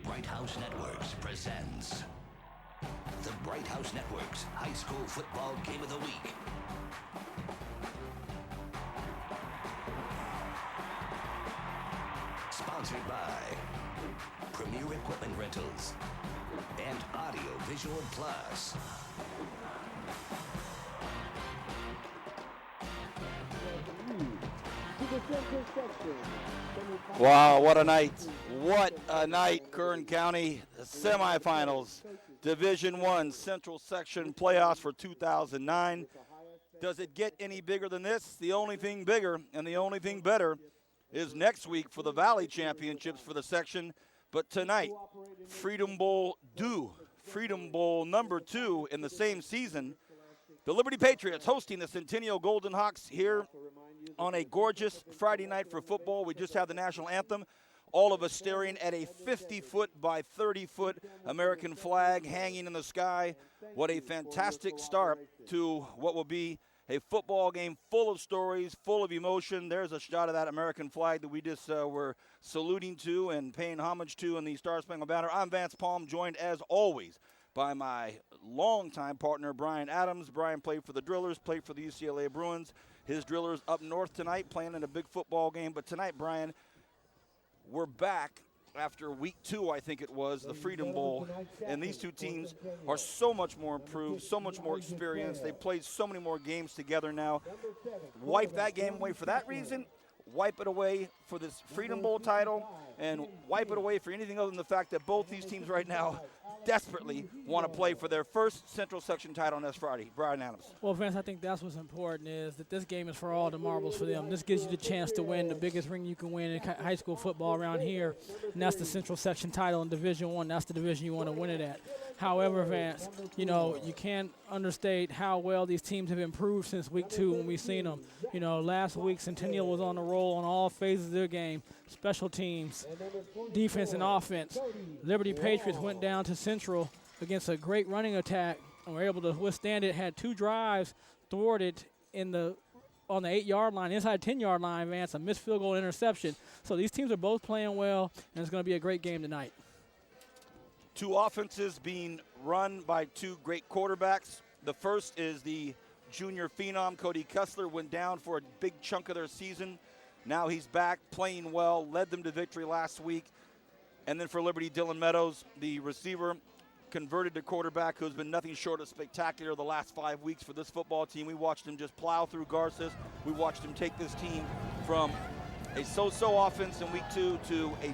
Bright House Networks presents the Bright House Networks High School Football Game of the Week. Sponsored by Premier Equipment Rentals and Audio Visual Plus. Wow, what a night. What a night, Kern County. Semifinals, Division I Central Section playoffs for 2009. Does it get any bigger than this? The only thing bigger and the only thing better is next week for the Valley Championships for the section. But tonight, Freedom Bowl due. Freedom Bowl number 2 in the same season. The Liberty Patriots hosting the Centennial Golden Hawks here on a gorgeous Friday night for football. We just had the national anthem. All of us staring at a 50-foot by 30-foot American flag hanging in the sky. What a fantastic start to what will be a football game full of stories, full of emotion. There's a shot of that American flag that we just were saluting to and paying homage to in the Star Spangled Banner. I'm Vance Palm, joined as always by my longtime partner, Brian Adams. Brian played for the Drillers, played for the UCLA Bruins. His Drillers up north tonight playing in a big football game. But tonight, Brian, we're back after week 2, I think it was, the Freedom Bowl. And these two teams are so much more improved, so much more experienced. They've played so many more games together now. Wipe that game away for that reason. Wipe it away for this Freedom Bowl title. And wipe it away for anything other than the fact that both these teams right now desperately want to play for their first Central Section title next Friday. Brian Adams. Well, Vince, I think that's what's important is that this game is for all the marbles for them. This gives you the chance to win the biggest ring you can win in high school football around here, and that's the Central Section title in Division I. That's the division you want to win it at. However, Vance, you can't understate how well these teams have improved since week 2 when we've seen them. Last week Centennial was on the roll on all phases of their game, special teams, defense and offense. Liberty Patriots went down to Central against a great running attack and were able to withstand it, had 2 drives thwarted on the 8-yard line, inside 10-yard line, Vance, a missed field goal interception. So these teams are both playing well, and it's going to be a great game tonight. 2 offenses being run by 2 great quarterbacks. The first is the junior phenom, Cody Kessler, went down for a big chunk of their season. Now he's back, playing well, led them to victory last week. And then for Liberty, Dylan Meadows, the receiver, converted to quarterback, who's been nothing short of spectacular the last 5 weeks for this football team. We watched him just plow through Garces. We watched him take this team from a so-so offense in week 2 to a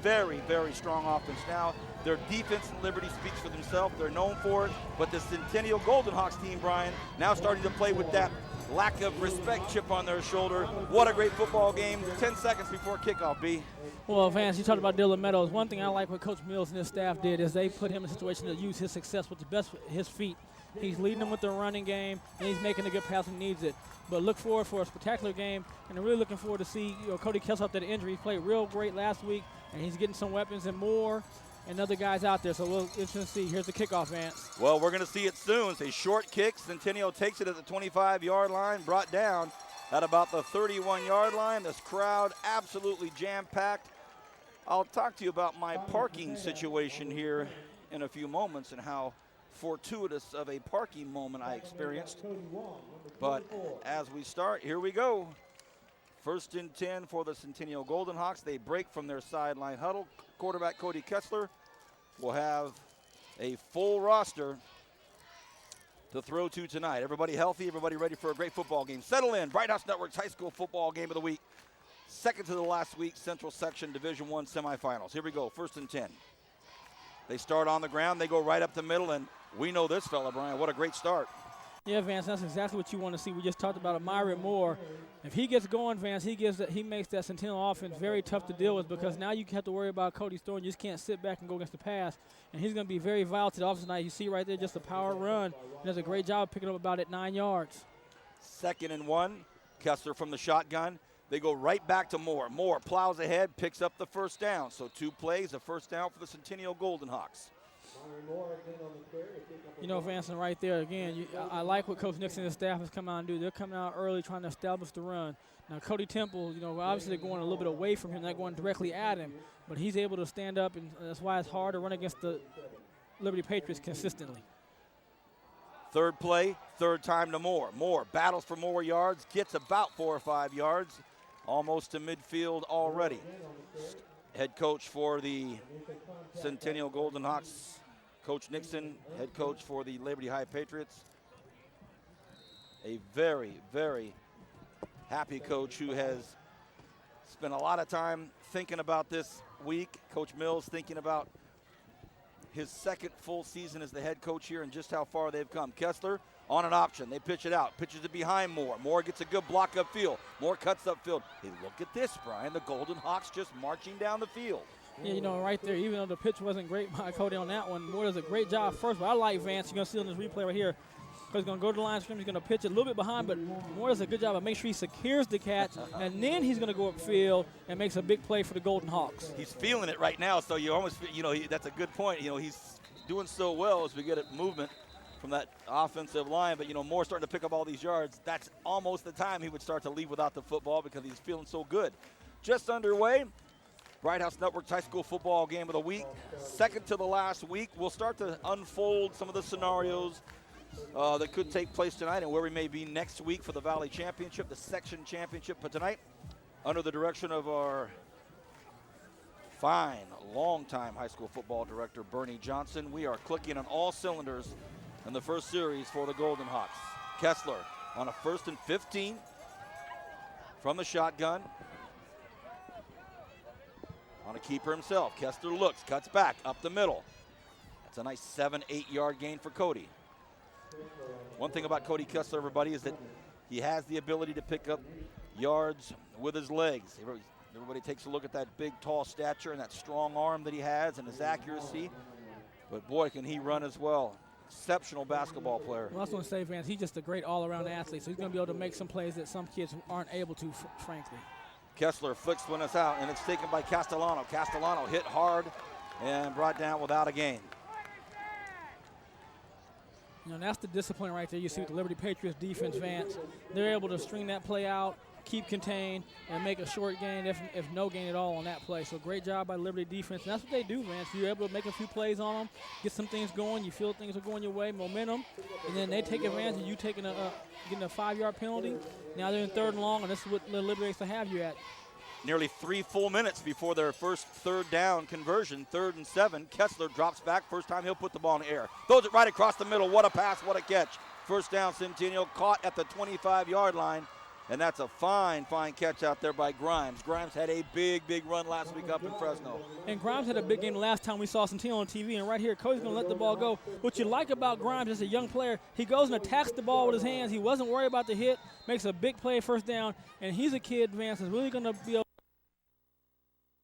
very, very strong offense now. Their defense in Liberty speaks for themselves. They're known for it. But the Centennial Golden Hawks team, Brian, now starting to play with that lack of respect chip on their shoulder. What a great football game. 10 seconds before kickoff, B. Well, Vance, you talked about Dylan Meadows. One thing I like what Coach Mills and his staff did is they put him in a situation to use his success with the best of his feet. He's leading them with the running game, and he's making a good pass when he needs it. But look forward for a spectacular game, and I'm really looking forward to see Cody Kessler after the injury. He played real great last week, and he's getting some weapons and more and other guys out there. So we'll interesting to see. Here's the kickoff, Vance. Well, we're going to see it soon. It's a short kick. Centennial takes it at the 25-yard line, brought down at about the 31-yard line. This crowd absolutely jam-packed. I'll talk to you about my parking situation here in a few moments and how fortuitous of a parking moment I experienced. But as we start, here we go. 1st and 10 for the Centennial Golden Hawks. They break from their sideline huddle. Quarterback Cody Kessler will have a full roster to throw to tonight. Everybody healthy, everybody ready for a great football game. Settle in. Bright House Network's high school football game of the week. Second to the last week, Central Section Division I semifinals. Here we go, 1st and 10. They start on the ground. They go right up the middle, and we know this fella, Brian. What a great start. Yeah, Vance, that's exactly what you want to see. We just talked about Myron Moore. If he gets going, Vance, he makes that Centennial offense very tough to deal with because now you have to worry about Cody Thorne. You just can't sit back and go against the pass. And he's going to be very vital to the offense tonight. You see right there just a power run. He does a great job picking up about at 9 yards. 2nd and 1. Kessler from the shotgun. They go right back to Moore. Moore plows ahead, picks up the first down. So 2 plays, a first down for the Centennial Golden Hawks. You know, Vanson, right there again, I like what Coach Nixon and his staff has come out and do. They're coming out early trying to establish the run. Now, Cody Temple, you know, obviously they're going a little bit away from him, not going directly at him, but he's able to stand up, and that's why it's hard to run against the Liberty Patriots consistently. Third play, third time to Moore. Moore battles for more yards, gets about 4 or 5 yards, almost to midfield already. Head coach for the Centennial Golden Hawks, Coach Nixon, head coach for the Liberty High Patriots. A very, very happy coach who has spent a lot of time thinking about this week. Coach Mills thinking about his second full season as the head coach here and just how far they've come. Kessler on an option. They pitch it out. Pitches it behind Moore. Moore gets a good block upfield. Moore cuts upfield. Hey, look at this, Brian. The Golden Hawks just marching down the field. Yeah, you know, right there, even though the pitch wasn't great by Cody on that one, Moore does a great job first. But I like Vance. You're going to see on this replay right here. He's going to go to the line of scrimmage. He's going to pitch it a little bit behind, but Moore does a good job of making sure he secures the catch, and then he's going to go upfield and makes a big play for the Golden Hawks. He's feeling it right now, so you almost, you know, that's a good point. You know, he's doing so well as we get at movement from that offensive line, but, you know, Moore starting to pick up all these yards. That's almost the time he would start to leave without the football because he's feeling so good. Just underway, Bright House Network's high school football game of the week. Second to the last week. We'll start to unfold some of the scenarios that could take place tonight and where we may be next week for the Valley Championship, the section championship. But tonight, under the direction of our fine, long-time high school football director, Bernie Johnson, we are clicking on all cylinders in the first series for the Golden Hawks. Kessler on a 1st and 15 from the shotgun. On a keeper himself. Kessler looks, cuts back, up the middle. That's a nice 7-8 yard gain for Cody. One thing about Cody Kessler, everybody, is that he has the ability to pick up yards with his legs. Everybody takes a look at that big, tall stature and that strong arm that he has and his accuracy. But boy, can he run as well. Exceptional basketball player. Well, I was going to say, Vance, he's just a great all-around athlete, so he's going to be able to make some plays that some kids aren't able to, frankly. Kessler flicks one us out, and it's taken by Castellano. Castellano hit hard and brought down without a gain. You know, that's the discipline right there you see with the Liberty Patriots defense, Vance. They're able to string that play out, keep contained, and make a short gain, if no gain at all on that play. So great job by Liberty defense. And that's what they do, Vance. You're able to make a few plays on them, get some things going. You feel things are going your way, momentum, and then they take advantage of you taking getting a 5-yard penalty. Now they're in 3rd and long, and this is what the Liberty likes to have you at. Nearly 3 full minutes before their first 3rd down conversion, 3rd and 7. Kessler drops back. First time he'll put the ball in the air. Throws it right across the middle. What a pass, what a catch. First down, Centennial caught at the 25-yard line. And that's a fine, fine catch out there by Grimes. Grimes had a big, big run last week up in Fresno. And Grimes had a big game the last time we saw Centennial on TV. And right here, Cody's going to let the ball go. What you like about Grimes as a young player, he goes and attacks the ball with his hands. He wasn't worried about the hit, makes a big play first down. And he's a kid, Vance, is really going to be able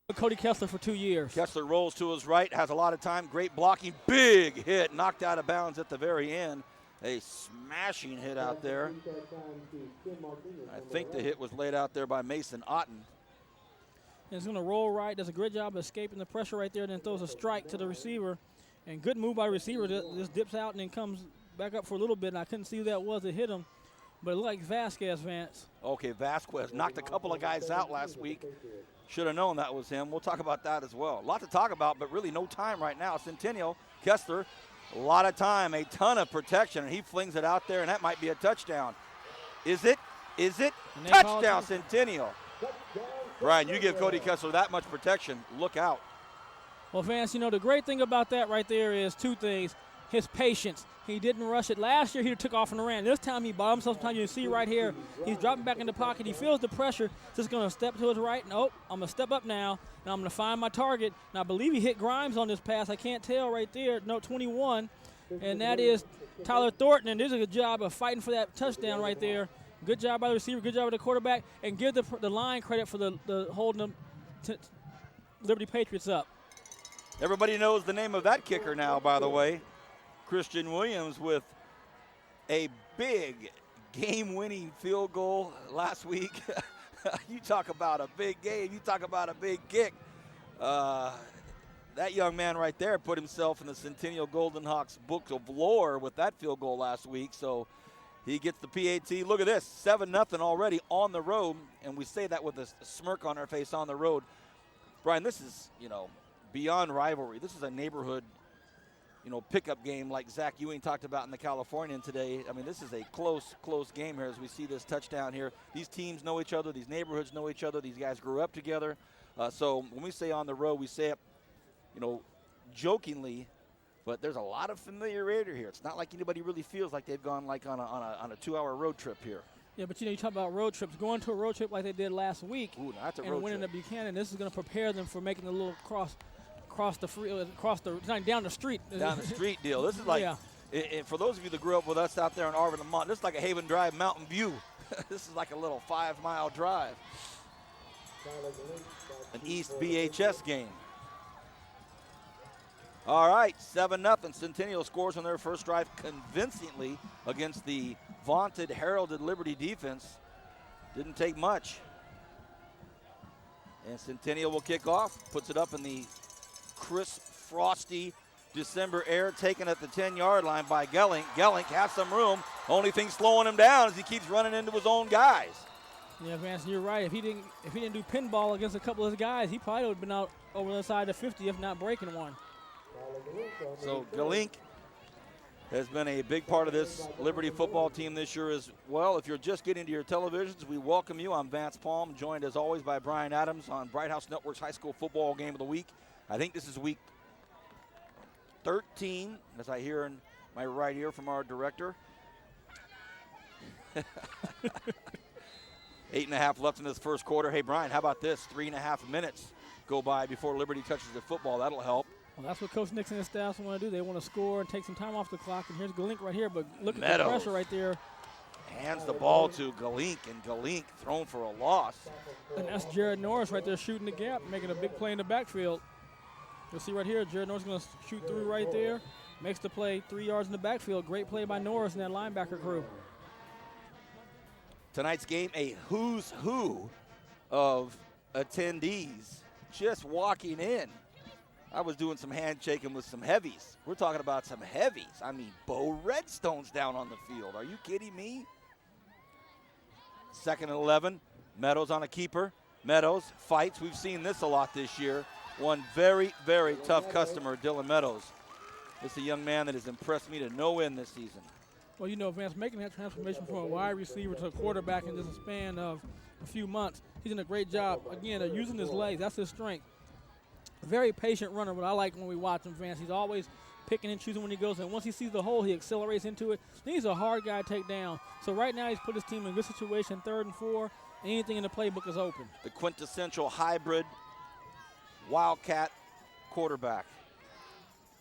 to Cody Kessler for 2 years. Kessler rolls to his right, has a lot of time. Great blocking, big hit, knocked out of bounds at the very end. A smashing hit out there. I think the hit was laid out there by Mason Otten. And it's going to roll right. Does a great job of escaping the pressure right there, then throws a strike to the receiver. And good move by the receiver. Just dips out and then comes back up for a little bit. And I couldn't see who that was that hit him. But it looked like Vasquez, Vance. Okay, Vasquez knocked a couple of guys out last week. Should have known that was him. We'll talk about that as well. A lot to talk about, but really no time right now. Centennial, Kessler, a lot of time, a ton of protection, and he flings it out there, and that might be a touchdown. Is it? Is it? Touchdown, Centennial. Brian, you give Cody Kessler that much protection, look out. Well, Vance, you know, the great thing about that right there is 2 things. His patience. He didn't rush it. Last year, he took off and ran. This time, he bought himself some time. You can see right here, he's dropping back in the pocket. He feels the pressure. Just going to step to his right. Nope, I'm going to step up now. Now I'm going to find my target. Now, I believe he hit Grimes on this pass. I can't tell right there. No, 21. And that is Tyler Thornton. And there's a good job of fighting for that touchdown right there. Good job by the receiver. Good job by the quarterback. And give the line credit for the holding them Liberty Patriots up. Everybody knows the name of that kicker now, by the way. Christian Williams with a big game-winning field goal last week. You talk about a big game. You talk about a big kick. that young man right there put himself in the Centennial Golden Hawks book of lore with that field goal last week. So he gets the PAT. Look at this, 7-0 already on the road, and we say that with a smirk on our face on the road. Brian, this is, beyond rivalry. This is a neighborhood, pickup game like Zach Ewing talked about in the Californian today. I mean, this is a close game here as we see this touchdown here. These teams know each other. These neighborhoods know each other. These guys grew up together. So when we say on the road, we say it, jokingly, but there's a lot of familiarity here. It's not like anybody really feels like they've gone like on a 2-hour road trip here. Yeah, but you talk about road trips. Going to a road trip like they did last week and winning the Buchanan, this is going to prepare them for making a little down the street. Down the street deal. This is like, and for those of you that grew up with us out there in Arvin, Vermont, this is like a Haven Drive Mountain View. This is like a little 5-mile drive. An East BHS game. All right, 7-0. Centennial scores on their first drive convincingly against the vaunted, heralded Liberty defense. Didn't take much. And Centennial will kick off, puts it up in the crisp, frosty December air, taken at the 10-yard line by Gelink. Gelink has some room. Only thing slowing him down is he keeps running into his own guys. Yeah, Vance, you're right. If he didn't do pinball against a couple of his guys, he probably would have been out over the side of 50, if not breaking one. So Gelink has been a big part of this Liberty football team this year as well. If you're just getting to your televisions, we welcome you. I'm Vance Palm, joined as always by Brian Adams on Bright House Network's High School Football Game of the Week. I think this is week 13, as I hear in my right ear from our director. 8.5 left in this first quarter. Hey, Brian, how about this? 3.5 minutes go by before Liberty touches the football. That'll help. Well, that's what Coach Nixon and his staff want to do. They want to score and take some time off the clock. And here's Gelink right here, but look at the pressure right there. Hands the ball to Gelink, and Gelink thrown for a loss. And that's Jared Norris right there shooting the gap, making a big play in the backfield. You'll see right here, Jared Norris is going to shoot through right there. Makes the play 3 yards in the backfield. Great play by Norris and that linebacker crew. Tonight's game, a who's who of attendees just walking in. I was doing some handshaking with some heavies. We're talking about some heavies. I mean, Bo Redstone's down on the field. Are you kidding me? 2nd and 11. Meadows on a keeper. Meadows fights. We've seen this a lot this year. One very, very tough customer, Dylan Meadows. This is a young man that has impressed me to no end this season. Well, Vance, making that transformation from a wide receiver to a quarterback in just a span of a few months, he's done a great job. Again, using his legs. That's his strength. Very patient runner, but I like when we watch him, Vance. He's always picking and choosing when he goes, and once he sees the hole, he accelerates into it. He's a hard guy to take down. So right now he's put his team in a good situation, 3rd and 4. Anything in the playbook is open. The quintessential hybrid Wildcat quarterback.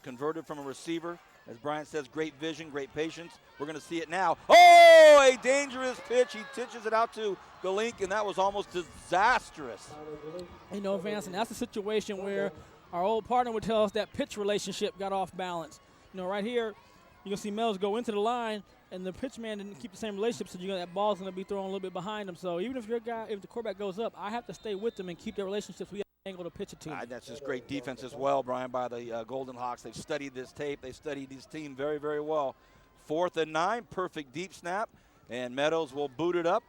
Converted from a receiver. As Brian says, great vision, great patience. We're going to see it now. Oh, a dangerous pitch. He pitches it out to Gelink, and that was almost disastrous. Vance, and that's a situation where our old partner would tell us that pitch relationship got off balance. Right here, you can see Meadows go into the line, and the pitch man didn't keep the same relationship, so that ball's going to be thrown a little bit behind him. So even if the quarterback goes up, I have to stay with them and keep their relationships. We have an angle to pitch it to. That's just great defense as well, Brian, by the Golden Hawks. They've studied this tape. They've studied this team very, very well. 4th and 9, perfect deep snap, and Meadows will boot it up.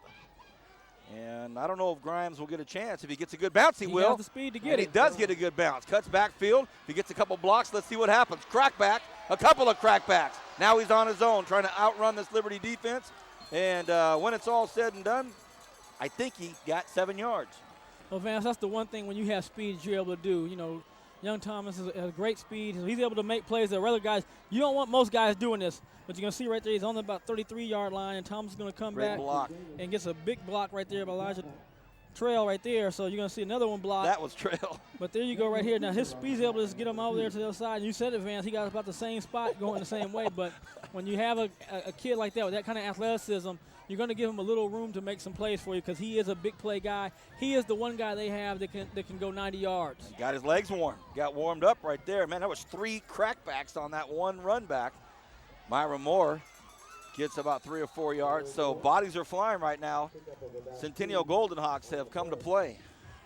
And I don't know if Grimes will get a chance. If he gets a good bounce, he will. He has the speed to get it. He does get a good bounce. Cuts backfield. If he gets a couple blocks, let's see what happens. Crackback, a couple of crackbacks. Now he's on his own, trying to outrun this Liberty defense. And when it's all said and done, I think he got 7 yards. Well, Vance, that's the one thing when you have speed you're able to do. Young Thomas has great speed. He's able to make plays that other guys, you don't want most guys doing this. But you're going to see right there, he's on about 33-yard line, and Thomas is going to come back and gets a big block right there by Elijah Trail right there. So you're going to see another one block. That was Trail. But there you go right here. Now his speed's able to just get him over there to the other side. And you said it, Vance, he got about the same spot going the same way. But when you have a kid like that with that kind of athleticism, you're going to give him a little room to make some plays for you because he is a big play guy. He is the one guy they have that can go 90 yards. He got his legs warm. Got warmed up right there. Man, that was 3 crackbacks on that one run back. Myra Moore gets about 3 or 4 yards. So bodies are flying right now. Centennial Golden Hawks have come to play.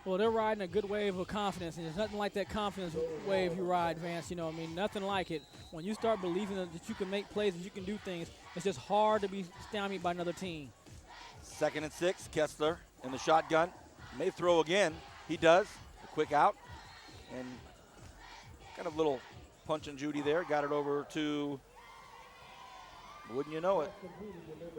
Well, they're riding a good wave of confidence, and there's nothing like that confidence wave you ride, Vance. You know, I mean, nothing like it. When you start believing that you can make plays and you can do things, it's just hard to be stymied by another team. 2nd and 6, Kessler in the shotgun. May throw again. He does. A quick out. And kind of little punch and Judy there. Got it over to, wouldn't you know it.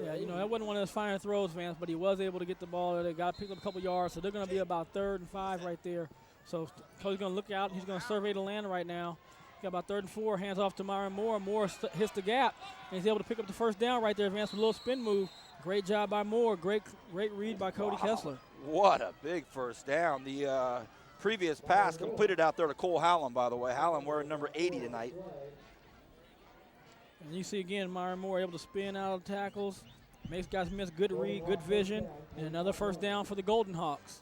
Yeah, you know, that wasn't one of his finer throws, Vance, but he was able to get the ball. They got picked up a couple yards, so they're going to be about 3rd and 5 right there. So Cody's going to look out. He's going to survey the land right now. Got about 3rd and 4, hands off to Myron Moore. Moore hits the gap, and he's able to pick up the first down right there, Vance, with a little spin move. Great job by Moore. Great read by Cody Kessler. What a big first down. The previous pass completed out there to Cole Hallam, by the way. Hallam wearing number 80 tonight. And you see again Myron Moore able to spin out of tackles. Makes guys miss. Good read, good vision, and another first down for the Golden Hawks.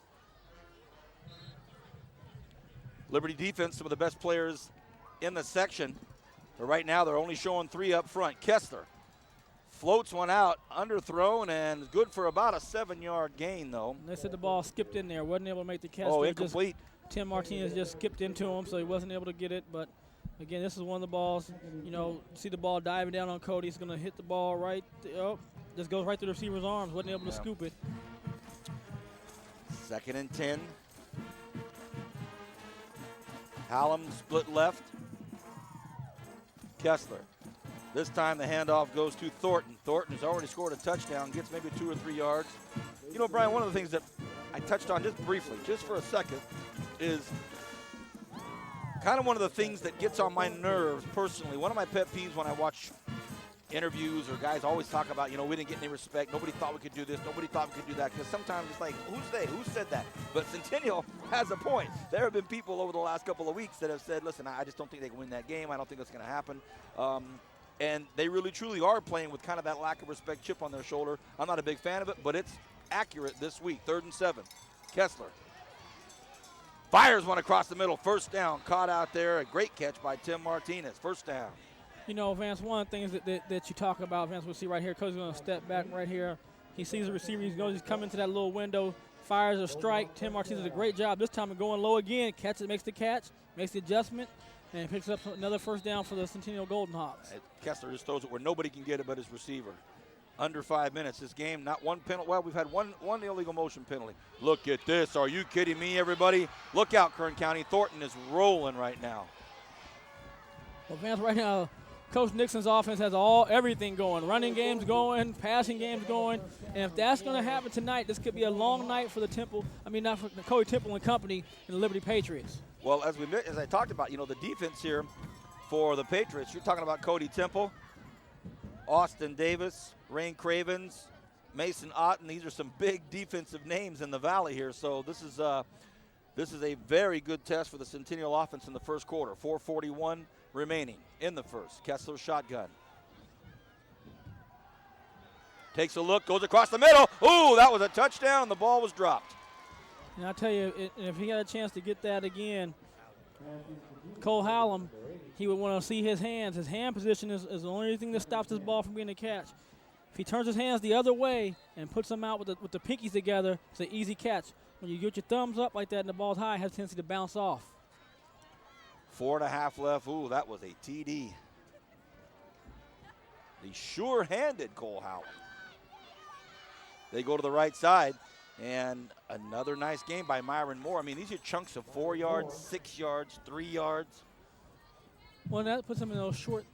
Liberty defense, some of the best players in the section. But right now they're only showing 3 up front. Kessler floats one out, underthrown, and good for about a 7-yard gain, though. And they said the ball skipped in there. Wasn't able to make the catch. Oh, incomplete. Tim Martinez just skipped into him, so he wasn't able to get it. But, again, this is one of the balls, you know, see the ball diving down on Cody. He's going to hit the ball right, just goes right through the receiver's arms. Wasn't able to scoop it. 2nd and 10. Hallam split left. Kessler. This time the handoff goes to Thornton. Thornton has already scored a touchdown, gets maybe 2 or 3 yards. You know, Brian, one of the things that I touched on just briefly, just for a second, is kind of one of the things that gets on my nerves personally. One of my pet peeves when I watch interviews or guys always talk about, you know, we didn't get any respect. Nobody thought we could do this. Nobody thought we could do that. Because sometimes it's like, who's they? Who said that? But Centennial has a point. There have been people over the last couple of weeks that have said, listen, I just don't think they can win that game. I don't think that's going to happen. And they really, truly are playing with kind of that lack of respect chip on their shoulder. I'm not a big fan of it, but it's accurate this week. 3rd and 7. Kessler fires one across the middle. First down. Caught out there. A great catch by Tim Martinez. First down. You know, Vance, one of the things that you talk about, Vance, we'll see right here, Cody's going to step back right here. He sees the receiver. He's going to just come into that little window, fires a strike. Tim Martinez does a great job this time of going low again. Catches, makes the catch, makes the adjustment, and picks up another first down for the Centennial Golden Hawks. Kessler just throws it where nobody can get it but his receiver. Under 5 minutes. This game, not one penalty. Well, we've had one illegal motion penalty. Look at this. Are you kidding me, everybody? Look out, Kern County. Thornton is rolling right now. Well, Vance, right now, Coach Nixon's offense has everything going. Running games going, passing games going. And if that's going to happen tonight, this could be a long night for not for Cody Temple and company and the Liberty Patriots. Well, as I talked about, you know, the defense here for the Patriots, you're talking about Cody Temple, Austin Davis, Rain Cravens, Mason Otten. These are some big defensive names in the Valley here. So this is a very good test for the Centennial offense in the first quarter. 4:41 remaining in the first. Kessler shotgun. Takes a look, goes across the middle. Ooh, that was a touchdown, and the ball was dropped. And I'll tell you, if he had a chance to get that again, Cole Hallam, he would want to see his hands. His hand position is the only thing that stops this ball from being a catch. If he turns his hands the other way and puts them out with the pinkies together, it's an easy catch. When you get your thumbs up like that and the ball's high, it has a tendency to bounce off. 4.5 left. Ooh, that was a TD. The sure-handed Cole Hallam. They go to the right side, and another nice game by Myron Moore. I mean, these are chunks of 4 yards, 6 yards, 3 yards. Well, that puts them in those short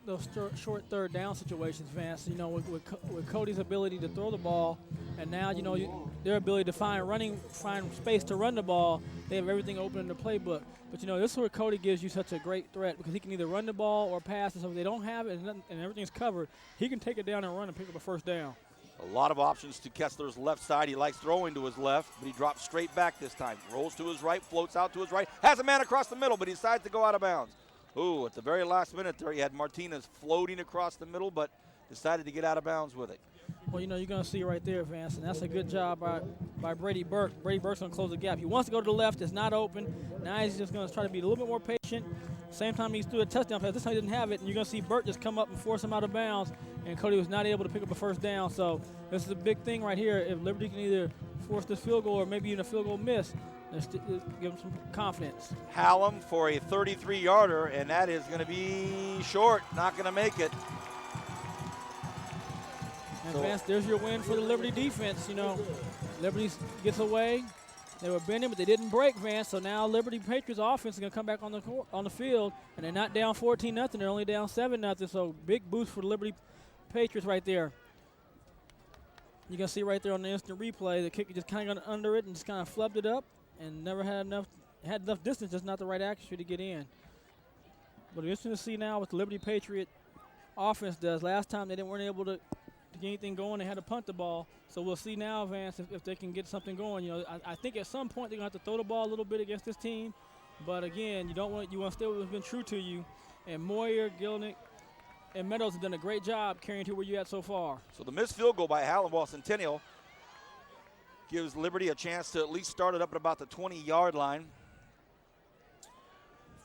third down situations, Vance. You know, with Cody's ability to throw the ball, and now you know their ability to find space to run the ball. They have everything open in their playbook. But you know, this is where Cody gives you such a great threat because he can either run the ball or pass. And so if they don't have it and everything's covered, he can take it down and run and pick up a first down. A lot of options to Kessler's left side. He likes throwing to his left, but he drops straight back this time. Rolls to his right, floats out to his right, has a man across the middle, but he decides to go out of bounds. Ooh, at the very last minute there, he had Martinez floating across the middle, but decided to get out of bounds with it. Well, you know, you're going to see right there, Vance, and that's a good job by Brady Burke. Brady Burke's going to close the gap. He wants to go to the left. It's not open. Now he's just going to try to be a little bit more patient. Same time he threw a touchdown pass. This time he didn't have it, and you're going to see Burke just come up and force him out of bounds, and Cody was not able to pick up a first down. So this is a big thing right here. If Liberty can either force this field goal or maybe even a field goal miss, Let's give them some confidence. Hallam for a 33-yarder, and that is going to be short. Not going to make it. And Vance, there's your win for the Liberty defense. You know, Liberty gets away. They were bending, but they didn't break, Vance. So now Liberty Patriots offense is going to come back on the field, and they're not down 14-0. They're only down 7-0. So big boost for the Liberty Patriots right there. You can see right there on the instant replay, the kicker just kind of got under it and just kind of flubbed it up, and never had enough distance, just not the right accuracy to get in. But it's interesting to see now what the Liberty Patriot offense does. Last time they weren't able to get anything going. They had to punt the ball. So we'll see now, Vance, if they can get something going. You know, I think at some point they're going to have to throw the ball a little bit against this team. But again, you want to stay with what's been true to you. And Moyer, Gilnick, and Meadows have done a great job carrying to where you're at so far. So the missed field goal by Hallam Centennial gives Liberty a chance to at least start it up at about the 20-yard line.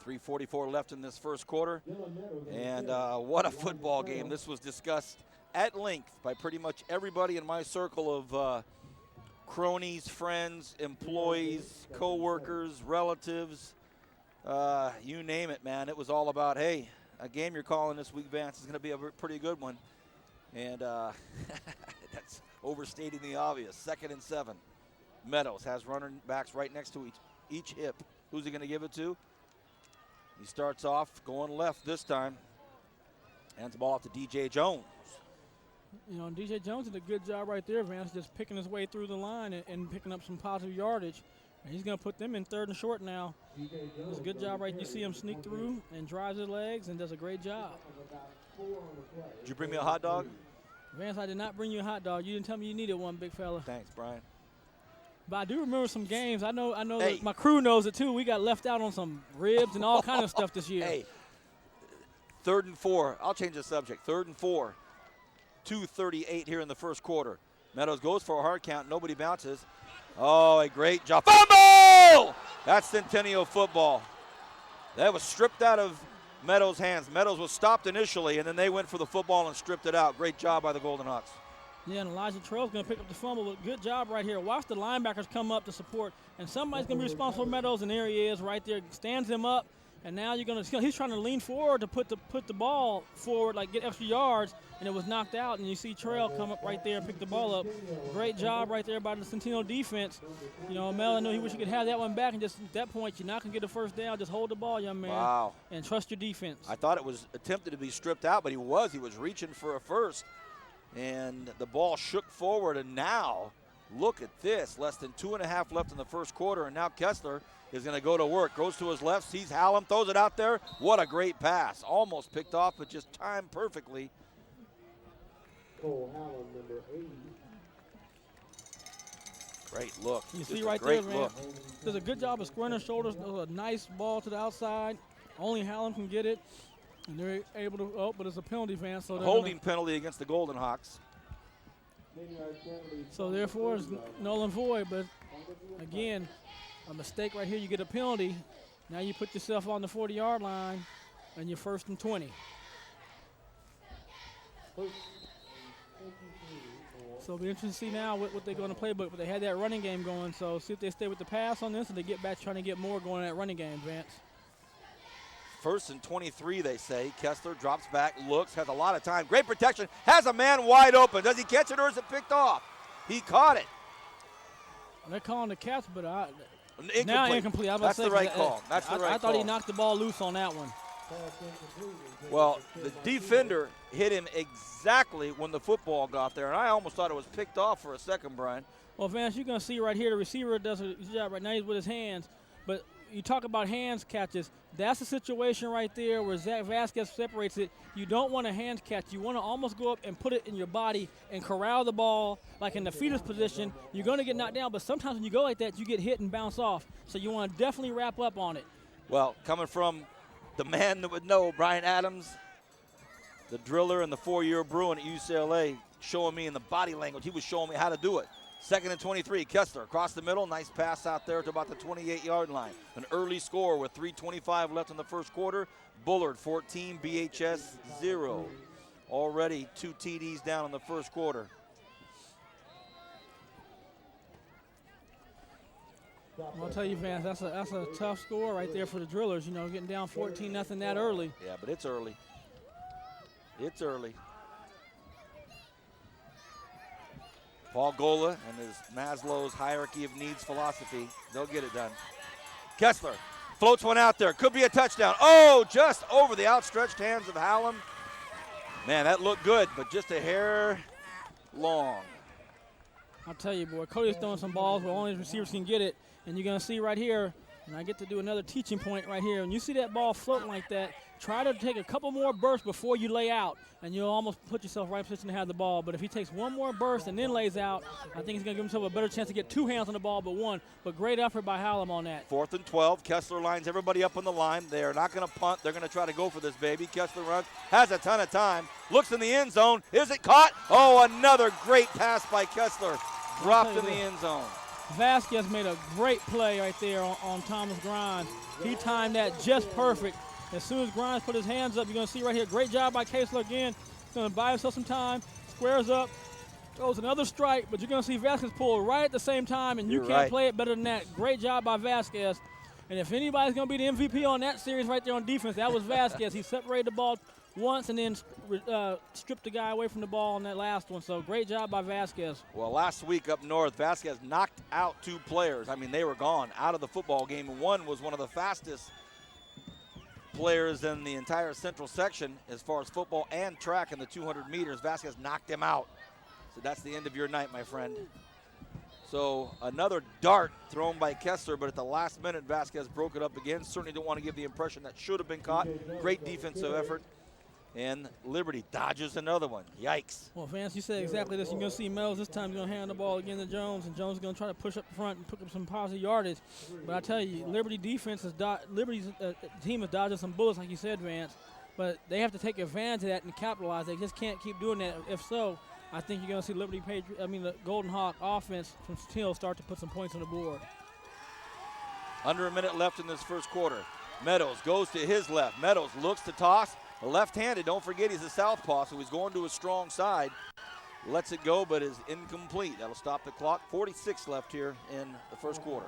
3:44 left in this first quarter. And what a football game. This was discussed at length by pretty much everybody in my circle of cronies, friends, employees, co-workers, relatives, you name it, man. It was all about, hey, a game you're calling this week, Vance, is going to be a pretty good one. And that's overstating the obvious. 2nd and 7. Meadows has running backs right next to each hip. Who's he going to give it to? He starts off going left this time. Hands the ball off to DJ Jones. You know, DJ Jones did a good job right there, Vance, just picking his way through the line and picking up some positive yardage. And he's going to put them in 3rd and short now. Does a good job right. You see him sneak through and drives his legs and does a great job. Did you bring me a hot dog? Vance, I did not bring you a hot dog. You didn't tell me you needed one, big fella. Thanks, Brian. But I do remember some games. I know Hey. that my crew knows it too. We got left out on some ribs and all kind of stuff this year. Hey, 3rd and 4. I'll change the subject. 3rd and 4. 2:38 here in the first quarter. Meadows goes for a hard count. Nobody bounces. Oh, a great job. Fumble! That's Centennial football. That was stripped out of Meadows' hands. Meadows was stopped initially, and then they went for the football and stripped it out. Great job by the Golden Hawks. Yeah, and Elijah Trail's going to pick up the fumble, but good job right here. Watch the linebackers come up to support, and somebody's going to be responsible for Meadows, and there he is right there. Stands him up, and now you're going to – he's trying to lean forward to put the ball forward, like get extra yards, and it was knocked out, and you see Trail come up right there and pick the ball up. Great job right there by the Centennial defense. You know, Mel, I know he wish he could have that one back, and just at that point, you're not going to get a first down. Just hold the ball, young man. Wow. And trust your defense. I thought it was attempted to be stripped out, but he was reaching for a first. And the ball shook forward, and now look at this. Less than 2.5 left in the first quarter, and now Kessler is going to go to work. Goes to his left, sees Hallam, throws it out there. What a great pass. Almost picked off, but just timed perfectly. Cole Hallam, number 80. Great look. You Just see a right great there, man. look. Does a good job of squaring his shoulders. Does a nice ball to the outside. Only Hallam can get it. And they're able to, but it's a penalty, Vance. So Holding penalty against the Golden Hawks. So therefore, it's null and void. But again, a mistake right here, you get a penalty. Now you put yourself on the 40-yard line, and you're 1st and 20. So it'll be interesting to see now what they're going to play. But they had that running game going. So see if they stay with the pass on this, and they get back trying to get more going in that running game, Vance. 1st and 23, they say. Kessler drops back, looks, has a lot of time. Great protection, has a man wide open. Does he catch it or is it picked off? He caught it. They're calling the catch, but Incomplete. now incomplete. That's the right call. That's the right call. I thought he knocked the ball loose on that one. Well, the defender hit him exactly when the football got there, and I almost thought it was picked off for a second, Brian. Well, Vance, you're going to see right here the receiver does a job right now. He's with his hands, but you talk about hands catches. That's a situation right there where Zach Vasquez separates it. You don't want a hand catch. You want to almost go up and put it in your body and corral the ball like in the fetus position. You're going to get knocked down, but sometimes when you go like that, you get hit and bounce off. So you want to definitely wrap up on it. Well, coming from the man that would know, Brian Adams, the driller and the 4-year Bruin at UCLA, showing me in the body language. He was showing me how to do it. 2nd and 23, Kessler across the middle. Nice pass out there to about the 28-yard line. An early score with 3:25 left in the first quarter. Bullard 14, BHS 0. Already 2 TDs down in the first quarter. I'll tell you, Vance, that's a tough score right there for the Drillers. You know, getting down 14-0 that early. Yeah, but it's early. It's early. Paul Gola and his Maslow's hierarchy of needs philosophy, they'll get it done. Kessler floats one out there. Could be a touchdown. Oh, just over the outstretched hands of Hallam. Man, that looked good, but just a hair long. I'll tell you, boy, Cody's throwing some balls where only receivers can get it. And you're going to see right here, and I get to do another teaching point right here. When you see that ball floating like that, try to take a couple more bursts before you lay out, and you'll almost put yourself right in position to have the ball. But if he takes one more burst and then lays out, I think he's going to give himself a better chance to get two hands on the ball but one. But great effort by Hallam on that. 4th and 12. Kessler lines everybody up on the line. They're not going to punt. They're going to try to go for this baby. Kessler runs, has a ton of time, looks in the end zone. Is it caught? Oh, another great pass by Kessler. Dropped in the end zone. Vasquez made a great play right there on Thomas Grimes. He timed that just perfect. As soon as Grimes put his hands up, you're going to see right here, great job by Kessler again. He's going to buy himself some time, squares up, throws another strike, but you're going to see Vasquez pull right at the same time, and you can't play it better than that. Great job by Vasquez. And if anybody's going to be the MVP on that series right there on defense, that was Vasquez. He separated the ball once and then stripped the guy away from the ball on that last one. So great job by Vasquez. Well, last week up north, Vasquez knocked out 2 players. I mean, they were gone out of the football game. And one was one of the fastest players in the entire central section as far as football and track in the 200 meters. Vasquez knocked him out. So that's the end of your night, my friend. So another dart thrown by Kessler, but at the last minute, Vasquez broke it up again. Certainly don't want to give the impression that should have been caught. Great defensive effort. And Liberty dodges another one. Yikes. Well, Vance, you said exactly this. You're going to see Meadows this time. He's going to hand the ball again to Jones, and Jones is going to try to push up front and pick up some positive yardage. But I tell you, Liberty's team is dodging some bullets, like you said, Vance. But they have to take advantage of that and capitalize. They just can't keep doing that. If so, I think you're going to see the Golden Hawk offense from Centennial start to put some points on the board. Under a minute left in this first quarter. Meadows goes to his left. Meadows looks to toss. Left-handed, don't forget he's a southpaw, so he's going to his strong side. Lets it go, but is incomplete. That'll stop the clock. 46 left here in the first quarter.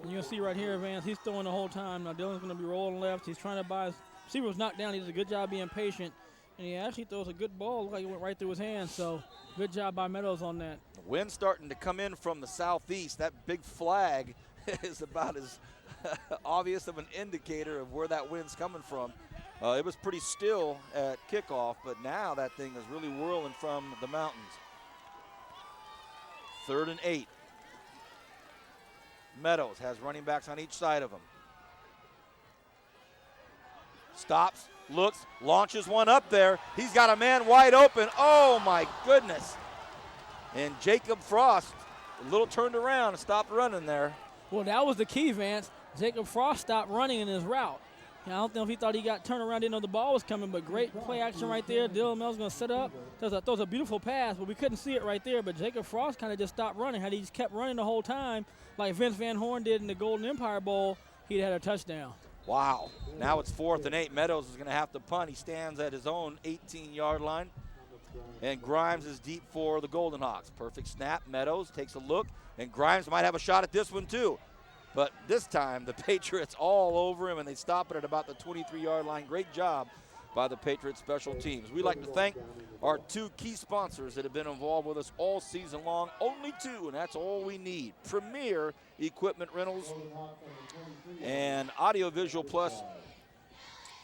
And you'll see right here, Vance, he's throwing the whole time. Now Dylan's going to be rolling left. He's trying to buy his receiver was knocked down. He does a good job being patient. And he actually throws a good ball. Looked like it went right through his hands. So good job by Meadows on that. The wind's starting to come in from the southeast. That big flag is about as obvious of an indicator of where that wind's coming from. It was pretty still at kickoff, but now that thing is really whirling from the mountains. 3rd and 8. Meadows has running backs on each side of him. Stops, looks, launches one up there. He's got a man wide open. Oh, my goodness. And Jacob Frost, a little turned around and stopped running there. Well, that was the key, Vance. Jacob Frost stopped running in his route. I don't know if he thought he got turned around, didn't know the ball was coming, but great play action right there. Dylan Mills going to set up, throws a beautiful pass, but we couldn't see it right there. But Jacob Frost kind of just stopped running. Had he just kept running the whole time, like Vince Van Horn did in the Golden Empire Bowl, he'd had a touchdown. Wow. Now it's 4th and 8. Meadows is going to have to punt. He stands at his own 18-yard line. And Grimes is deep for the Golden Hawks. Perfect snap. Meadows takes a look, and Grimes might have a shot at this one too. But this time, the Patriots all over him, and they stop it at about the 23-yard line. Great job by the Patriots special teams. We'd like to thank our 2 key sponsors that have been involved with us all season long. Only 2, and that's all we need. Premier Equipment Rentals and Audiovisual Plus.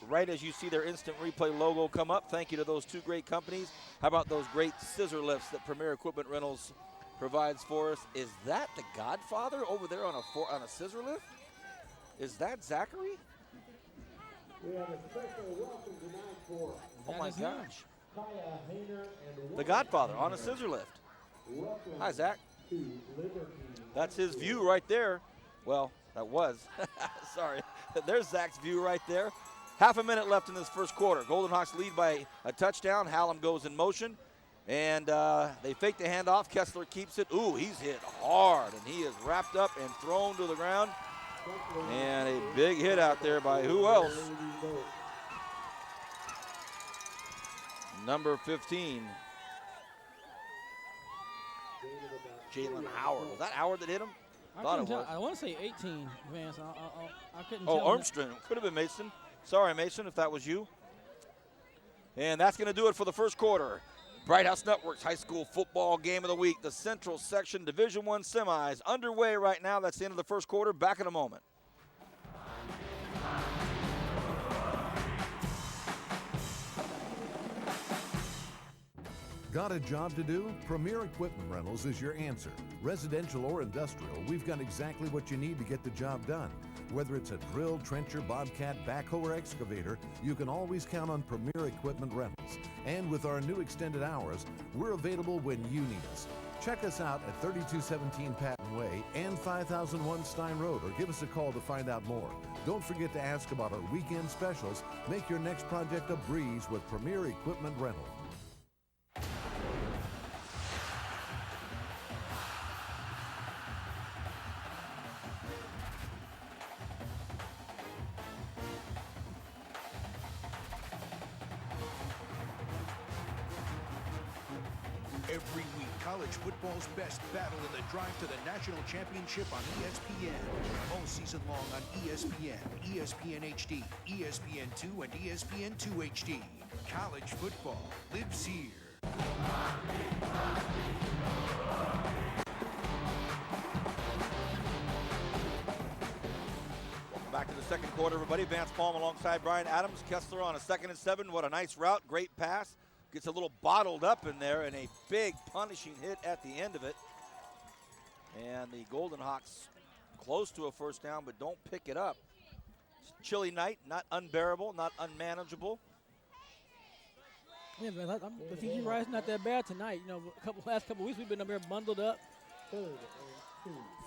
Right as you see their instant replay logo come up, thank you to those 2 great companies. How about those great scissor lifts that Premier Equipment Rentals provides for us? Is that the Godfather over there on a scissor lift? Is that Zachary? We have a special welcome tonight for Oh my gosh. Kaya Hayner and The Godfather on a scissor lift. welcome Hi, Zach. to Liberty. That's his view right there. Well, that was. Sorry. There's Zach's view right there. Half a minute left in this first quarter. Golden Hawks lead by a touchdown. Hallam goes in motion. And they fake the handoff. Kessler keeps it. Ooh, he's hit hard, and he is wrapped up and thrown to the ground. And a big hit out there by who else? Number 15. Jalen Howard. Was that Howard that hit him? Thought it was. I want to say 18, Vance. I couldn't Oh, tell. Armstrong. Could have been Mason. Sorry, Mason, if that was you. And that's going to do it for the first quarter. Bright House Network's high school football game of the week. The Central Section Division I semis underway right now. That's the end of the first quarter. Back in a moment. Got a job to do? Premier Equipment Rentals is your answer. Residential or industrial, we've got exactly what you need to get the job done. Whether it's a drill, trencher, bobcat, backhoe, or excavator, you can always count on Premier Equipment Rentals. And with our new extended hours, we're available when you need us. Check us out at 3217 Patton Way and 5001 Stein Road, or give us a call to find out more. Don't forget to ask about our weekend specials. Make your next project a breeze with Premier Equipment Rental. Every week, college football's best battle in the drive to the national championship on ESPN. All season long on ESPN, ESPN HD, ESPN2, and ESPN2 HD. College football lives here. Welcome back to the second quarter, everybody. Vance Palm alongside Brian Adams. Kessler on a 2nd and 7. What a nice route. Great pass. Gets a little bottled up in there, and a big punishing hit at the end of it. And the Golden Hawks close to a first down, but don't pick it up. It's a chilly night, not unbearable, not unmanageable. Yeah, man, I think you're right. It's not that bad tonight. You know, last couple weeks we've been up here bundled up,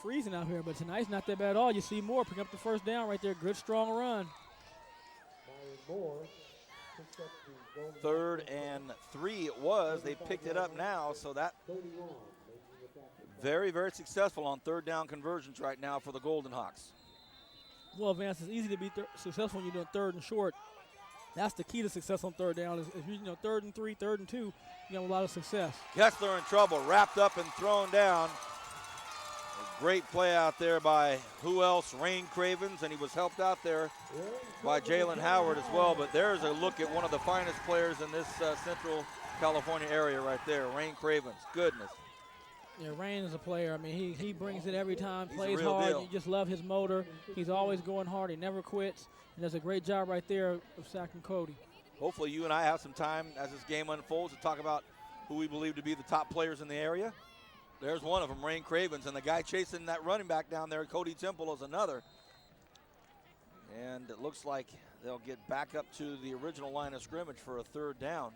freezing out here. But tonight's not that bad at all. You see Moore picking up the first down right there. Good, strong run. Moore. 3rd and 3 it was. They picked it up now, so that very, very successful on 3rd down conversions right now for the Golden Hawks. Well, Vance, it's easy to be successful when you're doing 3rd and short. That's the key to success on 3rd down. If you 3rd and 3, 3rd and 2, you have a lot of success. Kessler in trouble, wrapped up and thrown down. A great play out there by who else? Rain Cravens, and he was helped out there by Jalen Howard as well. But there's a look at one of the finest players in this Central California area right there, Rain Cravens. Goodness. Yeah, Rain is a player. I mean, he brings it every time, He's plays a real hard. deal. You just love his motor. He's always going hard. He never quits. And does a great job right there of sacking Cody. Hopefully you and I have some time as this game unfolds to talk about who we believe to be the top players in the area. There's one of them, Rain Cravens, and the guy chasing that running back down there, Cody Temple, is another. And it looks like they'll get back up to the original line of scrimmage for a 3rd down.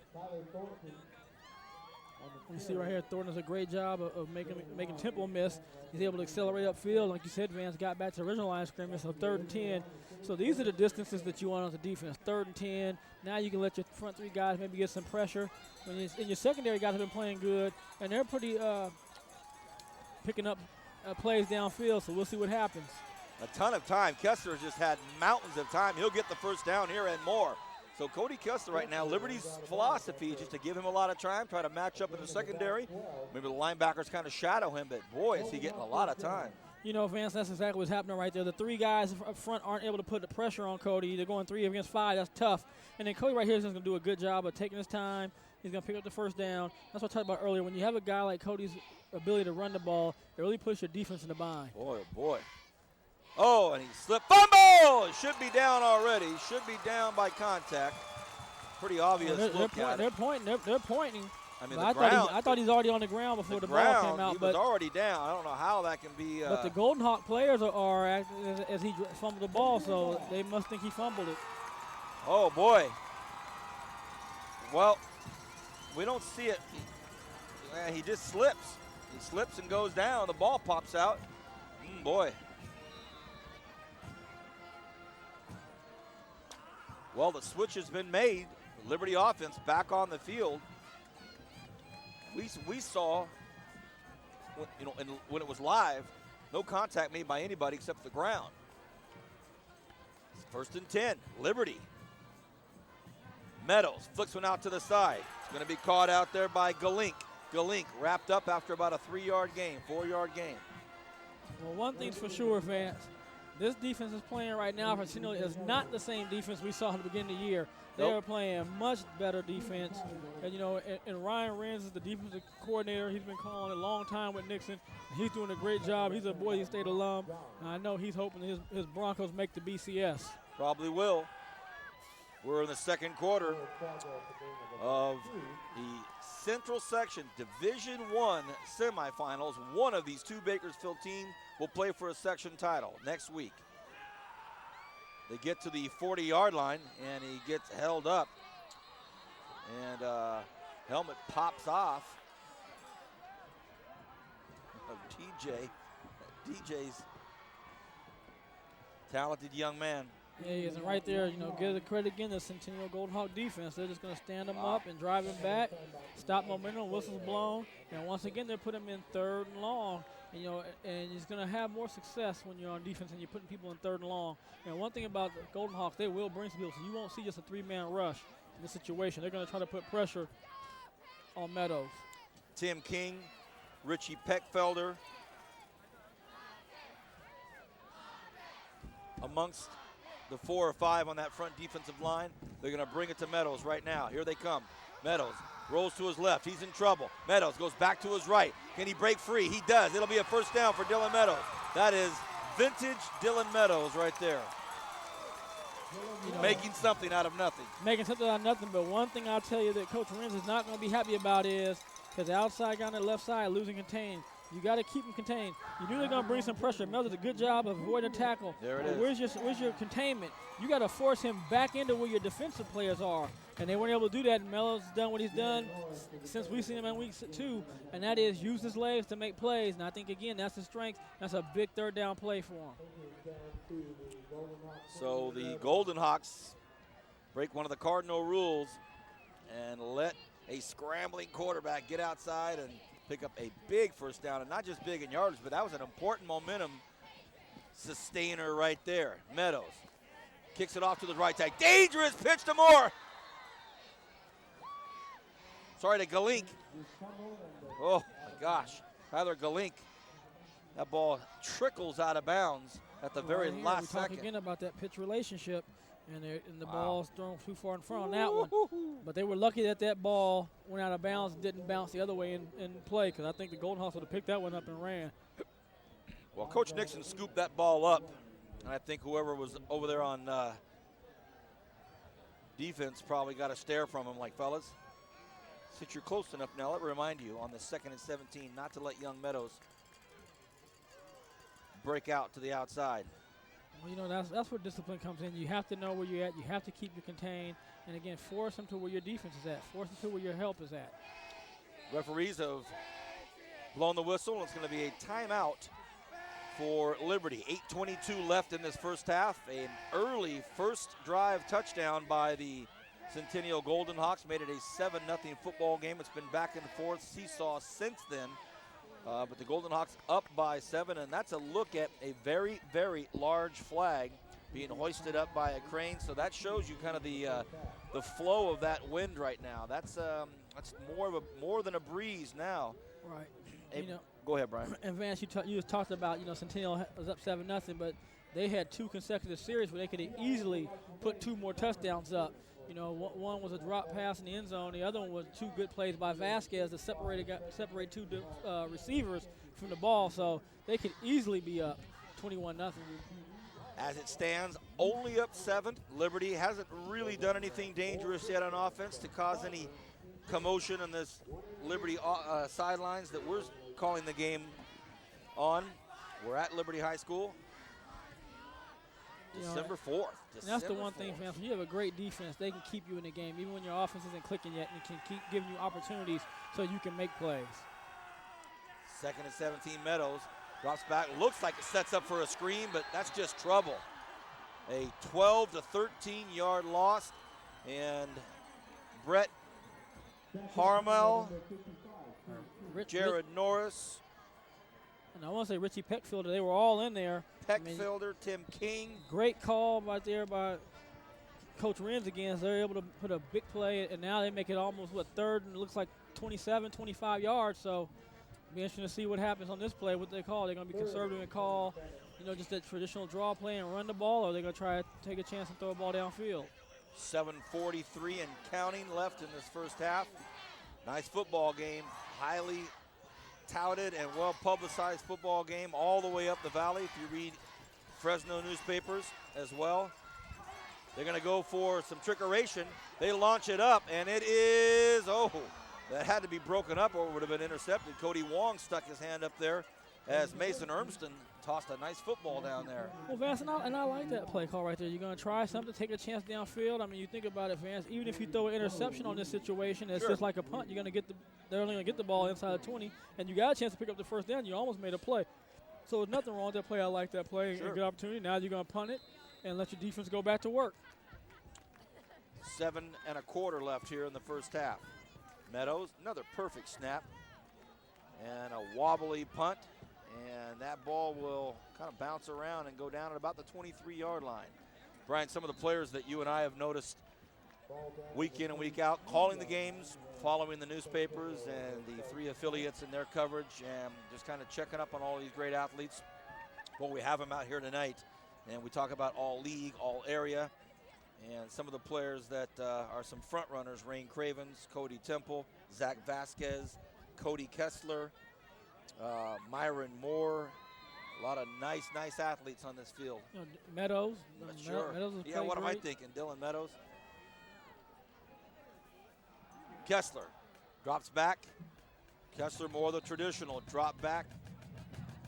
You see right here, Thornton does a great job of making Temple miss. He's able to accelerate upfield. Like you said, Vance got back to the original line of scrimmage, so 3rd and 10. So these are the distances that you want on the defense, 3rd and 10. Now you can let your front 3 guys maybe get some pressure. And your secondary guys have been playing good, and they're pretty picking up plays downfield, so we'll see what happens. A ton of time. Kessler just had mountains of time. He'll get the first down here and more. So Cody Kessler right now, Liberty's philosophy is just to give him a lot of time, try to match up in the secondary. Maybe the linebackers kind of shadow him, but boy, is he getting a lot of time. You know, Vance, that's exactly what's happening right there. The 3 guys up front aren't able to put the pressure on Cody. They're going 3 against 5. That's tough. And then Cody right here is going to do a good job of taking his time. He's going to pick up the first down. That's what I talked about earlier. When you have a guy like Cody's ability to run the ball, it really puts your defense in the bind. Boy, oh boy. Oh, and he slipped. Fumble! It should be down already. Should be down by contact. Pretty obvious look at it. They're pointing. I mean, I thought he's already on the ground before the ball came out. He was already down. I don't know how that can be. But the Golden Hawk players are acting as he fumbled the ball, so they must think he fumbled it. Oh, boy. Well, we don't see it. He just slips. He slips and goes down. The ball pops out. Boy. Well, the switch has been made. Liberty offense back on the field. We saw, when it was live, no contact made by anybody except the ground. It's 1st and 10, Liberty. Meadows flicks one out to the side. It's going to be caught out there by Galink. Galink wrapped up after about a 3-yard gain, 4-yard gain. Well, one thing's for sure, Vance. This defense is playing right now for Centennial is not the same defense we saw at the beginning of the year. They Nope. are playing much better defense. And, you know, and Ryan Renz is the defensive coordinator. He's been calling a long time with Nixon. He's doing a great job. He's a Boise State alum. And I know he's hoping his Broncos make the BCS. Probably will. We're in the second quarter of the Central Section Division I semifinals. One of these two Bakersfield teams will play for a section title next week. They get to the 40-yard line, and he gets held up. And helmet pops off of TJ. DJ's talented young man. Yeah, he is. And right there, you know, give the credit again to the Centennial Golden Hawk defense. They're just going to stand him up and drive him back, stop momentum, whistles blown. And once again, they put him in 3rd and long. And, you know, and he's going to have more success when you're on defense and you're putting people in 3rd and long. And one thing about the Golden Hawks, they will bring some people. So you won't see just a 3-man rush in this situation. They're going to try to put pressure on Meadows. Tim King, Richie Peckfelder amongst the 4 or 5 on that front defensive line. They're going to bring it to Meadows right now. Here they come. Meadows rolls to his left. He's in trouble. Meadows goes back to his right. Can he break free? He does. It'll be a first down for Dylan Meadows. That is vintage Dylan Meadows right there. You know, Making something out of nothing. making something out of nothing. But one thing I'll tell you that Coach Renz is not going to be happy about is because the outside guy on the left side losing contained. You got to keep him contained. You knew they're going to bring some pressure. Mel did a good job of avoiding a tackle. There it But is. Where's your containment? You got to force him back into where your defensive players are. And they weren't able to do that. And Melo's done what he's done since we've seen him in week 2, and that is use his legs to make plays. And I think, again, that's his strength. That's a big 3rd down play for him. So the Golden Hawks break one of the cardinal rules and let a scrambling quarterback get outside and pick up a big first down, and not just big in yardage, but that was an important momentum sustainer right there. Meadows kicks it off to the right side. Dangerous pitch to Moore. Sorry to Galink. Oh my gosh, Tyler Galink. That ball trickles out of bounds at the very Right last we talk second. again about that pitch relationship, and the ball's thrown too far in front on that one. But they were lucky that that ball went out of bounds and didn't bounce the other way in play, because I think the Golden Hawks would have picked that one up and ran. Well, Coach Nixon scooped that ball up, and I think whoever was over there on defense probably got a stare from him like, fellas, since you're close enough now, let me remind you on the 2nd and 17 not to let Young Meadows break out to the outside. Well, you know, that's where discipline comes in. You have to know where you're at. You have to keep you contained. And, again, force them to where your defense is at. Force them to where your help is at. Referees have blown the whistle, and it's going to be a timeout for Liberty. 8:22 left in this first half. An early first drive touchdown by the Centennial Golden Hawks made it a 7-0 football game. It's been back and forth seesaw since then. But the Golden Hawks up by 7, and that's a look at a very, very large flag being hoisted up by a crane. So that shows you kind of the flow of that wind right now. That's more than a breeze now. Right. Hey, You know, go ahead, Brian. and Vance, you just talked about, you know, Centennial was up 7-0, but they had 2 consecutive series where they could have easily put 2 more touchdowns up. You know, one was a drop pass in the end zone. The other one was 2 good plays by Vasquez to separate 2 receivers from the ball. So they could easily be up 21-0. As it stands, only up 7. Liberty hasn't really done anything dangerous yet on offense to cause any commotion in this Liberty sidelines that we're calling the game on. We're at Liberty High School. You know, December 4th. And that's the one December thing, 4th. fans. When you have a great defense, they can keep you in the game, even when your offense isn't clicking yet, and can keep giving you opportunities so you can make plays. 2nd and 17, Meadows drops back. Looks like it sets up for a screen, but that's just trouble. A 12 to 13-yard loss, and Brett Harmel, Jared Norris, And I want to say Richie Peckfielder, they were all in there. I mean, Peckfielder, Tim King. great call right there by Coach Renz again. So they're able to put a big play, and now they make it almost, 3rd and it looks like 27, 25 yards. So Be interesting to see what happens on this play, what they call. They're going to be conservative and call, just that traditional draw play and run the ball, or they're going to try to take a chance and throw a ball downfield. 7:43 and counting left in this first half. Nice football game, highly touted and well-publicized football game all the way up the valley. If you read Fresno newspapers as well, they're going to go for some trickeration. They launch it up, and it is, that had to be broken up or it would have been intercepted. Cody Wong stuck his hand up there as Mason Ermston tossed a nice football down there. Well, Vance, and I like that play call right there. You're going to try something, take a chance downfield. I mean, you think about it, Vance, even if you throw an interception on this situation, it's just like a punt. You're going to get they're only going to get the ball inside the 20, and you got a chance to pick up the first down. You almost made a play. So there's nothing wrong with that play. I like that play. A good opportunity. Now you're going to punt it and let your defense go back to work. 7 1/4 left here in the first half. Meadows, another perfect snap, and a wobbly punt, and that ball will kind of bounce around and go down at about the 23-yard line. Brian, some of the players that you and I have noticed week in and week out, calling the games, following the newspapers and the 3 affiliates in their coverage, and just kind of checking up on all these great athletes. Well, we have them out here tonight, and we talk about all league, all area, and some of the players that are some front runners: Rain Cravens, Cody Temple, Zach Vasquez, Cody Kessler, Myron Moore. A lot of nice athletes on this field. Meadows. Sure. Meadows Yeah, what am I thinking? Dylan Meadows. Kessler drops back. Kessler more the traditional drop back.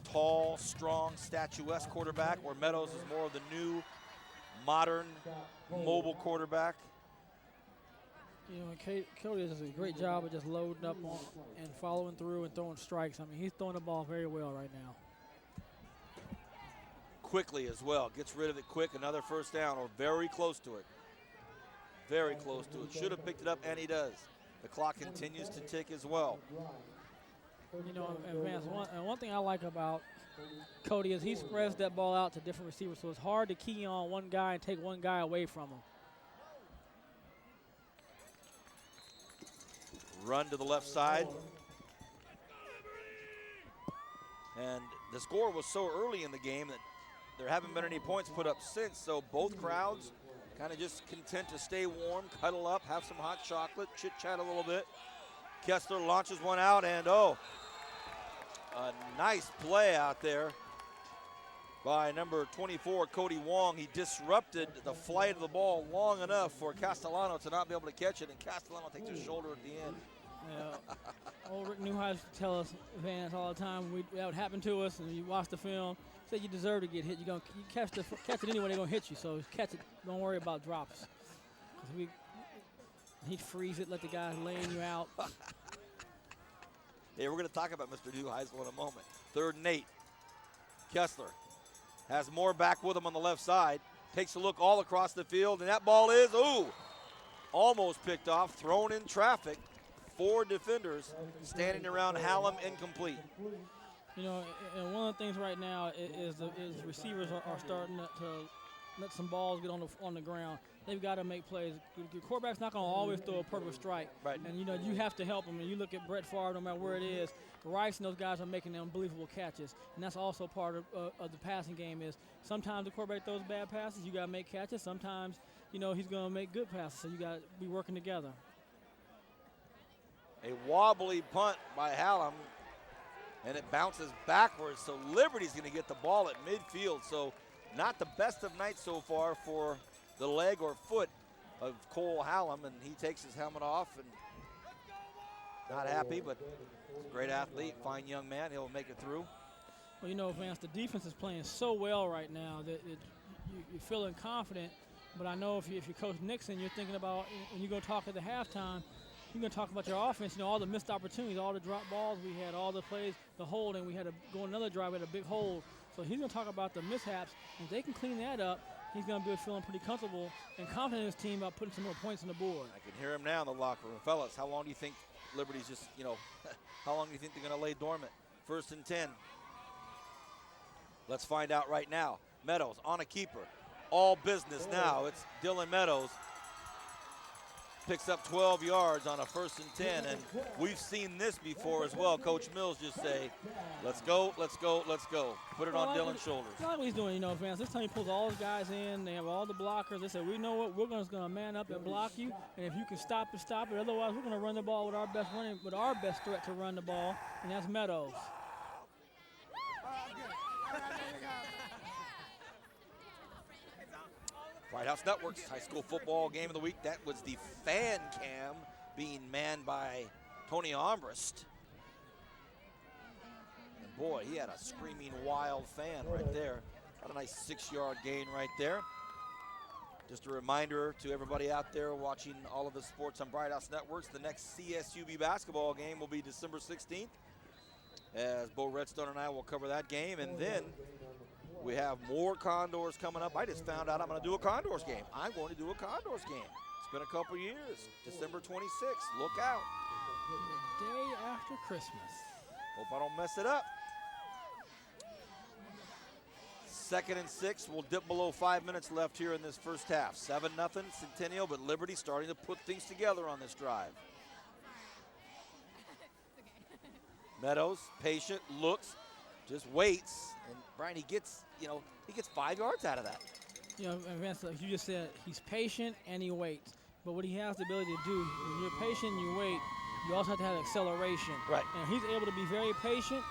Tall, strong, statuesque quarterback, where Meadows is more of the new, modern, mobile quarterback. Cody does a great job of just loading up on and following through and throwing strikes. I mean, he's throwing the ball very well right now. Quickly as well, gets rid of it quick. Another first down, or very close to it. Very close to it. Should have picked it up, and he does. The clock continues to tick as well. And Vance, one thing I like about Cody is he spreads that ball out to different receivers, so it's hard to key on one guy and take one guy away from him. Run to the left side. And the score was so early in the game that there haven't been any points put up since, so both crowds kind of just content to stay warm, cuddle up, have some hot chocolate, chit-chat a little bit. Kessler launches one out, and a nice play out there by number 24, Cody Wong. He disrupted the flight of the ball long enough for Castellano to not be able to catch it, and Castellano takes his shoulder at the end. Yeah. Old Rick Newhouse used to tell us, Vance, all the time that would happen to us, and you watch the film, say you deserve to get hit. You catch it anyway, they're going to hit you, so catch it. Don't worry about drops. He'd freeze it, let the guy laying you out. Hey, we're going to talk about Mr. Newheisel in a moment. 3rd and 8. Kessler has Moore back with him on the left side. Takes a look all across the field, and that ball is, almost picked off, thrown in traffic. 4 defenders standing around Hallam, incomplete. And one of the things right now is receivers are starting to let some balls get on the ground. They've got to make plays. Your quarterback's not going to always throw a perfect strike. Right. And, you have to help them. And you look at Brett Favre, no matter where it is, Rice and those guys are making unbelievable catches. And that's also part of the passing game is sometimes the quarterback throws bad passes. You got to make catches. Sometimes, he's going to make good passes. So you got to be working together. A wobbly punt by Hallam, and it bounces backwards. So Liberty's going to get the ball at midfield. So not the best of nights so far for the leg or foot of Cole Hallam, and he takes his helmet off and not happy, but great athlete, fine young man. He'll make it through. Well, Vance, the defense is playing so well right now that you're feeling confident. But I know if you're Coach Nixon, you're thinking about when you go talk at the halftime, you're going to talk about your offense, all the missed opportunities, all the drop balls we had, all the plays, the holding. We had to go another drive, we had a big hold. So he's going to talk about the mishaps. If they can clean that up, he's going to be feeling pretty comfortable and confident in his team about putting some more points on the board. I can hear him now in the locker room. Fellas, how long do you think Liberty's just, how long do you think they're going to lay dormant? 1st and 10. Let's find out right now. Meadows on a keeper. All business now. It's Dylan Meadows. picks up 12 yards on a 1st and 10, and we've seen this before as well. Coach Mills just say, let's go, let's go, let's go. Put it on Dylan's shoulders. That's what he's doing, Vance. This time he pulls all his guys in. They have all the blockers. They say, we know what, we're going to man up and block you, and if you can stop it, stop it. Otherwise, we're going to run the ball with our best threat to run the ball, and that's Meadows. Bright House Networks high school football game of the week. That was the fan cam being manned by Tony Armbrust. And boy, he had a screaming wild fan right there. Got a nice 6-yard gain right there. Just a reminder to everybody out there watching all of the sports on Bright House Networks, the next CSUB basketball game will be December 16th. As Bo Redstone and I will cover that game, and then we have more Condors coming up. I just found out I'm going to do a Condors game. I'm going to do a Condors game. It's been a couple years. December 26th. Look out. The day after Christmas. Hope I don't mess it up. 2nd and 6. We'll dip below 5 minutes left here in this first half. 7-0 Centennial, but Liberty starting to put things together on this drive. Meadows, patient, looks, just waits. And Brian, he gets 5 yards out of that. And Vance, like you just said, he's patient and he waits. But what he has the ability to do, when you're patient and you wait, you also have to have acceleration. Right. And he's able to be very patient.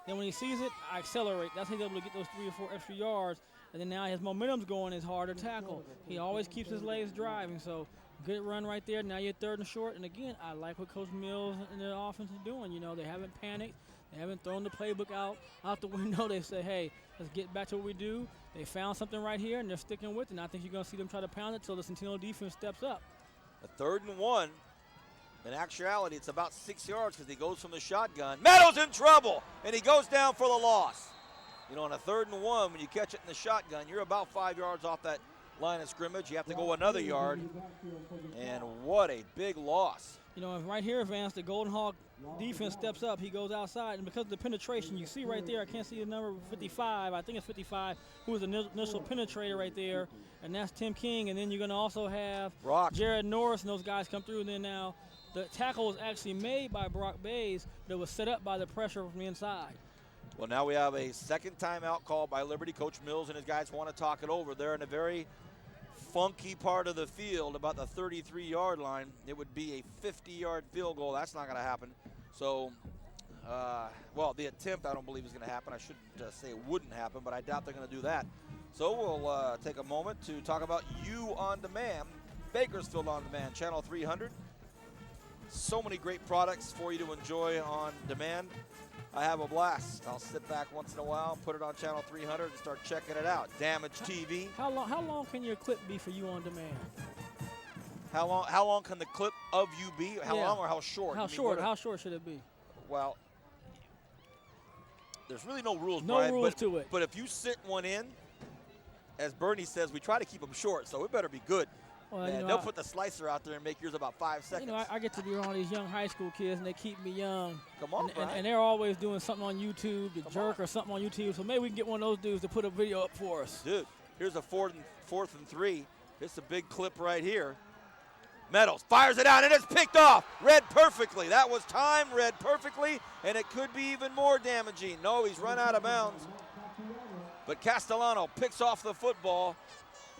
Then when he sees it, I accelerate. That's how he's able to get those 3 or 4 extra yards. And then now his momentum's going, it's harder to tackle. He always keeps his legs driving. So good run right there. Now you're 3rd and short. And again, I like what Coach Mills and the offense is doing. They haven't panicked. They haven't thrown the playbook out the window. They say, hey, let's get back to what we do. They found something right here, and they're sticking with it. And I think you're going to see them try to pound it until the Centennial defense steps up. A 3rd and 1. In actuality, it's about 6 yards because he goes from the shotgun. Meadows in trouble, and he goes down for the loss. On a 3rd and 1, when you catch it in the shotgun, you're about 5 yards off that line of scrimmage. You have to go another yard, and what a big loss. Right here, Vance, the Golden Hawk defense steps up. He goes outside, and because of the penetration, you see right there, I can't see the number 55. I think it's 55, who was the initial penetrator right there, and that's Tim King. And then you're going to also have Brock. Jared Norris and those guys come through. And then now the tackle was actually made by Brock Bays, but it was set up by the pressure from the inside. Well, now we have a 2nd timeout called by Liberty. Coach Mills and his guys want to talk it over. They're in a very funky part of the field, about the 33-yard line. It would be a 50-yard field goal. That's not going to happen. So, the attempt I don't believe is going to happen. I shouldn't say it wouldn't happen, but I doubt they're going to do that. So we'll take a moment to talk about You On Demand, Bakersfield On Demand, Channel 300. So many great products for you to enjoy on demand. I have a blast. I'll sit back once in a while, put it on Channel 300, and start checking it out. Damage TV. How long can your clip be for You On Demand? How long can the clip of you be? How long or how short? How short should it be? Well, there's really no rules, No Brian, rules to it. But if you sit one in, as Bernie says, we try to keep them short, so it better be good. Well, Man, they'll put the slicer out there and make yours about 5 seconds. I get to be around these young high school kids, and they keep me young. Come on, Brian. And they're always doing something on YouTube, the jerk or something on YouTube. So maybe we can get one of those dudes to put a video up for us. Dude, here's a 4th and 3. It's a big clip right here. Meadows fires it out, and it's picked off. Read perfectly. That was time, read perfectly, and it could be even more damaging. No, he's run out of bounds. But Castellano picks off the football.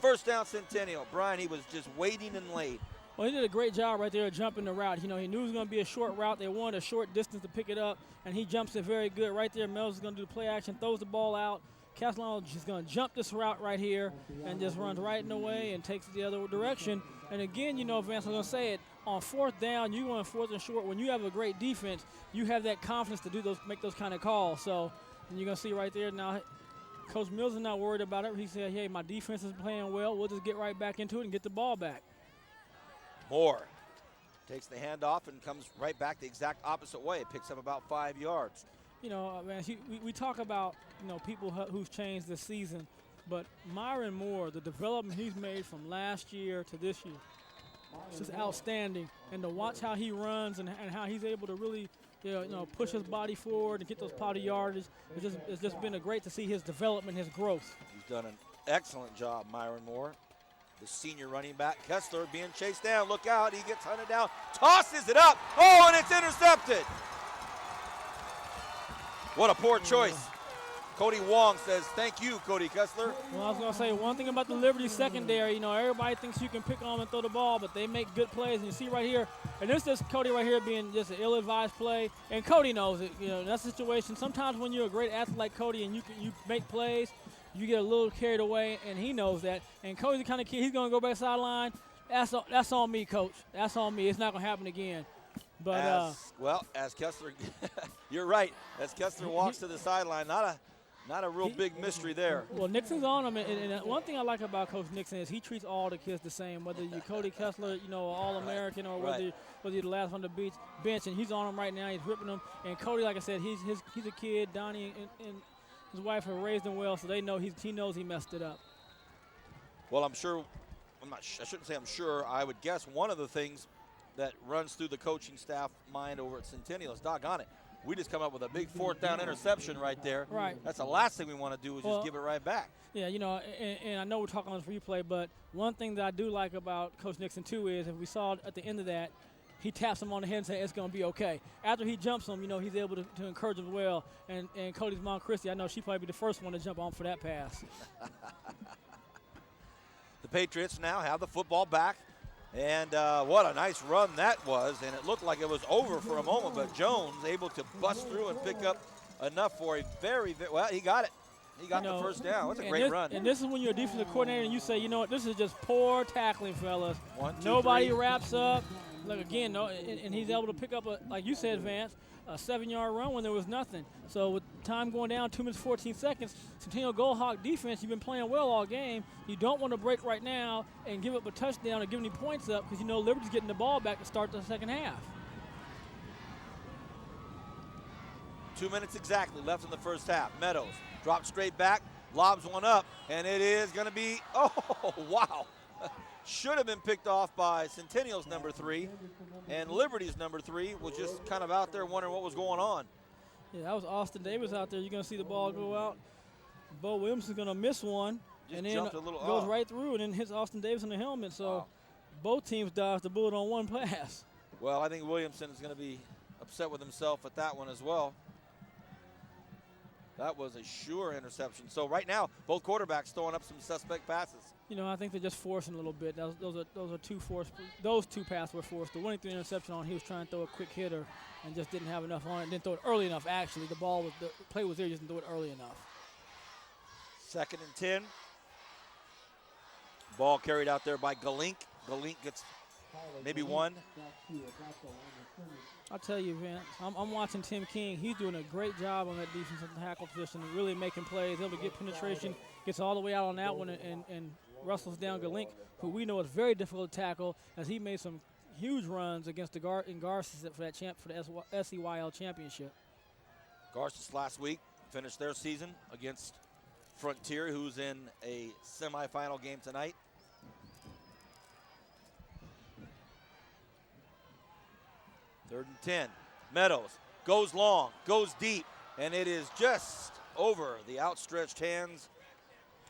1st down Centennial. Brian, he was just waiting and laid. Well, he did a great job right there jumping the route. He knew it was going to be a short route. They wanted a short distance to pick it up, and he jumps it very good. Right there, Mills is going to do the play action, throws the ball out. Castellano is going to jump this route right here and just runs right in the way and takes it the other direction. And again, Vance, I'm going to say it, on 4th down, you going 4th and short. When you have a great defense, you have that confidence to make those kind of calls. So and you're going to see right there now, Coach Mills is not worried about it. He said, hey, my defense is playing well. We'll just get right back into it and get the ball back. Moore takes the handoff and comes right back the exact opposite way. Picks up about 5 yards. Man, we talk about, people who've changed this season, but Myron Moore, the development he's made from last year to this year, it's just outstanding. And to watch how he runs and how he's able to really push his body forward and get those potty yardage. It's just been great to see his development, his growth. He's done an excellent job, Myron Moore. the senior running back. Kessler being chased down. Look out. He gets hunted down. Tosses it up. Oh, and it's intercepted. What a poor choice. Cody Wong says, thank you, Cody Kessler. Well, I was going to say one thing about the Liberty secondary, everybody thinks you can pick on them and throw the ball, but they make good plays. And you see right here, and this is Cody right here being just an ill-advised play. And Cody knows it. That situation, sometimes when you're a great athlete like Cody and you make plays, you get a little carried away, and he knows that. And Cody's the kind of kid, he's going to go back sideline. That's on me, Coach. That's on me. It's not going to happen again. But as Kessler, you're right. As Kessler walks to the sideline, not a real big mystery there. Well, Nixon's on him, and one thing I like about Coach Nixon is he treats all the kids the same, whether you're Cody Kessler, All-American, or whether you're the last on the bench, and he's on him right now. He's ripping them. And Cody, like I said, he's a kid. Donnie and his wife have raised him well, so they know he knows he messed it up. Well, I shouldn't say I'm sure. I would guess one of the things that runs through the coaching staff mind over at Centennial is, doggone it, we just come up with a big fourth down interception right there. Right. That's the last thing we want to do is just give it right back. Yeah, and I know we're talking on this replay, but one thing that I do like about Coach Nixon, too, is if we saw at the end of that, he taps him on the head and says it's going to be okay. After he jumps him, he's able to encourage him well. And Cody's mom, Christy, I know she'd probably be the first one to jump on for that pass. The Patriots now have the football back. And what a nice run that was. And it looked like it was over for a moment, but Jones able to bust through and pick up enough for a very, well, he got it. He got the first down. That's a great run. And this is when you're a defensive coordinator and you say, you know what, this is just poor tackling, fellas. 1, 2, Nobody 3. wraps up. Look, again, and he's able to pick up, like you said, Vance, a 7-yard run when there was nothing. So with time going down, 2 minutes, 14 seconds, Centennial Goldhawk defense, you've been playing well all game. You don't want to break right now and give up a touchdown or give any points up because Liberty's getting the ball back to start the second half. 2 minutes exactly left in the first half. Meadows drops straight back, lobs one up, and it is going to be, oh, wow. Should have been picked off by Centennial's number 3, and Liberty's number 3 was just kind of out there wondering what was going on. Yeah, that was Austin Davis out there. You're going to see the ball go out. Bo Williams is going to miss one, and then goes right through and then hits Austin Davis in the helmet. So both teams dodged the bullet on one pass. Well, I think Williamson is going to be upset with himself at that one as well. That was a sure interception. So right now, both quarterbacks throwing up some suspect passes. I think they're just forcing a little bit. Those are two forced. Those two passes were forced. The one he threw an interception on, he was trying to throw a quick hitter and just didn't have enough on it. Didn't throw it early enough. Actually, the play was there, just didn't throw it early enough. 2nd and 10. Ball carried out there by Galink. Galink gets maybe one. I'll tell you, Vance, I'm watching Tim King. He's doing a great job on that defensive tackle position and really making plays, able to get penetration, gets all the way out on that one and wrestles down Galink, who we know is very difficult to tackle, as he made some huge runs against the Garces for the SEYL championship. Garces last week finished their season against Frontier, who's in a semifinal game tonight. Third and 10. Meadows goes long, goes deep, and it is just over the outstretched hands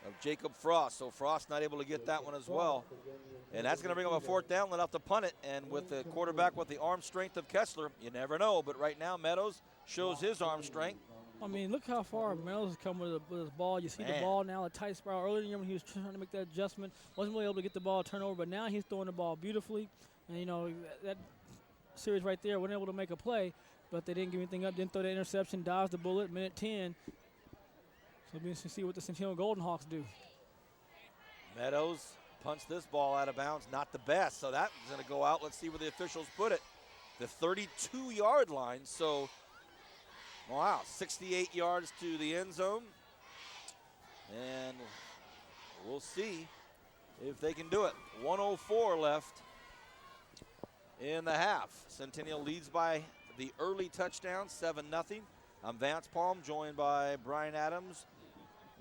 of Jacob Frost. So Frost not able to get that one as well. And that's going to bring up a 4th down. They'll have to punt it. And with the quarterback with the arm strength of Kessler, you never know. But right now, Meadows shows his arm strength. I mean, look how far Meadows has come with his ball. You see the ball now, a tight spiral. Earlier in the year when he was trying to make that adjustment, wasn't really able to get the ball turnover. But now he's throwing the ball beautifully. And, that series right there, wasn't able to make a play, but they didn't give anything up, didn't throw the interception, dodged the bullet, minute 10. So it'll be interesting to see what the Centennial Golden Hawks do. Meadows punched this ball out of bounds, not the best, so that's going to go out. Let's see where the officials put it. The 32-yard line, so, wow, 68 yards to the end zone. And we'll see if they can do it. 1:04 left in the half. Centennial leads by the early touchdown, 7-0. I'm Vance Palm, joined by Brian Adams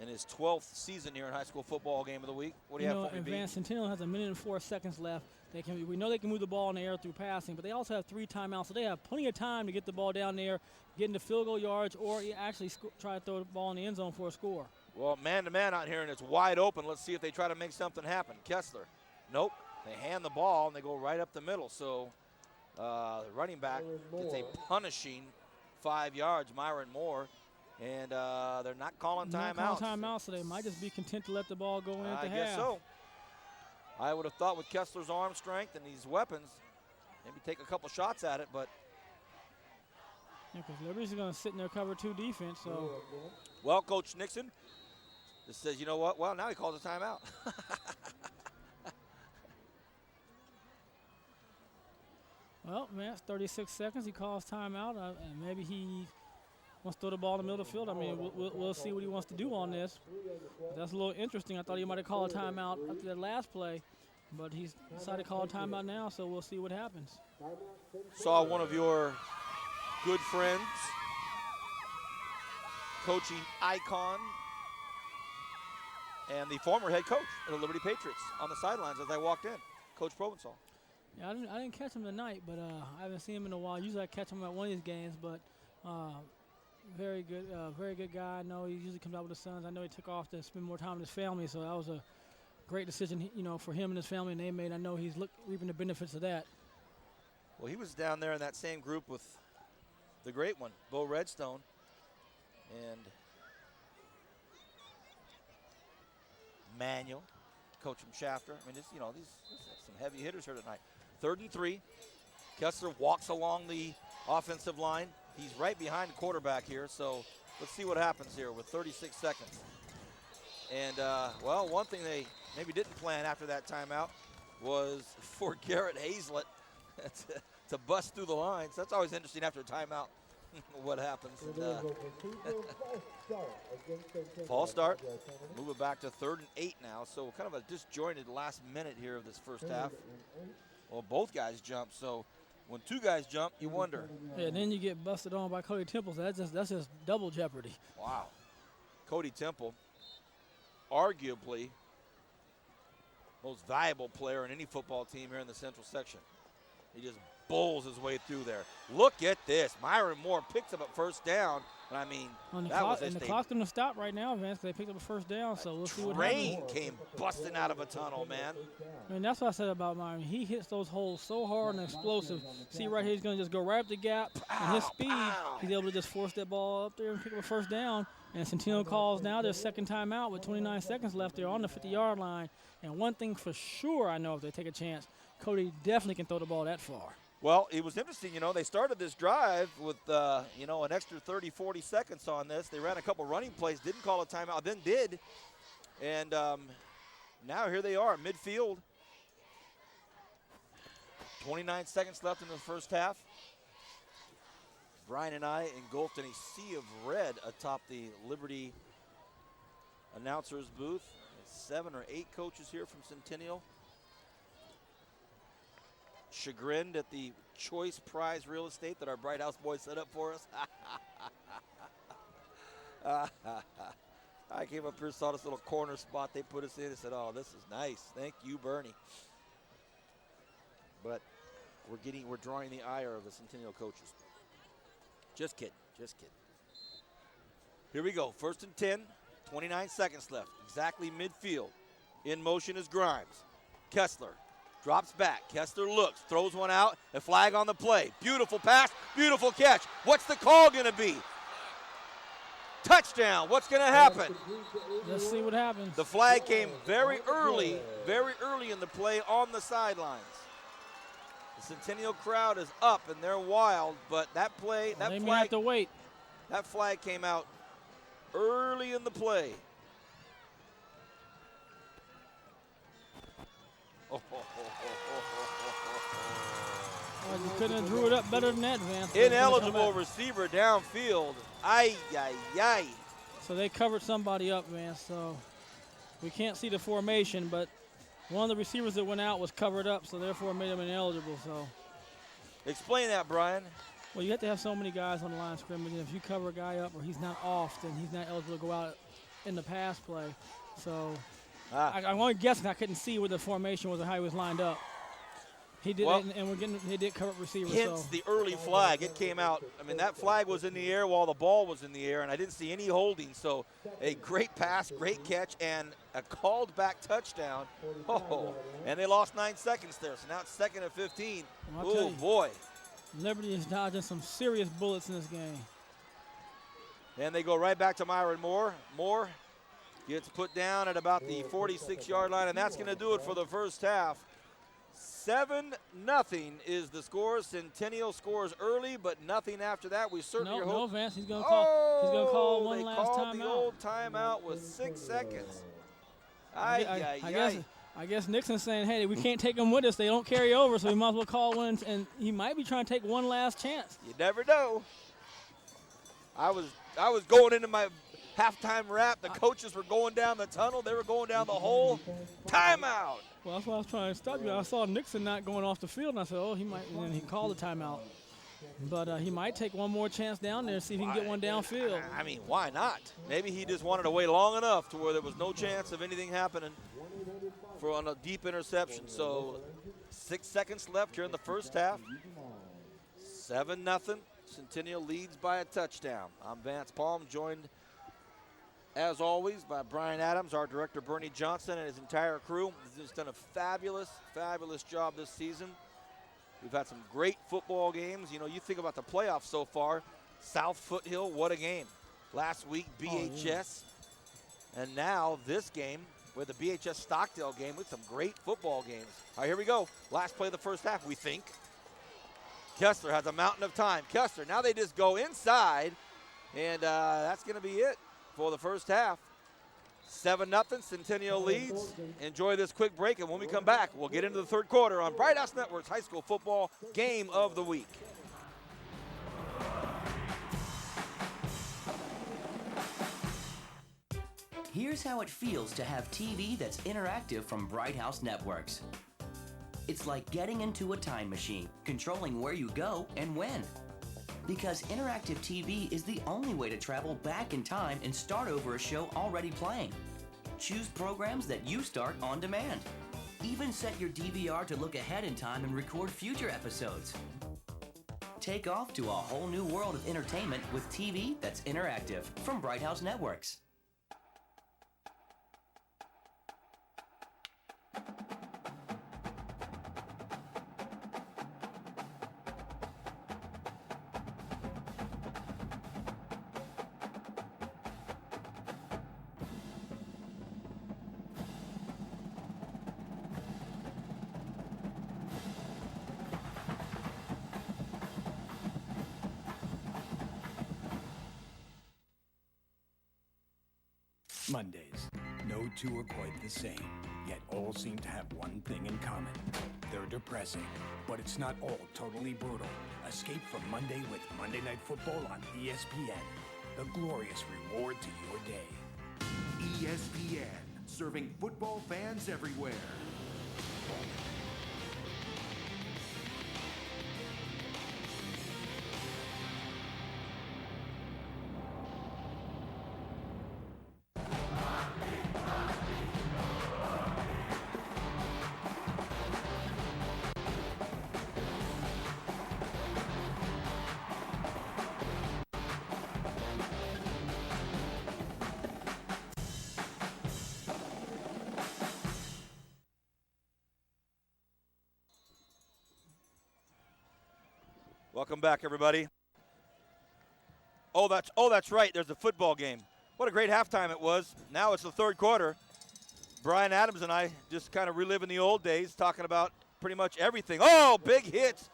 in his 12th season here in high school football game of the week. What do you have for me, B? Vance, Centennial has 1 minute and 4 seconds left. We know they can move the ball in the air through passing, but they also have 3 timeouts, so they have plenty of time to get the ball down there, get into field goal yards, or actually try to throw the ball in the end zone for a score. Well, man-to-man out here, and it's wide open. Let's see if they try to make something happen. Kessler, nope. They hand the ball, and they go right up the middle. So the running back gets a punishing 5 yards, Myron Moore, and they're not calling timeouts. Not calling timeout, so they might just be content to let the ball go in at the half. I guess so. I would have thought with Kessler's arm strength and these weapons, maybe take a couple shots at it, but. Yeah, because Liberty's going to sit in their cover 2 defense. So. Well, Coach Nixon just says, you know what? Well, now he calls a timeout. Well, man, it's 36 seconds. He calls timeout, and maybe he wants to throw the ball in the middle of the field. I mean, we'll see what he wants to do on this. But that's a little interesting. I thought he might have called a timeout after that last play, but he's decided to call a timeout now, so we'll see what happens. Saw one of your good friends, coaching icon, and the former head coach of the Liberty Patriots on the sidelines as I walked in, Coach Provençal. Yeah, I didn't catch him tonight, but I haven't seen him in a while. Usually I catch him at one of these games, but very good guy. I know he usually comes out with his sons. I know he took off to spend more time with his family, so that was a great decision, for him and his family, and they made. I know he's reaping the benefits of that. Well, he was down there in that same group with the great one, Bo Redstone, and Manuel, coach from Shafter. I mean, these some heavy hitters here tonight. 3rd and 3. Kessler walks along the offensive line. He's right behind the quarterback here, so let's see what happens here with 36 seconds. And, well, one thing they maybe didn't plan after that timeout was for Garrett Hazlett to bust through the lines. That's always interesting after a timeout, what happens. False start. Move it back to 3rd and 8 now. So kind of a disjointed last minute here of this first half. Well, both guys jump. So when 2 guys jump, you wonder. Yeah, and then you get busted on by Cody Temple. So that's just double jeopardy. Wow. Cody Temple, arguably most valuable player in any football team here in the Central section. He just bowls his way through there. Look at this. Myron Moore picks up a 1st down. And I mean, the clock's going to stop right now, Vance, because they picked up a 1st down. So we'll see what happens. Train came busting out of a tunnel, man. I mean, that's what I said about Myron. He hits those holes so hard and explosive. See right here, he's going to just go right up the gap. And his speed, he's able to just force that ball up there and pick up a 1st down. And Centennial calls now their 2nd timeout with 29 seconds left there on the 50-yard line. And one thing for sure I know, if they take a chance, Cody definitely can throw the ball that far. Well, it was interesting, they started this drive with, an extra 30, 40 seconds on this. They ran a couple running plays, didn't call a timeout, then did. And now here they are, midfield. 29 seconds left in the first half. Brian and I engulfed in a sea of red atop the Liberty announcers booth. 7 or 8 coaches here from Centennial. Chagrined at the choice prize real estate that our Bright House boys set up for us. I came up here, saw this little corner spot they put us in, and said, oh, this is nice. Thank you, Bernie. But we're drawing the ire of the Centennial coaches. Just kidding. Here we go, 1st and 10, 29 seconds left. Exactly midfield. In motion is Grimes. Kessler drops back. Kessler looks, throws one out, a flag on the play. Beautiful pass, beautiful catch. What's the call going to be? Touchdown. What's going to happen? Let's see what happens. The flag came very early in the play on the sidelines. The Centennial crowd is up and they're wild, but that they may have to wait. That flag came out early in the play. You couldn't have drew it up better than that, Vance. Ineligible receiver downfield. Ay. So they covered somebody up, man. So we can't see the formation, but one of the receivers that went out was covered up, so therefore made him ineligible. So explain that, Brian. Well, you have to have so many guys on the line of scrimmage, and if you cover a guy up or he's not off, then he's not eligible to go out in the pass play. So I'm only guessing. I couldn't see where the formation was or how he was lined up. He did, Well, and he did cover up receivers. hence So. the early flag. It came out. I mean, that flag was in the air while the ball was in the air, and I didn't see any holding. So a great pass, great catch, and a called back touchdown. Oh, and they lost 9 seconds there. So now it's 2nd and 15. Well, I'll tell Oh, you, boy. Liberty is dodging some serious bullets in this game. And they go right back to Myron Moore. Moore gets put down at about the 46-yard line, and that's going to do it for the first half. 7-0 is the score. Centennial scores early, but nothing after that. We certainly hope. No, Vance. He's going to call. He's going to call one last timeout. They called timeout. the old timeout with 6 seconds. I guess Nixon's saying, hey, we can't take them with us. They don't carry over, so we might as well call one. And he might be trying to take one last chance. You never know. I was going into my halftime rap. The coaches were going down the tunnel. They were going down the hole. Timeout. Well, that's why I was trying to stop you. I saw Nixon not going off the field, and I said, oh, he might. And then he called the timeout. But he might take one more chance down there, see if he can get one downfield. I mean, why not? Maybe he just wanted to wait long enough to where there was no chance of anything happening on a deep interception. So 6 seconds left here in the first half. 7-0. Centennial leads by a touchdown. I'm Vance Palm, joined as always by Brian Adams, our director Bernie Johnson, and his entire crew. He's just done a fabulous, fabulous job this season. We've had some great football games. You know, you think about the playoffs so far. South Foothill, what a game. Last week, BHS. And now this game with the BHS Stockdale game with some great football games. All right, here we go. Last play of the first half, we think. Kessler has a mountain of time. Kessler, now they just go inside, and that's going to be it for the first half. 7-0, Centennial leads. Enjoy this quick break, and when we come back, we'll get into the third quarter on Bright House Network's High School Football Game of the Week. Here's how it feels to have TV that's interactive from Bright House Networks. It's like getting into a time machine, controlling where you go and when. Because interactive TV is the only way to travel back in time and start over a show already playing. Choose programs that you start on demand. Even set your DVR to look ahead in time and record future episodes. Take off to a whole new world of entertainment with TV that's interactive from Bright House Networks. Mondays. No two are quite the same, yet all seem to have one thing in common. They're depressing, but it's not all totally brutal. Escape from Monday with Monday Night Football on ESPN. The glorious reward to your day. ESPN, serving football fans everywhere. Welcome back, everybody. Oh, that's right. There's a football game. What a great halftime it was. Now it's the third quarter. Brian Adams and I just kind of reliving the old days, talking about pretty much everything. Oh, big hits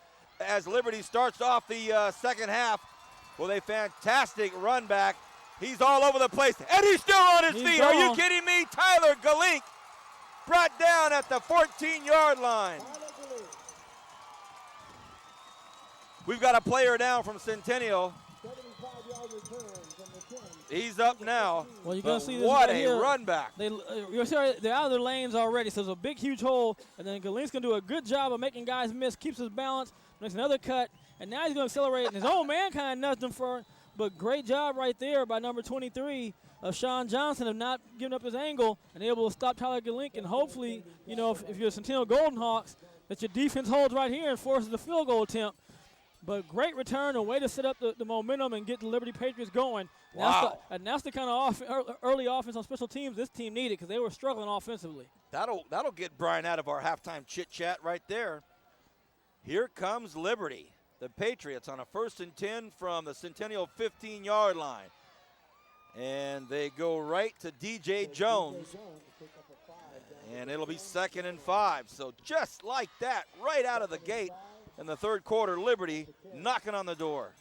as Liberty starts off the second half with a fantastic run back. He's all over the place, and he's still on his feet. Are you kidding me? Tyler Galink brought down at the 14-yard line. We've got a player down from Centennial. He's up now. Well, you're going to see this what right a here. run back. You're sorry, they're out of their lanes already, so there's a big, huge hole, and then Galink's going to do a good job of making guys miss, keeps his balance, makes another cut, and now he's going to accelerate, and his own man kind of nudged him for it, but great job right there by number 23 of Sean Johnson of not giving up his angle and able to stop Tyler Galink, and hopefully, you know, if you're Centennial Golden Hawks, that your defense holds right here and forces the field goal attempt. But great return, a way to set up the momentum and get the Liberty Patriots going. Wow. That's the kind of early offense on special teams this team needed because they were struggling offensively. That'll get Brian out of our halftime chit-chat right there. Here comes Liberty. The Patriots on a 1st and 10 from the Centennial 15-yard line. And they go right to DJ Jones. And it'll be 2nd and 5. So just like that, right out of the gate in the 3rd quarter, Liberty knocking on the door.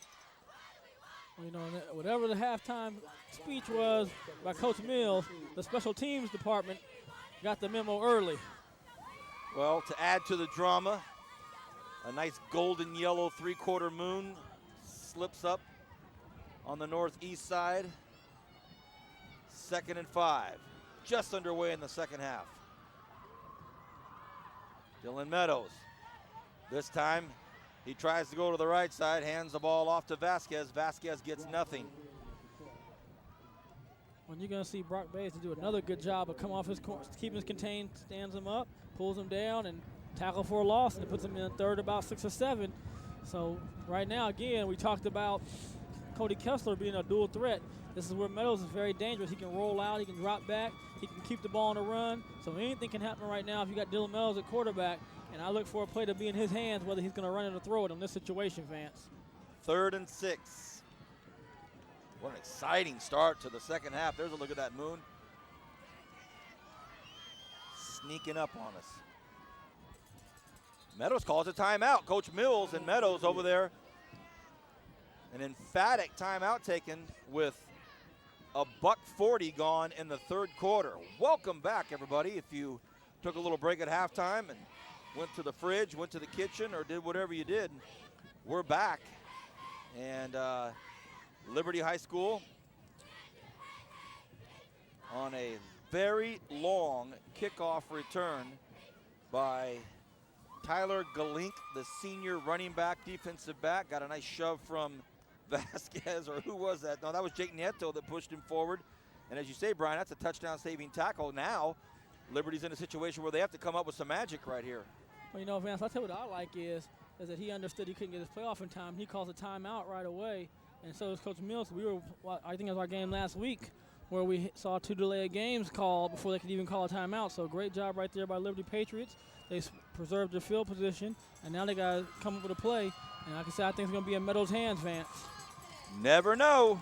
You know, whatever the halftime speech was by Coach Mills, the special teams department got the memo early. Well, to add to the drama, a nice golden yellow 3-quarter moon slips up on the northeast side. 2nd and 5, just underway in the 2nd half. Dylan Meadows. This time, he tries to go to the right side, hands the ball off to Vasquez. Vasquez gets nothing. When you're going to see Brock Bates do another good job of come off his course, keeping his contained, stands him up, pulls him down, and tackle for a loss, and it puts him in 3rd about 6 or 7. So right now, again, we talked about Cody Kessler being a dual threat. This is where Meadows is very dangerous. He can roll out, he can drop back, he can keep the ball on the run. So anything can happen right now if you got Dylan Meadows at quarterback. And I look for a play to be in his hands, whether he's going to run it or throw it in this situation, Vance. 3rd and 6. What an exciting start to the 2nd half. There's a look at that moon. Sneaking up on us. Meadows calls a timeout. Coach Mills and Meadows over there. An emphatic timeout taken with a $1:40 gone in the 3rd quarter. Welcome back, everybody. If you took a little break at halftime and went to the fridge, went to the kitchen, or did whatever you did, we're back. And Liberty High School on a very long kickoff return by Tyler Galink, the senior running back, defensive back. Got a nice shove from Vasquez, or who was that? No, that was Jake Nieto that pushed him forward. And as you say, Brian, that's a touchdown-saving tackle. Now, Liberty's in a situation where they have to come up with some magic right here. Well, you know, Vance, I'll tell you what I like is that he understood he couldn't get his playoff in time. He calls a timeout right away, and so does Coach Mills. I think it was our game last week where we saw 2 delayed games called before they could even call a timeout. So great job right there by Liberty Patriots. They preserved their field position, and now they got to come up with a play. And like I said, I think it's going to be in Meadows' hands, Vance. Never know.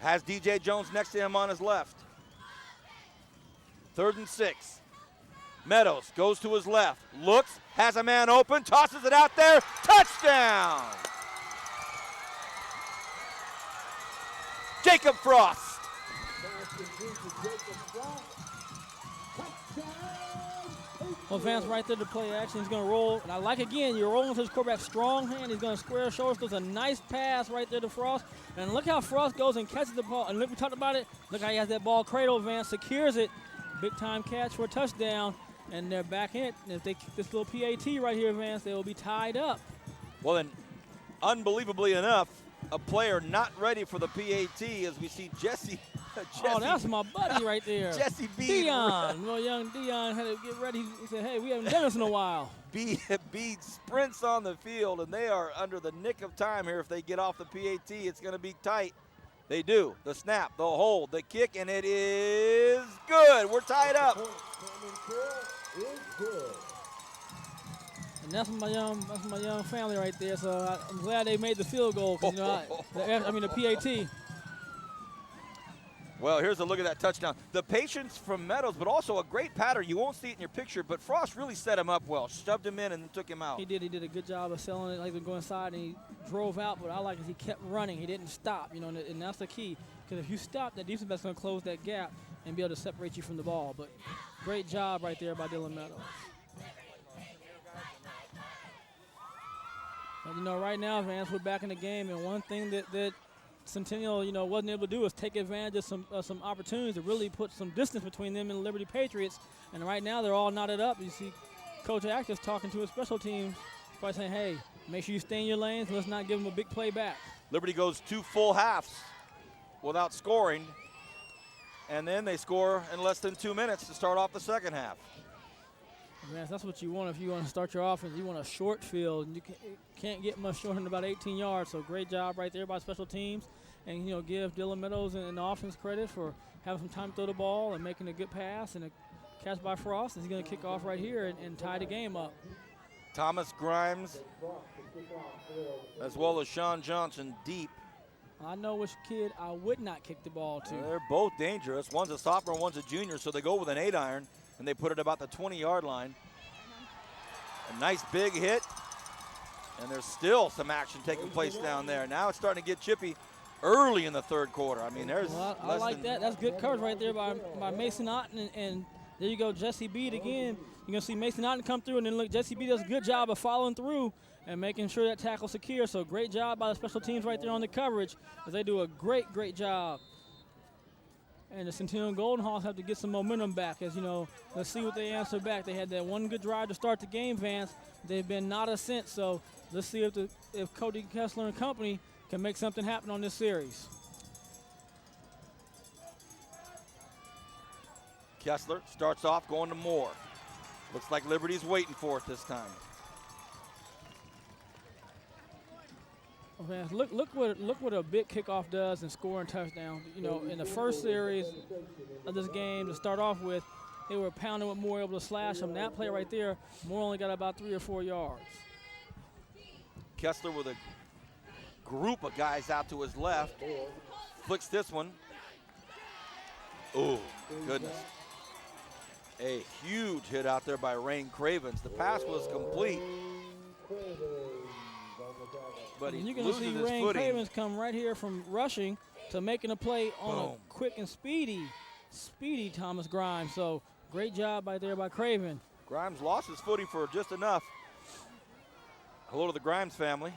Has DJ Jones next to him on his left. 3rd and 6. Meadows goes to his left, looks, has a man open, tosses it out there, touchdown! Jacob Frost. Well, Vance right there to play action. He's going to roll. And I like, again, you're rolling to his quarterback strong hand. He's going to square shoulders. There's a nice pass right there to Frost. And look how Frost goes and catches the ball. And look, we talked about it. Look how he has that ball cradle. Vance secures it. Big-time catch for a touchdown. And they're back in it. And if they kick this little PAT right here, Vance, they will be tied up. Well, then, unbelievably enough, a player not ready for the PAT as we see Jesse. Oh, that's my buddy right there. Jesse B. Dion. Well, young Dion had to get ready. He said, hey, we haven't done this in a while. B sprints on the field, and they are under the nick of time here. If they get off the PAT, it's going to be tight. They do. The snap, the hold, the kick, and it is good. We're tied up. And that's my young family right there. So I'm glad they made the field goal. 'Cause, you know, the PAT. Well, here's a look at that touchdown. The patience from Meadows, but also a great pattern. You won't see it in your picture, but Frost really set him up well. Shoved him in and took him out. He did. He did a good job of selling it, like to go inside, and he drove out. But I like is he kept running. He didn't stop, you know, and that's the key. Because if you stop, that defense is going to close that gap and be able to separate you from the ball. But great job right there by Dylan Meadows. But, you know, right now, Vance, we're back in the game, and one thing that Centennial, you know, wasn't able to do is take advantage of some opportunities to really put some distance between them and the Liberty Patriots. And right now, they're all knotted up. You see Coach Actis talking to his special teams, probably saying, hey, make sure you stay in your lanes. Let's not give them a big play back. Liberty goes 2 full halves without scoring. And then they score in less than 2 minutes to start off the second half. Man, that's what you want if you want to start your offense. You want a short field, and you can't get much shorter than about 18 yards. So great job right there by special teams. And, you know, give Dylan Meadows and the offense credit for having some time to throw the ball and making a good pass and a catch by Frost. He's going to kick off right here and tie the game up. Thomas Grimes, as well as Sean Johnson, deep. I know which kid I would not kick the ball to. They're both dangerous. One's a sophomore, one's a junior, so they go with an 8-iron, and they put it about the 20-yard line. A nice big hit, and there's still some action taking place down there. Now it's starting to get chippy early in the third quarter. I mean, there's I like that. That's good coverage right there by Mason Otten, and there you go, Jesse Beat again. You're going to see Mason Otten come through, and then look, Jesse Beat does a good job of following through and making sure that tackle's secure. So great job by the special teams right there on the coverage, as they do a great job. And the Centennial Golden Hawks have to get some momentum back, as you know, let's see what they answer back. They had that one good drive to start the game, Vance. They've been nada since, so let's see if Cody Kessler and company can make something happen on this series. Kessler starts off going to Moore. Looks like Liberty's waiting for it this time. Oh, man, look what a big kickoff does in scoring touchdown. You know, in the first series of this game to start off with, they were pounding with Moore, able to slash him. That play right there, Moore only got about 3 or 4 yards. Kessler with a group of guys out to his left. Flicks this one. Oh, goodness. A huge hit out there by Rain Cravens. The pass was complete, but he you're going to loses see his Rain footing. Cravens come right here from rushing to making a play on a quick and speedy Thomas Grimes. So great job right there by Craven. Grimes lost his footing for just enough. Hello to the Grimes family.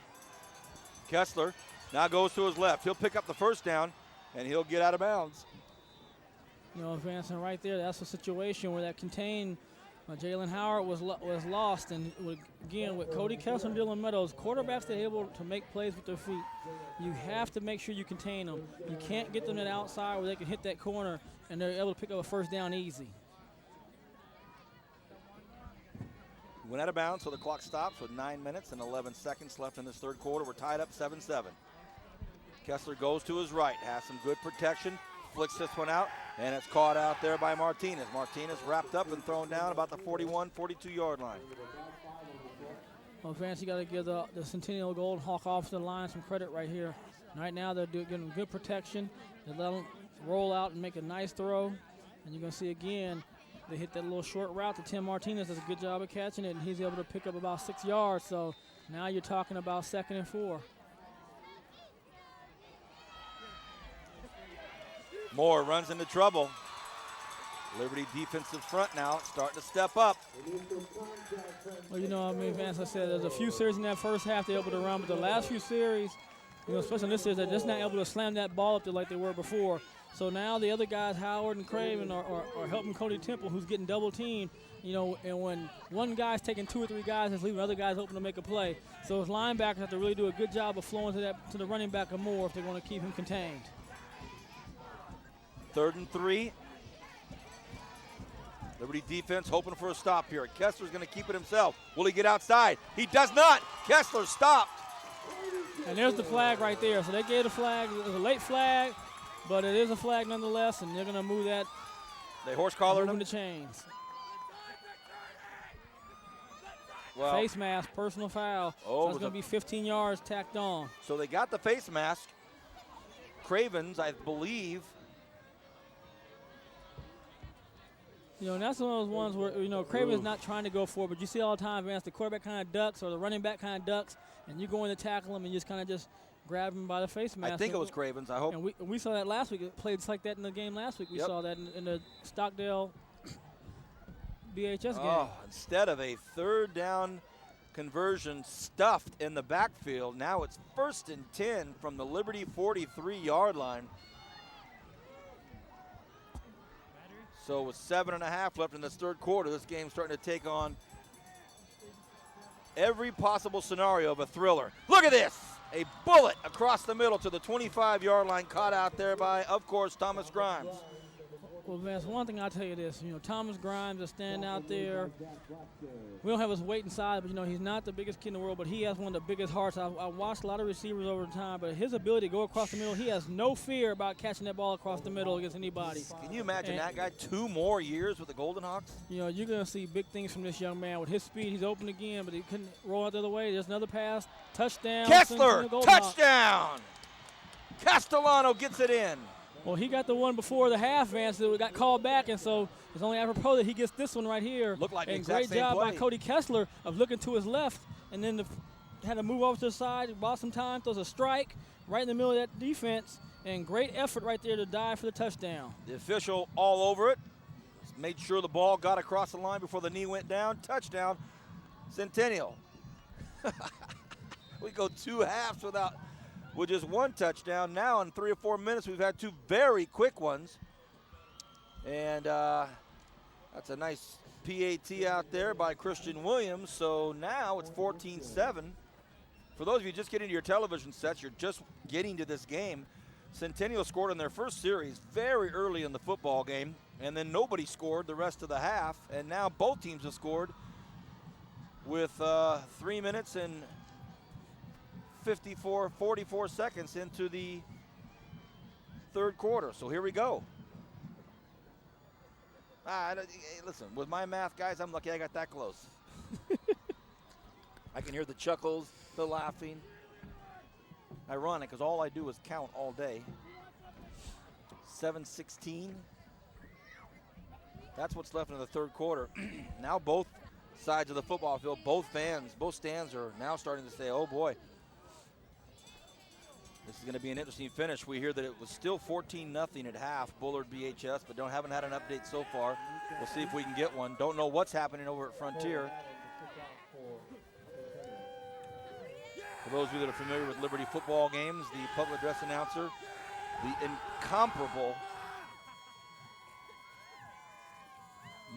Kessler now goes to his left. He'll pick up the first down, and he'll get out of bounds. You know, advancing right there, that's a situation where that contained Jalen Howard was lost. And again, with Cody Kessler and Dylan Meadows, quarterbacks that are able to make plays with their feet, you have to make sure you contain them. You can't get them to the outside where they can hit that corner and they're able to pick up a first down easy. Went out of bounds, so the clock stops with 9 minutes and 11 seconds left in this third quarter. We're tied up 7-7. Kessler goes to his right, has some good protection, flicks this one out, and it's caught out there by Martinez. Martinez wrapped up and thrown down about the 41, 42-yard line. Well, Vance, you got to give the Centennial Golden Hawk offensive line some credit right here. Right now, they're getting good protection. They let them roll out and make a nice throw. And you're going to see again, they hit that little short route to Tim Martinez. Does a good job of catching it, and he's able to pick up about 6 yards. So now you're talking about 2nd and 4. Moore runs into trouble. Liberty defensive front now starting to step up. Well, you know, I mean, Vance, I said there's a few series in that first half they're able to run, but the last few series, you know, especially in this series, they're just not able to slam that ball up there like they were before. So now the other guys, Howard and Craven, are helping Cody Temple, who's getting double teamed. You know, and when one guy's taking 2 or 3 guys, it's leaving other guys open to make a play. So his linebackers have to really do a good job of flowing to the running back of Moore if they're going to keep him contained. 3rd and 3. Liberty defense hoping for a stop here. Kessler's going to keep it himself. Will he get outside? He does not. Kessler stopped. And there's the flag right there. So they gave the flag. It was a late flag, but it is a flag nonetheless, and they're going to move that. They horse collared him. The chains. Well, face mask, personal foul. Oh, so it's going to be 15 yards tacked on. So they got the face mask. Cravens, I believe. You know, and that's one of those ones where, you know, Craven's not trying to go for it, but you see all the time, Vance, the quarterback kind of ducks or the running back kind of ducks, and you go in to tackle him and you just kind of just grab him by the face mask. I think it was Cravens, I hope. And we saw that last week. It played just like that in the game last week. We saw that in the Stockdale BHS game. Oh, instead of a 3rd down conversion stuffed in the backfield, now it's 1st and 10 from the Liberty 43-yard line. So with 7.5 left in this third quarter, this game's starting to take on every possible scenario of a thriller. Look at this! A bullet across the middle to the 25-yard line, caught out there by, of course, Thomas Grimes. Well, Vance, one thing I'll tell you this, Thomas Grimes is standing out there. We don't have his weight inside, but, he's not the biggest kid in the world, but he has one of the biggest hearts. I watched a lot of receivers over time, but his ability to go across the middle, he has no fear about catching that ball across the middle against anybody. Can you imagine that guy 2 more years with the Golden Hawks? You're going to see big things from this young man. With his speed, he's open again, but he couldn't roll out the other way. There's another pass, touchdown. Kessler, touchdown! Castellano gets it in. Well, he got the one before the half, Vance, that got called back, and so it's only apropos that he gets this one right here. Looked like the and exact great same job play by Cody Kessler of looking to his left, and then had to move over to the side, bought some time, throws a strike right in the middle of that defense, and great effort right there to dive for the touchdown. The official all over it. Made sure the ball got across the line before the knee went down. Touchdown, Centennial. We go 2 halves with just 1 touchdown. Now in 3 or 4 minutes, we've had 2 very quick ones. And that's a nice PAT out there by Christian Williams. So now it's 14-7. For those of you just getting to your television sets, you're just getting to this game. Centennial scored in their first series very early in the football game, and then nobody scored the rest of the half. And now both teams have scored with 3 minutes and 44 seconds into the third quarter. So here we go. Listen, with my math, guys, I'm lucky I got that close. I can hear the chuckles, the laughing. Ironic, because all I do is count all day. 7:16. That's what's left in the third quarter. Now both sides of the football field, both stands are now starting to say, oh boy, this is going to be an interesting finish. We hear that it was still 14-0 at half, Bullard BHS, but haven't had an update so far. We'll see if we can get one. Don't know what's happening over at Frontier. For those of you that are familiar with Liberty football games, the public address announcer, the incomparable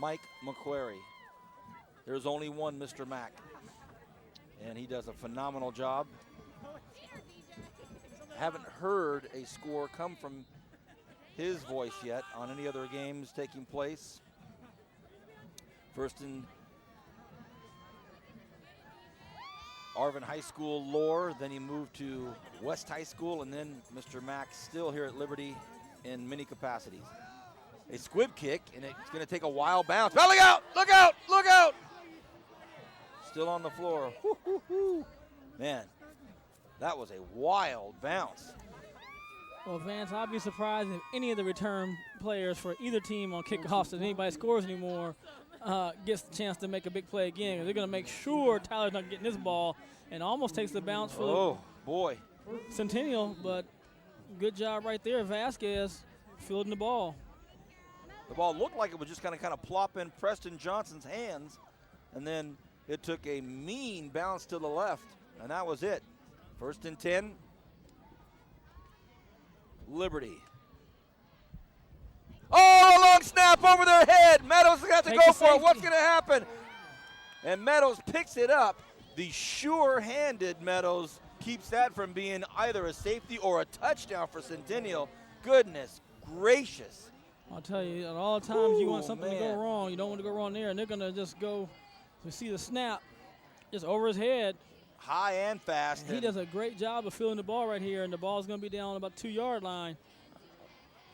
Mike McQuarrie. There's only one Mr. Mack, and he does a phenomenal job. Haven't heard a score come from his voice yet on any other games taking place. First in Arvin High School lore, then he moved to West High School, and then Mr. Mack still here at Liberty in many capacities. A squib kick, and it's going to take a wild bounce. Oh, look out! Look out! Look out! Still on the floor. Woo, woo, woo. Man, that was a wild bounce. Well, Vance, I'd be surprised if any of the return players for either team on kickoffs, if anybody scores anymore, gets the chance to make a big play again. They're going to make sure Tyler's not getting this ball, and almost takes the bounce for boy, Centennial, but good job right there, Vasquez fielding the ball. The ball looked like it was just kind of plop in Preston Johnson's hands, and then it took a mean bounce to the left, and that was it. 1st and 10, Liberty. Oh, a long snap over their head. Meadows has to go for it. What's going to happen? And Meadows picks it up. The sure-handed Meadows keeps that from being either a safety or a touchdown for Centennial. Goodness gracious. I'll tell you, at all times you want something to go wrong. You don't want to go wrong there, and they're going to just go, we see the snap, just over his head. High and fast. And he does a great job of fielding the ball right here, and the ball's going to be down about 2-yard line.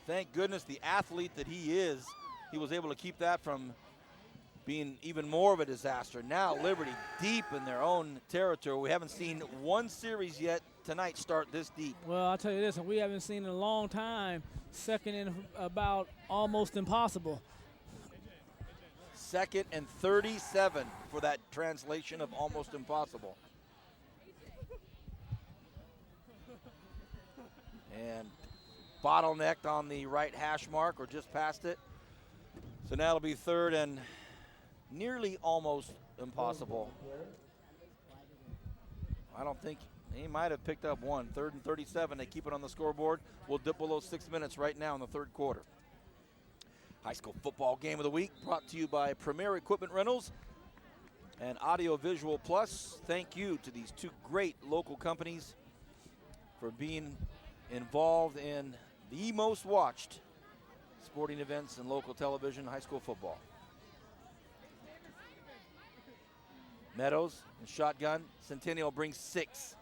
Thank goodness the athlete that he is, he was able to keep that from being even more of a disaster. Now Liberty deep in their own territory. We haven't seen one series yet tonight start this deep. Well, I'll tell you this, and we haven't seen in a long time, second and about almost impossible. 2nd and 37 for that translation of almost impossible. And bottlenecked on the right hash mark, or just past it. So now it'll be 3rd and nearly almost impossible. I don't think he might have picked up one. 3rd and 37. They keep it on the scoreboard. We'll dip below 6 minutes right now in the third quarter. High school football game of the week brought to you by Premier Equipment Rentals and Audio Visual Plus. Thank you to these 2 great local companies for being involved in the most watched sporting events and local television, high school football. Meadows and shotgun. Centennial brings 6.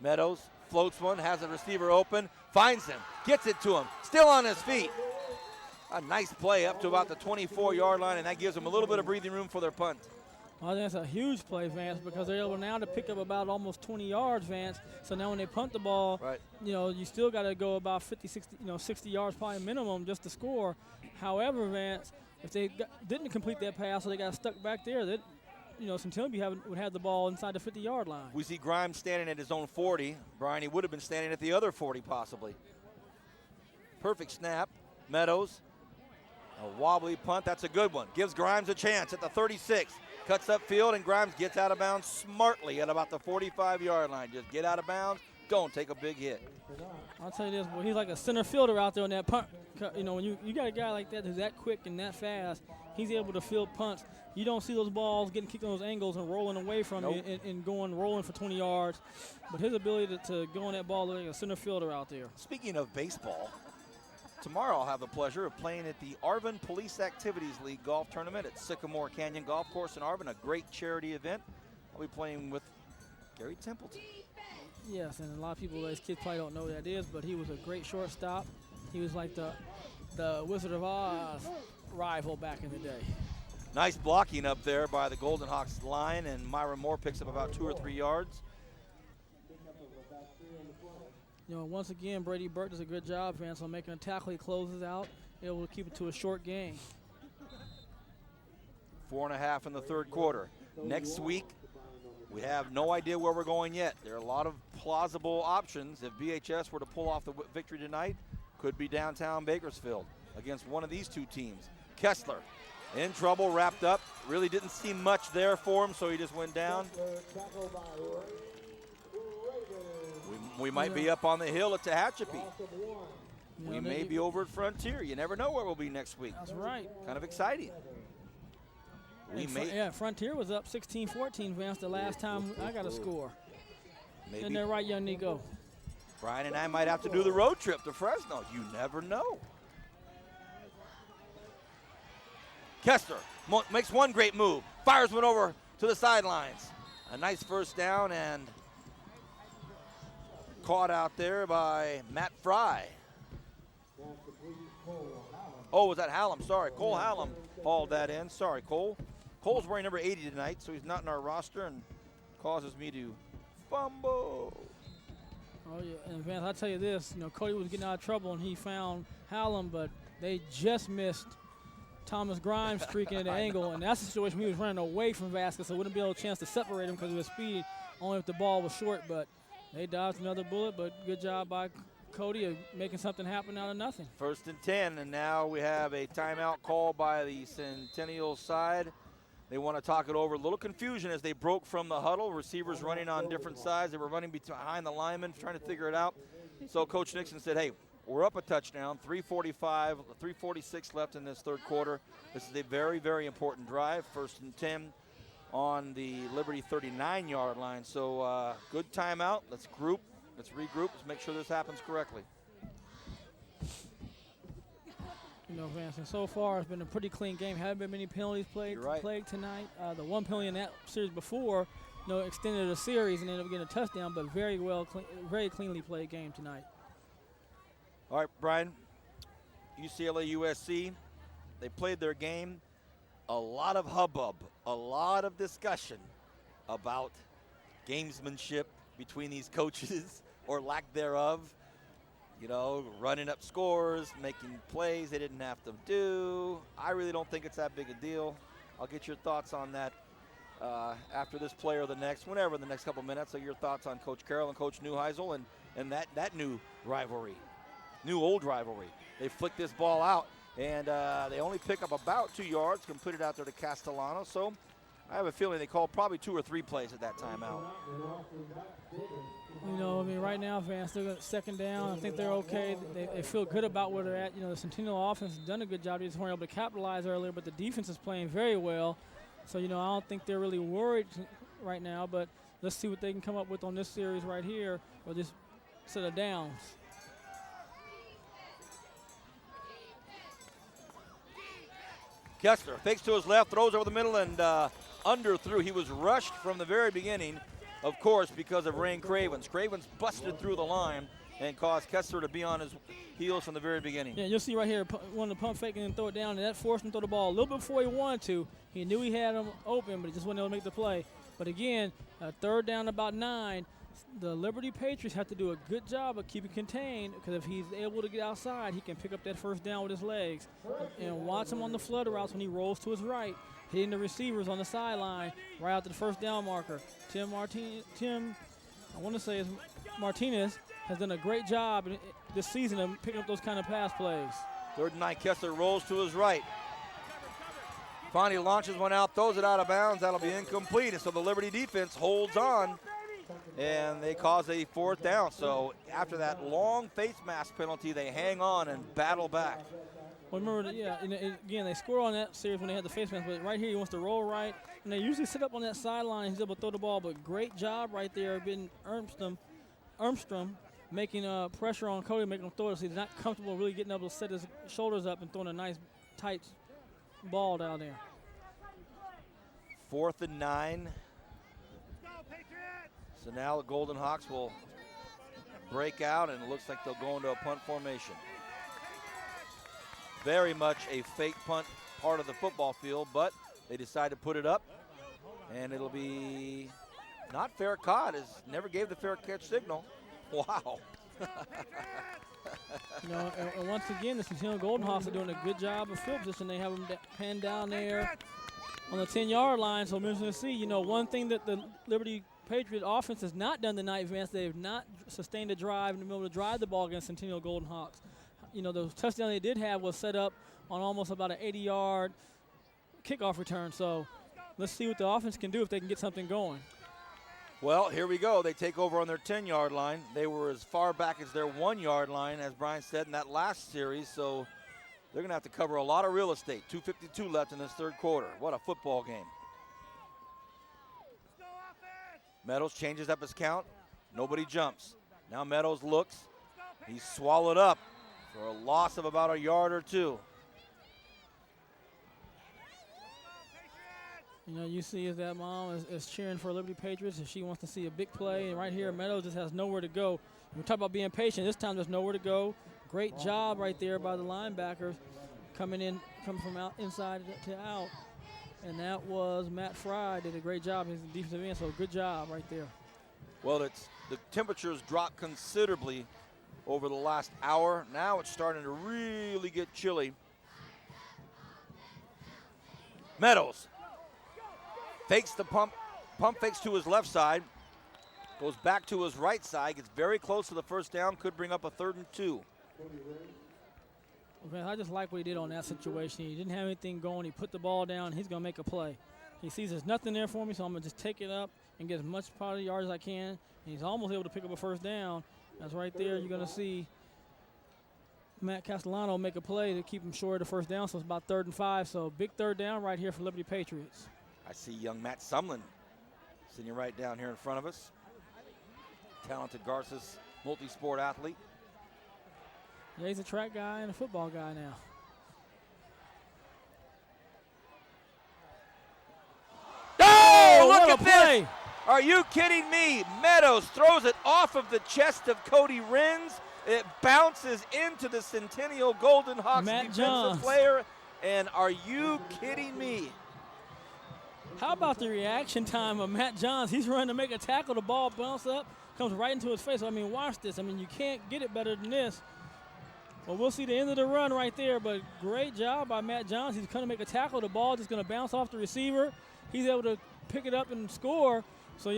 Meadows floats one, has a receiver open, finds him, gets it to him, still on his feet. A nice play up to about the 24-yard line, and that gives them a little bit of breathing room for their punt. I think that's a huge play, Vance, because they're able now to pick up about almost 20 yards, Vance. So now when they punt the ball, right, you still got to go about 50, 60, 60 yards probably minimum just to score. However, Vance, if they didn't complete that pass or they got stuck back there, that Centennial would have the ball inside the 50-yard line. We see Grimes standing at his own 40. Brian, he would have been standing at the other 40 possibly. Perfect snap. Meadows, a wobbly punt. That's a good one. Gives Grimes a chance at the 36. Cuts upfield, and Grimes gets out of bounds smartly at about the 45-yard line. Just get out of bounds. Don't take a big hit. I'll tell you this, boy, he's like a center fielder out there on that punt. When you got a guy like that who's that quick and that fast, he's able to field punts. You don't see those balls getting kicked on those angles and rolling away from you and rolling for 20 yards. But his ability to go on that ball like a center fielder out there. Speaking of baseball, tomorrow I'll have the pleasure of playing at the Arvin Police Activities League golf tournament at Sycamore Canyon Golf Course in Arvin, a great charity event. I'll be playing with Gary Templeton. Yes, and a lot of people, as kids, probably don't know who that is, but he was a great shortstop. He was like the Wizard of Oz rival back in the day. Nice blocking up there by the Golden Hawks line, and Myra Moore picks up about 2 or 3 yards. Once again, Brady Burt does a good job, Vance, on making a tackle. He closes out, able to keep it to a short game. 4.5 in the third quarter. Next week, we have no idea where we're going yet. There are a lot of plausible options. If BHS were to pull off the victory tonight, could be downtown Bakersfield against one of these two teams. Kessler in trouble, wrapped up. Really didn't see much there for him, so he just went down. We might be up on the hill at Tehachapi. We may be over at Frontier. You never know where we'll be next week. That's right. Kind of exciting. Frontier was up 16-14, Vance, the last time I got a score. Maybe. Isn't that right, young Nico? Brian and I might have to do the road trip to Fresno. You never know. Kessler makes one great move. Fires one over to the sidelines. A nice first down and caught out there by Matt Fry. Oh, was that Hallam? Sorry, Cole Hallam hauled that in. Sorry, Cole. Cole's wearing number 80 tonight, so he's not in our roster and causes me to fumble. Oh, yeah, and Vance, I'll tell you this, Cody was getting out of trouble and he found Hallam, but they just missed Thomas Grimes streaking at the angle, and that's the situation he was running away from Vasquez, so wouldn't be able to chance to separate him because of his speed, only if the ball was short, but they dodged another bullet, but good job by Cody of making something happen out of nothing. 1st and 10, and now we have a timeout call by the Centennial side. They want to talk it over. A little confusion as they broke from the huddle. Receivers running on different sides. They were running behind the linemen, trying to figure it out. So Coach Nixon said, hey, we're up a touchdown, 3:46 left in this third quarter. This is a very, very important drive. 1st and 10 on the Liberty 39-yard line. So good timeout. Let's regroup. Let's make sure this happens correctly. Vance, and so far it's been a pretty clean game. Haven't been many penalties played tonight. The one penalty in that series before, extended a series and ended up getting a touchdown, but very cleanly played game tonight. All right, Brian, UCLA USC, they played their game. A lot of hubbub, a lot of discussion about gamesmanship between these coaches or lack thereof. Running up scores, making plays they didn't have to do. I really don't think it's that big a deal. I'll get your thoughts on that after this play or the next, whenever in the next couple minutes. So your thoughts on Coach Carroll and Coach Neuheisel and that new rivalry, new old rivalry. They flick this ball out, and they only pick up about 2 yards, can put it out there to Castellano. So I have a feeling they called probably 2 or 3 plays at that timeout. Right now, Vance, they're got 2nd down. I think they're okay. They feel good about where they're at. The Centennial offense has done a good job. They just weren't able to capitalize earlier, but the defense is playing very well. So, I don't think they're really worried right now, but let's see what they can come up with on this series right here, or this set of downs. Kessler fakes to his left, throws over the middle, and under through. He was rushed from the very beginning, of course, because of Rain Cravens. Cravens busted through the line and caused Kessler to be on his heels from the very beginning. Yeah, you'll see right here, wanted to pump fake and throw it down, and that forced him to throw the ball a little bit before he wanted to. He knew he had him open, but he just wasn't able to make the play. But again, third down about 9. The Liberty Patriots have to do a good job of keeping contained, because if he's able to get outside, he can pick up that first down with his legs. And watch him on the flood routes when he rolls to his right, hitting the receivers on the sideline right out to the first down marker. Martinez has done a great job this season of picking up those kind of pass plays. 3rd and 9, Kessler rolls to his right. Finally launches one out, throws it out of bounds. That'll be incomplete. And so the Liberty defense holds on, and they cause a 4th down. So after that long face mask penalty, they hang on and battle back. Well, remember, again, they score on that series when they had the face mask, but right here he wants to roll right. And they usually sit up on that sideline. He's able to throw the ball, but great job right there being Armstrong making pressure on Cody, making him throw it. So he's not comfortable really getting able to set his shoulders up and throwing a nice, tight ball down there. 4th and 9. So now the Golden Hawks will break out, and it looks like they'll go into a punt formation. Very much a fake punt part of the football field, but they decide to put it up, and it'll be not fair caught, as never gave the fair catch signal. Wow. And once again, the Centennial Golden Hawks are doing a good job of field position. They have them panned down there on the 10-yard line. So I'm interested to see, one thing that the Liberty Patriot offense has not done tonight, Vance, they have not sustained a drive and been able to drive the ball against Centennial Golden Hawks. The touchdown they did have was set up on almost about an 80-yard kickoff return. So let's see what the offense can do if they can get something going. Well, here we go. They take over on their 10-yard line. They were as far back as their 1-yard line, as Brian said, in that last series. So they're going to have to cover a lot of real estate. 2:52 left in this 3rd quarter. What a football game. Meadows changes up his count. Nobody jumps. Now Meadows looks. He's swallowed up for a loss of about a yard or 2. You see is that mom is cheering for Liberty Patriots if she wants to see a big play. And right here, Meadows just has nowhere to go. We talk about being patient. This time there's nowhere to go. Great job right there by the linebackers coming from out inside to out. And that was Matt Fry did a great job. He's the defensive end, so good job right there. Well, the temperatures dropped considerably over the last hour. Now it's starting to really get chilly. Meadows fakes the pump fakes to his left side, goes back to his right side, gets very close to the first down, could bring up a 3rd and 2. Okay, I just like what he did on that situation. He didn't have anything going. He put the ball down. He's going to make a play. He sees there's nothing there for me, so I'm going to just take it up and get as much part of the yards as I can. And he's almost able to pick up a first down. That's right there. You're going to see Matt Castellano make a play to keep him short of the first down, so it's about 3rd and 5. So big 3rd down right here for Liberty Patriots. I see young Matt Sumlin sitting right down here in front of us. Talented Garces multi-sport athlete. Yeah, he's a track guy and a football guy now. Oh, what look a at play. this! Are you kidding me? Meadows throws it off of the chest of Cody Renz. It bounces into the Centennial Golden Hawks defensive player. And are you kidding me? How about the reaction time of Matt Johns? He's running to make a tackle. The ball bounces up, comes right into his face. Watch this. You can't get it better than this. Well, we'll see the end of the run right there, but great job by Matt Johns. He's going to make a tackle. The ball just going to bounce off the receiver. He's able to pick it up and score. So,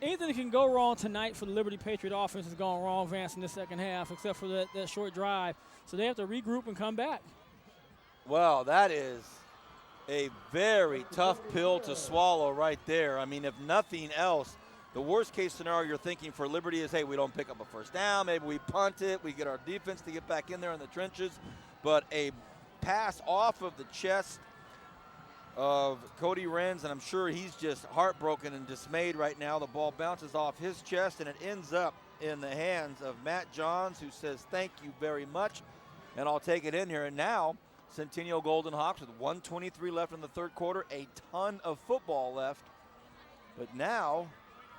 anything that can go wrong tonight for the Liberty Patriot offense has gone wrong, Vance, in the second half, except for that short drive. So they have to regroup and come back. Well, that is a very tough pill to swallow right there. If nothing else, the worst case scenario you're thinking for Liberty is, hey, we don't pick up a first down, maybe we punt it, we get our defense to get back in there in the trenches. But a pass off of the chest of Cody Renz, and I'm sure he's just heartbroken and dismayed right now. The ball bounces off his chest, and it ends up in the hands of Matt Johns, who says, thank you very much, and I'll take it in here. And now Centennial Golden Hawks with 1:23 left in the third quarter, a ton of football left. But now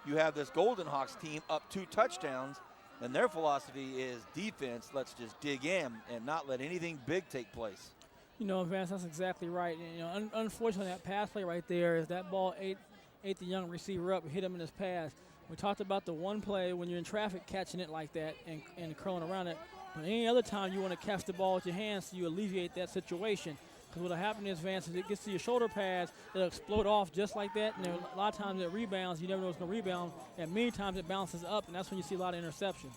you have this Golden Hawks team up 2 touchdowns, and their philosophy is defense. Let's just dig in and not let anything big take place. You know, Vance, that's exactly right. And, you know, unfortunately, that pass play right there is that ball ate the young receiver up and hit him in his pass. We talked about the one play when you're in traffic catching it like that and curling around it. But any other time you want to catch the ball with your hands so you alleviate that situation. Because what'll happen is, Vance, as it gets to your shoulder pads, it'll explode off just like that. And a lot of times it rebounds. You never know it's going to rebound. And many times it bounces up, and that's when you see a lot of interceptions.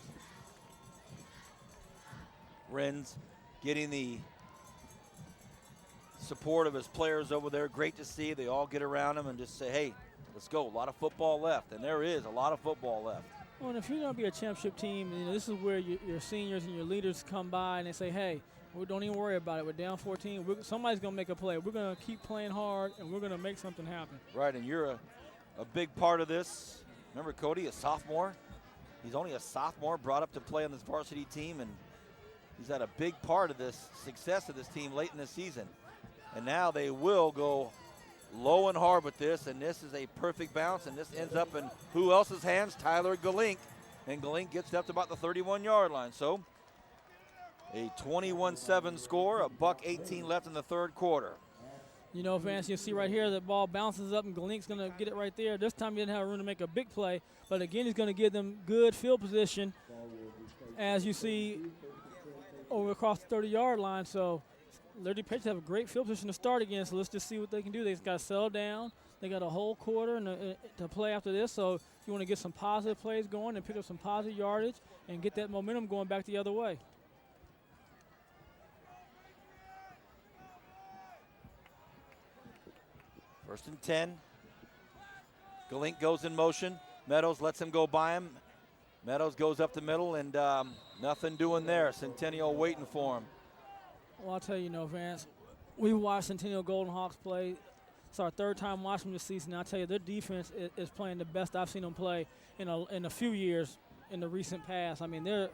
Renz getting the support of his players over there. Great to see. They all get around him and just say, hey, let's go. A lot of football left. And there is a lot of football left. Well, and if you're going to be a championship team, you know, this is where your seniors and your leaders come by and they say, hey, we don't even worry about it. We're down 14. Somebody's going to make a play. We're going to keep playing hard, and we're going to make something happen. Right, and you're a big part of this. Remember Cody, a sophomore? He's only a sophomore, brought up to play on this varsity team, and he's had a big part of this success of this team late in the season. And now they will go low and hard with this, and this is a perfect bounce, and this ends up in who else's hands? Tyler Galink, and Galink gets it up to about the 31-yard line. So a 21-7 score, $1:18 left in the third quarter. You know, Vance, you see right here the ball bounces up, and Galink's going to get it right there. This time he didn't have room to make a big play, but again, he's going to give them good field position, as you see over across the 30-yard line. So Liberty Patriots have a great field position to start again, so let's just see what they can do. They've got to settle down. They got a whole quarter to play after this, so you want to get some positive plays going and pick up some positive yardage and get that momentum going back the other way. First and 10. Galink goes in motion. Meadows lets him go by him. Meadows goes up the middle, and nothing doing there. Centennial waiting for him. Well, I'll tell you, Vance, we watched Centennial Golden Hawks play. It's our third time watching them this season. I'll tell you, their defense is playing the best I've seen them play in a few years in the recent past. I mean, they're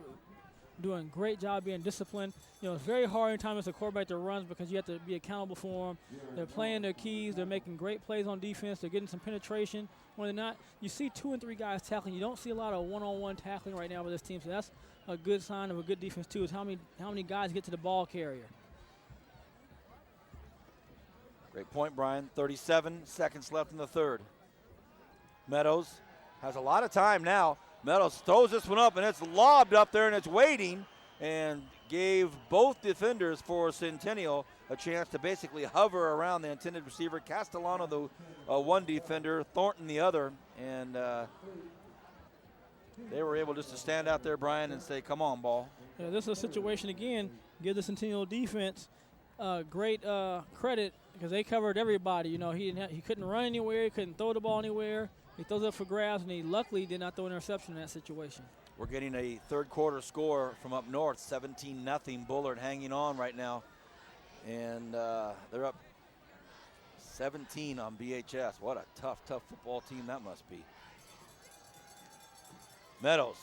doing a great job being disciplined. You know, it's very hard anytime it's a quarterback that runs because you have to be accountable for them. They're playing their keys. They're making great plays on defense. They're getting some penetration. When they're not, you see 2 and 3 guys tackling. You don't see a lot of one-on-one tackling right now with this team, so that's a good sign of a good defense, too, is how many guys get to the ball carrier. Great point, Brian. 37 seconds left in the third. Meadows has a lot of time now. Meadows throws this one up, and it's lobbed up there, and it's waiting, and gave both defenders for Centennial a chance to basically hover around the intended receiver. Castellano, the one defender, Thornton the other, and they were able just to stand out there, Brian, and say, come on, ball. Yeah, this is a situation, again, give the Centennial defense great credit because they covered everybody. You know, he couldn't run anywhere. He couldn't throw the ball anywhere. He throws it up for grabs, and he luckily did not throw an interception in that situation. We're getting a third quarter score from up north, 17-0. Bullard hanging on right now. And they're up 17 on BHS. What a tough football team that must be. Meadows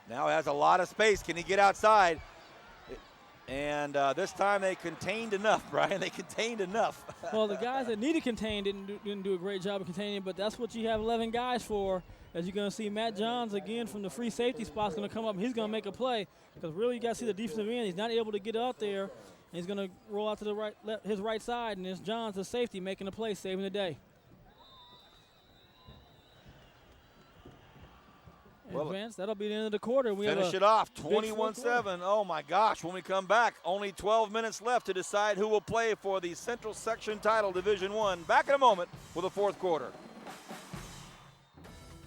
now has a lot of space. Can he get outside? And this time they contained enough, Brian. They contained enough. Well, the guys that needed contained didn't do a great job of containing, but that's what you have 11 guys for. As you're going to see, Matt Johns, again, from the free safety spot is going to come up. He's going to make a play because really you got to see the defensive end. He's not able to get out there. And he's going to roll out to the his right side, and it's Johns, the safety, making a play, saving the day. Well, Advance, that'll be the end of the quarter. Finish it off, 21-7. Oh, my gosh. When we come back, only 12 minutes left to decide who will play for the Central Section title, Division I. Back in a moment with the fourth quarter.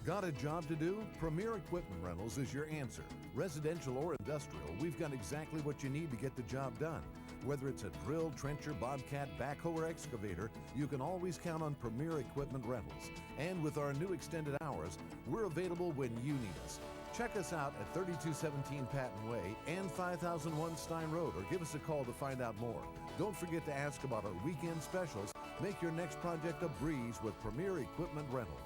Got a job to do? Premier Equipment Rentals is your answer. Residential or industrial, we've got exactly what you need to get the job done. Whether it's a drill, trencher, bobcat, backhoe, or excavator, you can always count on Premier Equipment Rentals. And with our new extended hours, we're available when you need us. Check us out at 3217 Patton Way and 5001 Stein Road, or give us a call to find out more. Don't forget to ask about our weekend specials. Make your next project a breeze with Premier Equipment Rental.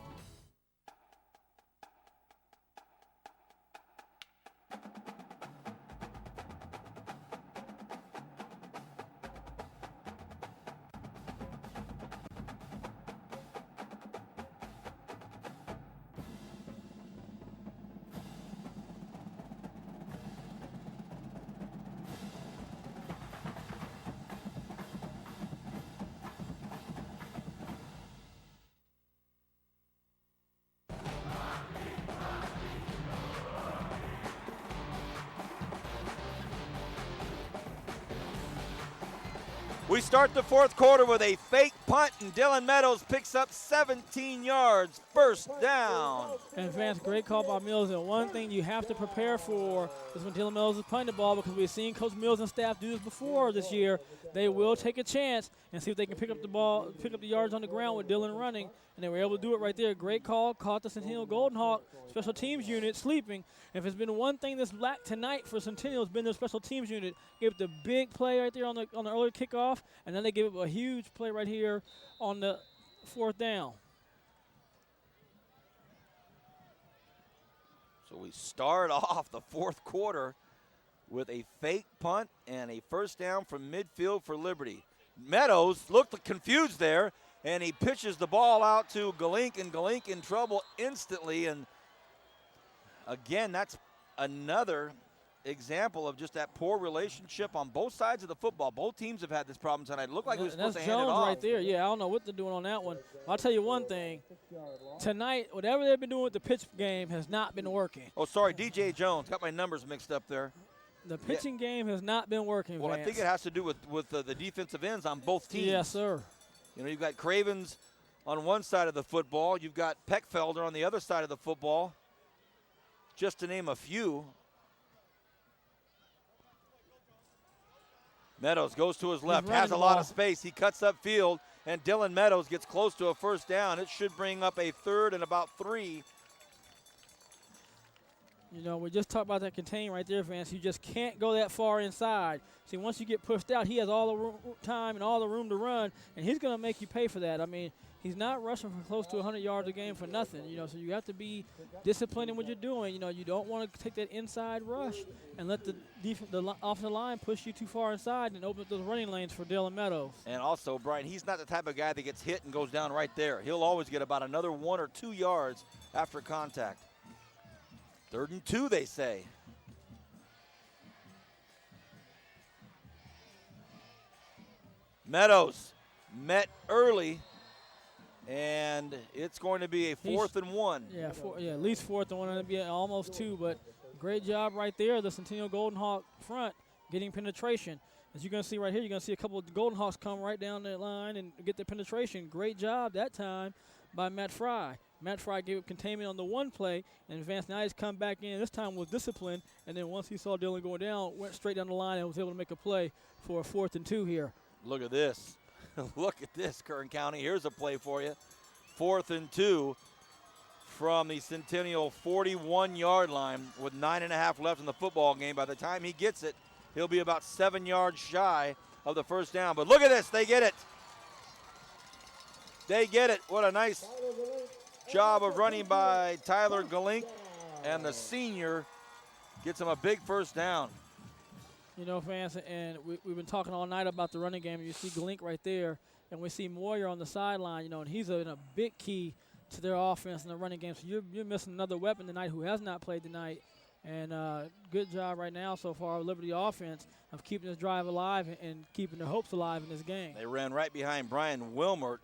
We start the fourth quarter with a fake punt, and Dylan Meadows picks up 17 yards, first down. And Vance, great call by Mills. And one thing you have to prepare for is when Dylan Meadows is punting the ball, because we've seen Coach Mills and staff do this before this year. They will take a chance and see if they can pick up the ball, pick up the yards on the ground with Dylan running. And they were able to do it right there. Great call. Caught the Centennial Golden Hawk special teams unit sleeping. If it's been one thing that's lacked tonight for Centennial, it's been their special teams unit. Gave it the big play right there on the early kickoff, and then they gave it a huge play right here on the fourth down. So we start off the fourth quarter with a fake punt and a first down from midfield for Liberty. Meadows looked confused there, and he pitches the ball out to Galink, and Galink in trouble instantly. And again, that's another example of just that poor relationship on both sides of the football. Both teams have had this problem tonight. It looked like we were supposed to hand it Jones off. right there. Yeah, I don't know what they're doing on that one. I'll tell you one thing. Tonight, whatever they've been doing with the pitch game has not been working. Oh, sorry, DJ Jones. Got my numbers mixed up there. The pitching game has not been working, Well, Vance. I think it has to do with the defensive ends on both teams. Yes, sir. You know, you've got Cravens on one side of the football. You've got Peckfelder on the other side of the football, just to name a few. Meadows goes to his left, has a lot of space. He cuts up field, and Dylan Meadows gets close to a first down. It should bring up a third and about 3. You know, we just talked about that contain right there, Vance. You just can't go that far inside. See, once you get pushed out, he has all the time and all the room to run, and he's going to make you pay for that. I mean, he's not rushing for close to 100 yards a game for nothing. You know, so you have to be disciplined in what you're doing. You know, you don't want to take that inside rush and let the offensive line push you too far inside and open up those running lanes for Dylan Meadows. And also, Brian, he's not the type of guy that gets hit and goes down right there. He'll always get about another 1 or 2 yards after contact. 3rd and 2, they say. Meadows met early, and it's going to be a 4th and 1. Yeah, at least 4th and 1, and be almost 2. But great job right there, the Centennial Golden Hawk front getting penetration. As you're going to see right here, you're going to see a couple of Golden Hawks come right down the line and get the penetration. Great job that time by Matt Fry. Matt Fry gave containment on the one play, and Vance Knights come back in. This time was disciplined, and then once he saw Dylan going down, went straight down the line and was able to make a play for a 4th and 2 here. Look at this. Look at this, Kern County. Here's a play for you. 4th and 2 from the Centennial 41-yard line with 9.5 left in the football game. By the time he gets it, he'll be about 7 yards shy of the first down. But look at this. They get it. They get it. What a nice job of running by Tyler Galink, and the senior gets him a big first down. You know, Vance, and we've been talking all night about the running game. You see Galink right there, and we see Moyer on the sideline, you know, and he's a big key to their offense in the running game. So you're missing another weapon tonight who has not played tonight. And good job right now so far, Liberty offense, of keeping this drive alive and keeping their hopes alive in this game. They ran right behind Brian Wilmert,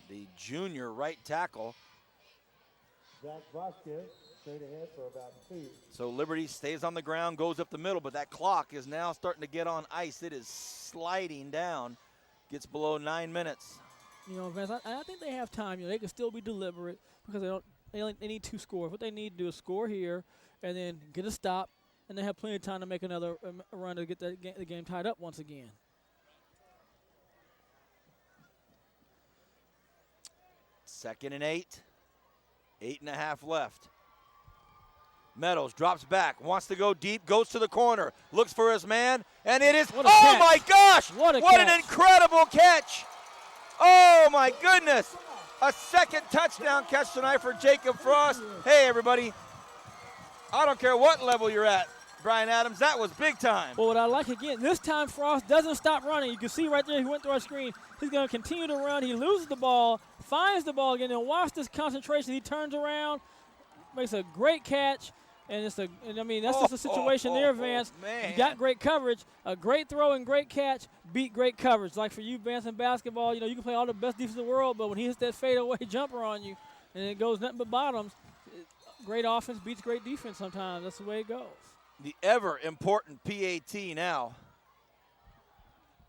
the junior right tackle. Zach Vasquez straight ahead for about 2. So Liberty stays on the ground, goes up the middle, but that clock is now starting to get on ice. It is sliding down, gets below 9 minutes. You know, Vance, I think they have time. You know, they can still be deliberate because they need 2 scores. What they need to do is score here and then get a stop, and they have plenty of time to make another run to get the game tied up once again. Second and 8. 8.5 left. Meadows drops back, wants to go deep, goes to the corner, looks for his man, and it is, oh catch. My gosh! What an incredible catch! Oh my goodness! A second touchdown catch tonight for Jacob Frost. Hey everybody, I don't care what level you're at, Brian Adams, that was big time. Well, what I like again, this time Frost doesn't stop running. You can see right there, he went through our screen. He's going to continue to run. He loses the ball, finds the ball again, and watch this concentration. He turns around, makes a great catch, and that's just a situation there, Vance. Man. You got great coverage, a great throw and great catch, beat great coverage. Like for you, Vance, in basketball, you know, you can play all the best defense in the world, but when he hits that fadeaway jumper on you, and it goes nothing but bottoms, great offense beats great defense sometimes. That's the way it goes. The ever important PAT now.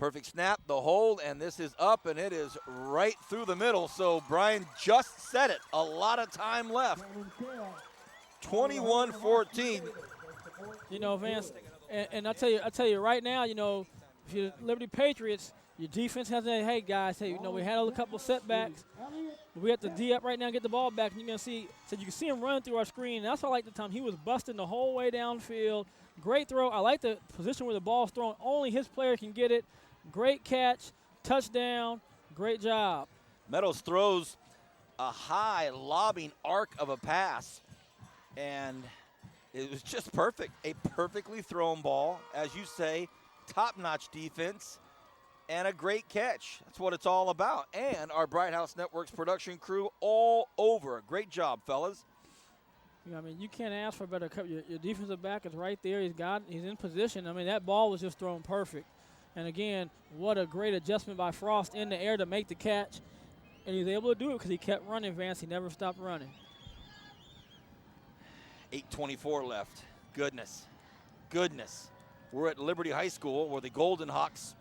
Perfect snap, the hold, and this is up, and it is right through the middle. So Brian just said it. A lot of time left. 21-14. You know, Vance, and I tell you right now, you know, if you're Liberty Patriots, your defense has to, hey guys, hey, you know, we had a couple of setbacks. We have to D up right now and get the ball back. And you're gonna see, so you can see him running through our screen. And that's what I like the time. He was busting the whole way downfield. Great throw. I like the position where the ball's thrown. Only his player can get it. Great catch, touchdown. Great job. Meadows throws a high lobbing arc of a pass, and it was just perfect. A perfectly thrown ball, as you say, top-notch defense, and a great catch. That's what it's all about. And our Bright House Networks production crew all over. Great job, fellas. You know, I mean, you can't ask for a better cover. Your defensive back is right there. He's in position. I mean, that ball was just thrown perfect. And again, what a great adjustment by Frost in the air to make the catch. And he was able to do it because he kept running, Vance. He never stopped running. 8:24 left. Goodness. We're at Liberty High School where the Golden Hawks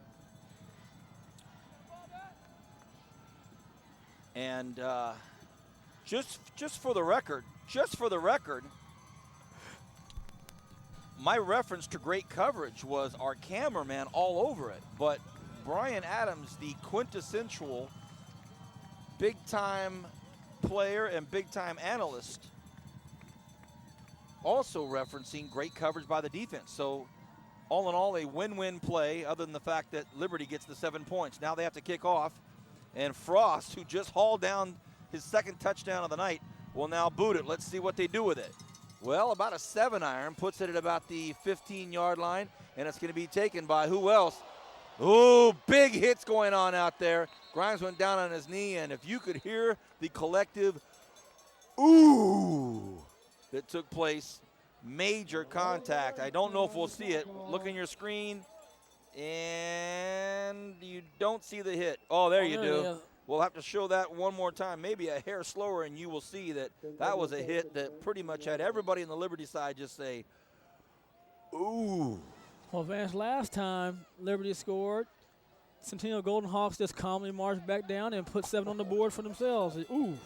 and just for the record, my reference to great coverage was our cameraman all over it. But Brian Adams, the quintessential big-time player and big-time analyst, also referencing great coverage by the defense. So all in all, a win-win play other than the fact that Liberty gets the 7 points. Now they have to kick off, and Frost, who just hauled down his second touchdown of the night, will now boot it. Let's see what they do with it. Well, about a 7-iron, puts it at about the 15-yard line, and it's going to be taken by who else? Ooh, big hits going on out there. Grimes went down on his knee, and if you could hear the collective ooh that took place, major contact. I don't know if we'll see it. Look in your screen, and you don't see the hit. Oh, there you do. We'll have to show that one more time, maybe a hair slower, and you will see that that was a hit that pretty much had everybody on the Liberty side just say, ooh. Well, Vance, last time Liberty scored, Centennial Golden Hawks just calmly marched back down and put 7 on the board for themselves. Ooh,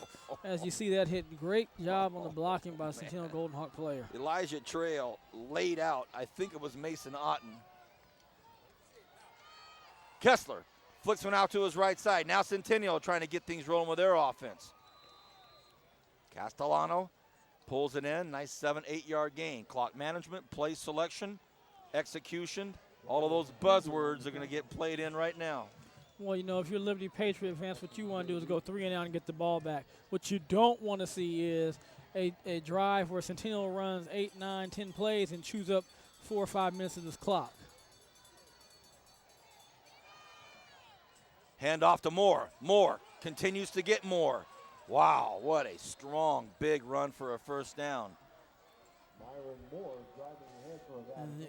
as you see that hit. Great job on the blocking by Centennial Golden Hawk player. Elijah Trail laid out. I think it was Mason Otten. Kessler flicks one out to his right side. Now Centennial trying to get things rolling with their offense. Castellano pulls it in. Nice 7-8 gain. Clock management, play selection, execution. All of those buzzwords are going to get played in right now. Well, you know, if you're a Liberty Patriot, Vance, what you want to do is go 3 and out and get the ball back. What you don't want to see is a drive where Centennial runs 8, 9, 10 plays and chews up 4 or 5 minutes of this clock. Hand off to Moore. Moore continues to get more. Wow, what a strong, big run for a first down.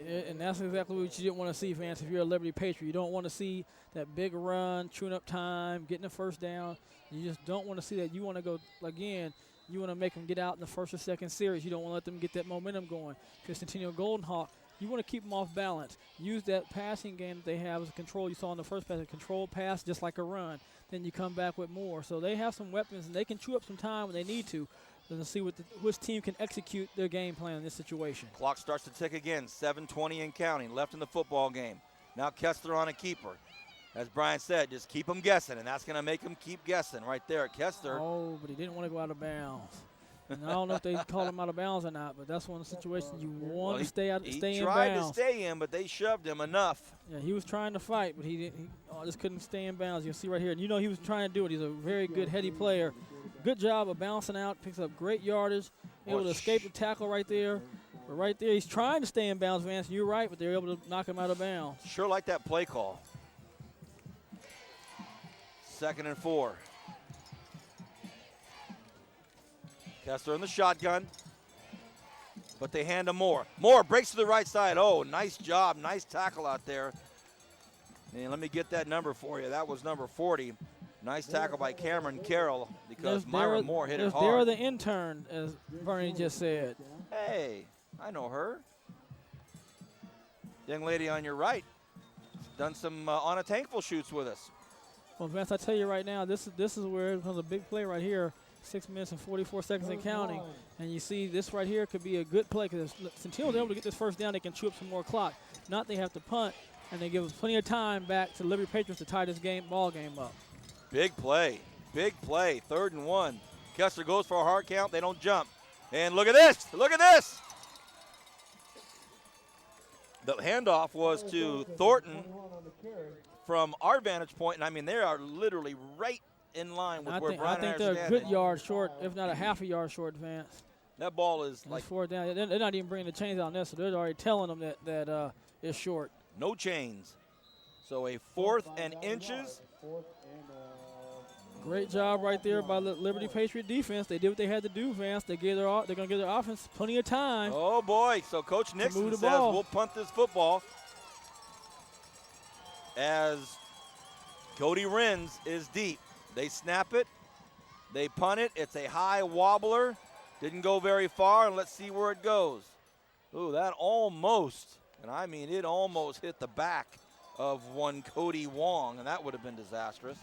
And that's exactly what you didn't want to see, Vance, if you're a Liberty Patriot. You don't want to see that big run, chewing up time, getting a first down. You just don't want to see that. You want to go, again, you want to make them get out in the first or second series. You don't want to let them get that momentum going. If you're Centennial Golden Hawk, you want to keep them off balance. Use that passing game that they have as a control. You saw in the first pass, a control pass just like a run. Then you come back with more. So they have some weapons, and they can chew up some time when they need to. To see which team can execute their game plan in this situation. Clock starts to tick again, 7:20 and counting left in the football game. Now Kessler on a keeper. As Brian said, just keep them guessing, and that's going to make them keep guessing right there. Kessler. Oh, but he didn't want to go out of bounds. And I don't know if they called him out of bounds or not, but that's one of the situations you want to stay in bounds. He tried to stay in, but they shoved him enough. Yeah, he was trying to fight, but he just couldn't stay in bounds. You'll see right here. And you know he was trying to do it. He's a very good heady player. Good job of bouncing out, picks up great yardage, able to escape the tackle right there. But right there, he's trying to stay in bounds, Vance. You're right, but they're able to knock him out of bounds. Sure like that play call. 2nd and 4. Kessler in the shotgun, but they hand him Moore. Moore breaks to the right side. Oh, nice job. Nice tackle out there. And let me get that number for you. That was number 40. Nice tackle by Cameron Carroll because Myra Moore hit it hard. Dara the intern, as Bernie just said. Hey, I know her. Young lady on your right. done some on a tankful shoots with us. Well, Vance, I tell you right now, this is where it becomes a big play right here. 6 minutes and 44 seconds and counting. And you see this right here could be a good play because Centennial's able to get this first down. They can chew up some more clock. If not, they have to punt, and they give us plenty of time back to the Liberty Patriots to tie this ball game up. Big play. Big play. 3rd and 1. Kessler goes for a hard count. They don't jump. And look at this. Look at this. The handoff was to Thornton from our vantage point, and I mean, they are literally right in line with where Brian and I are they're standing. a good yard short, if not a half a yard short, Vance. That ball is like 4 down. They're not even bringing the chains on this, so they're already telling them that it's short. no chains. So a 4th and inches. Great job right there by the Liberty Patriot defense. They did what they had to do, Vance. They're going to give their offense plenty of time. Oh, boy. So Coach Nixon says we'll punt this football as Cody Renz is deep. They snap it. They punt it. It's a high wobbler. Didn't go very far, and let's see where it goes. Ooh, that almost, and I mean it almost hit the back of one Cody Wong, and that would have been disastrous.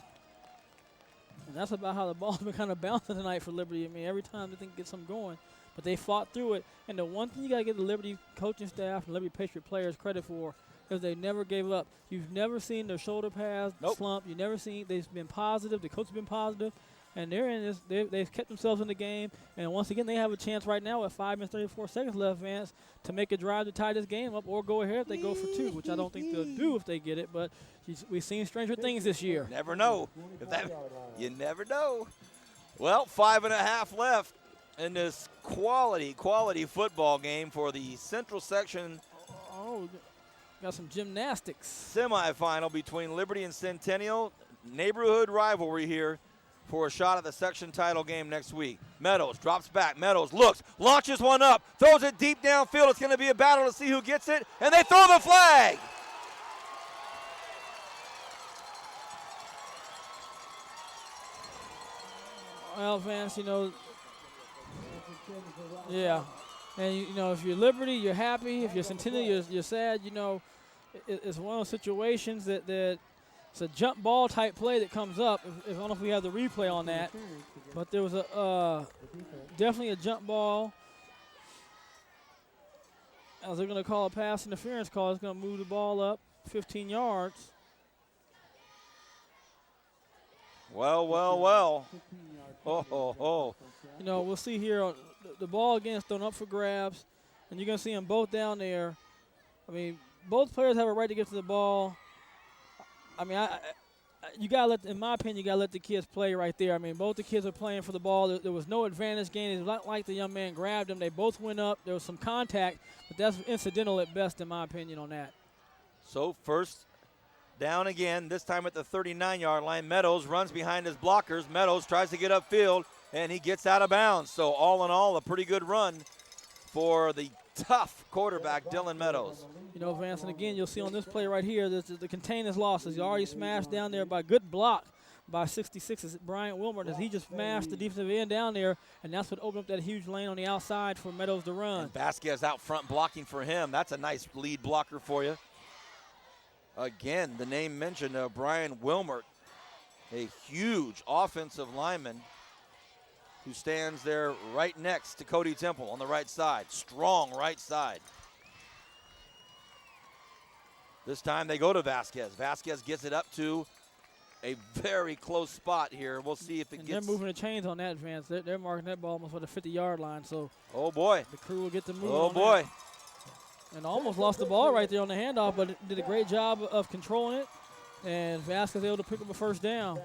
And that's about how the ball's been kind of bouncing tonight for Liberty. I mean, every time they think get something going, but they fought through it. And the one thing you got to give the Liberty coaching staff and Liberty Patriot players credit for is they never gave up. You've never seen their shoulder pads slump. You've never seen they've been positive. The coach has been positive. And they're in this. They've kept themselves in the game. And once again, they have a chance right now with 5 minutes 34 seconds left, Vance, to make a drive to tie this game up or go ahead if they go for 2, which I don't think they'll do if they get it. But we've seen stranger things this year. Never know. You never know. Well, 5.5 left in this quality football game for the Central Section. Oh, got some gymnastics. Semifinal between Liberty and Centennial. Neighborhood rivalry here for a shot at the section title game next week. Meadows drops back. Meadows looks, launches one up, throws it deep downfield. It's going to be a battle to see who gets it, and they throw the flag. Well, Vance, yeah. And, if you're Liberty, you're happy. If you're Centennial, you're sad. It's one of those situations that it's a jump ball type play that comes up. I don't know if we have the replay on that, but there was definitely a jump ball. As they're going to call a pass interference call, it's going to move the ball up 15 yards. Well. Oh. We'll see here. The ball again is thrown up for grabs, and you're going to see them both down there. I mean, both players have a right to get to the ball. I mean, in my opinion, you gotta let the kids play right there. I mean, both the kids are playing for the ball. There was no advantage gained. It's not like the young man grabbed him. They both went up. There was some contact, but that's incidental at best, in my opinion, on that. So first down again, this time at the 39-yard line. Meadows runs behind his blockers. Meadows tries to get upfield, and he gets out of bounds. So all in all, a pretty good run for the tough quarterback, Dylan Meadows. Vance, and again, you'll see on this play right here, the contain his losses. He already smashed down there by good block by 66 Bryant Wilmert as he just smashed the defensive end down there, and that's what opened up that huge lane on the outside for Meadows to run. And Vasquez out front blocking for him. That's a nice lead blocker for you. Again, the name mentioned, Brian Wilmert, a huge offensive lineman who stands there right next to Cody Temple on the right side. Strong right side. This time they go to Vasquez. Vasquez gets it up to a very close spot here. We'll see if it gets. They're moving the chains on that, Vance. They're marking that ball almost for the 50-yard line. So. Oh boy. The crew will get to move. Oh boy. And almost lost the ball right there on the handoff, but did a great job of controlling it. And Vasquez able to pick up a first down.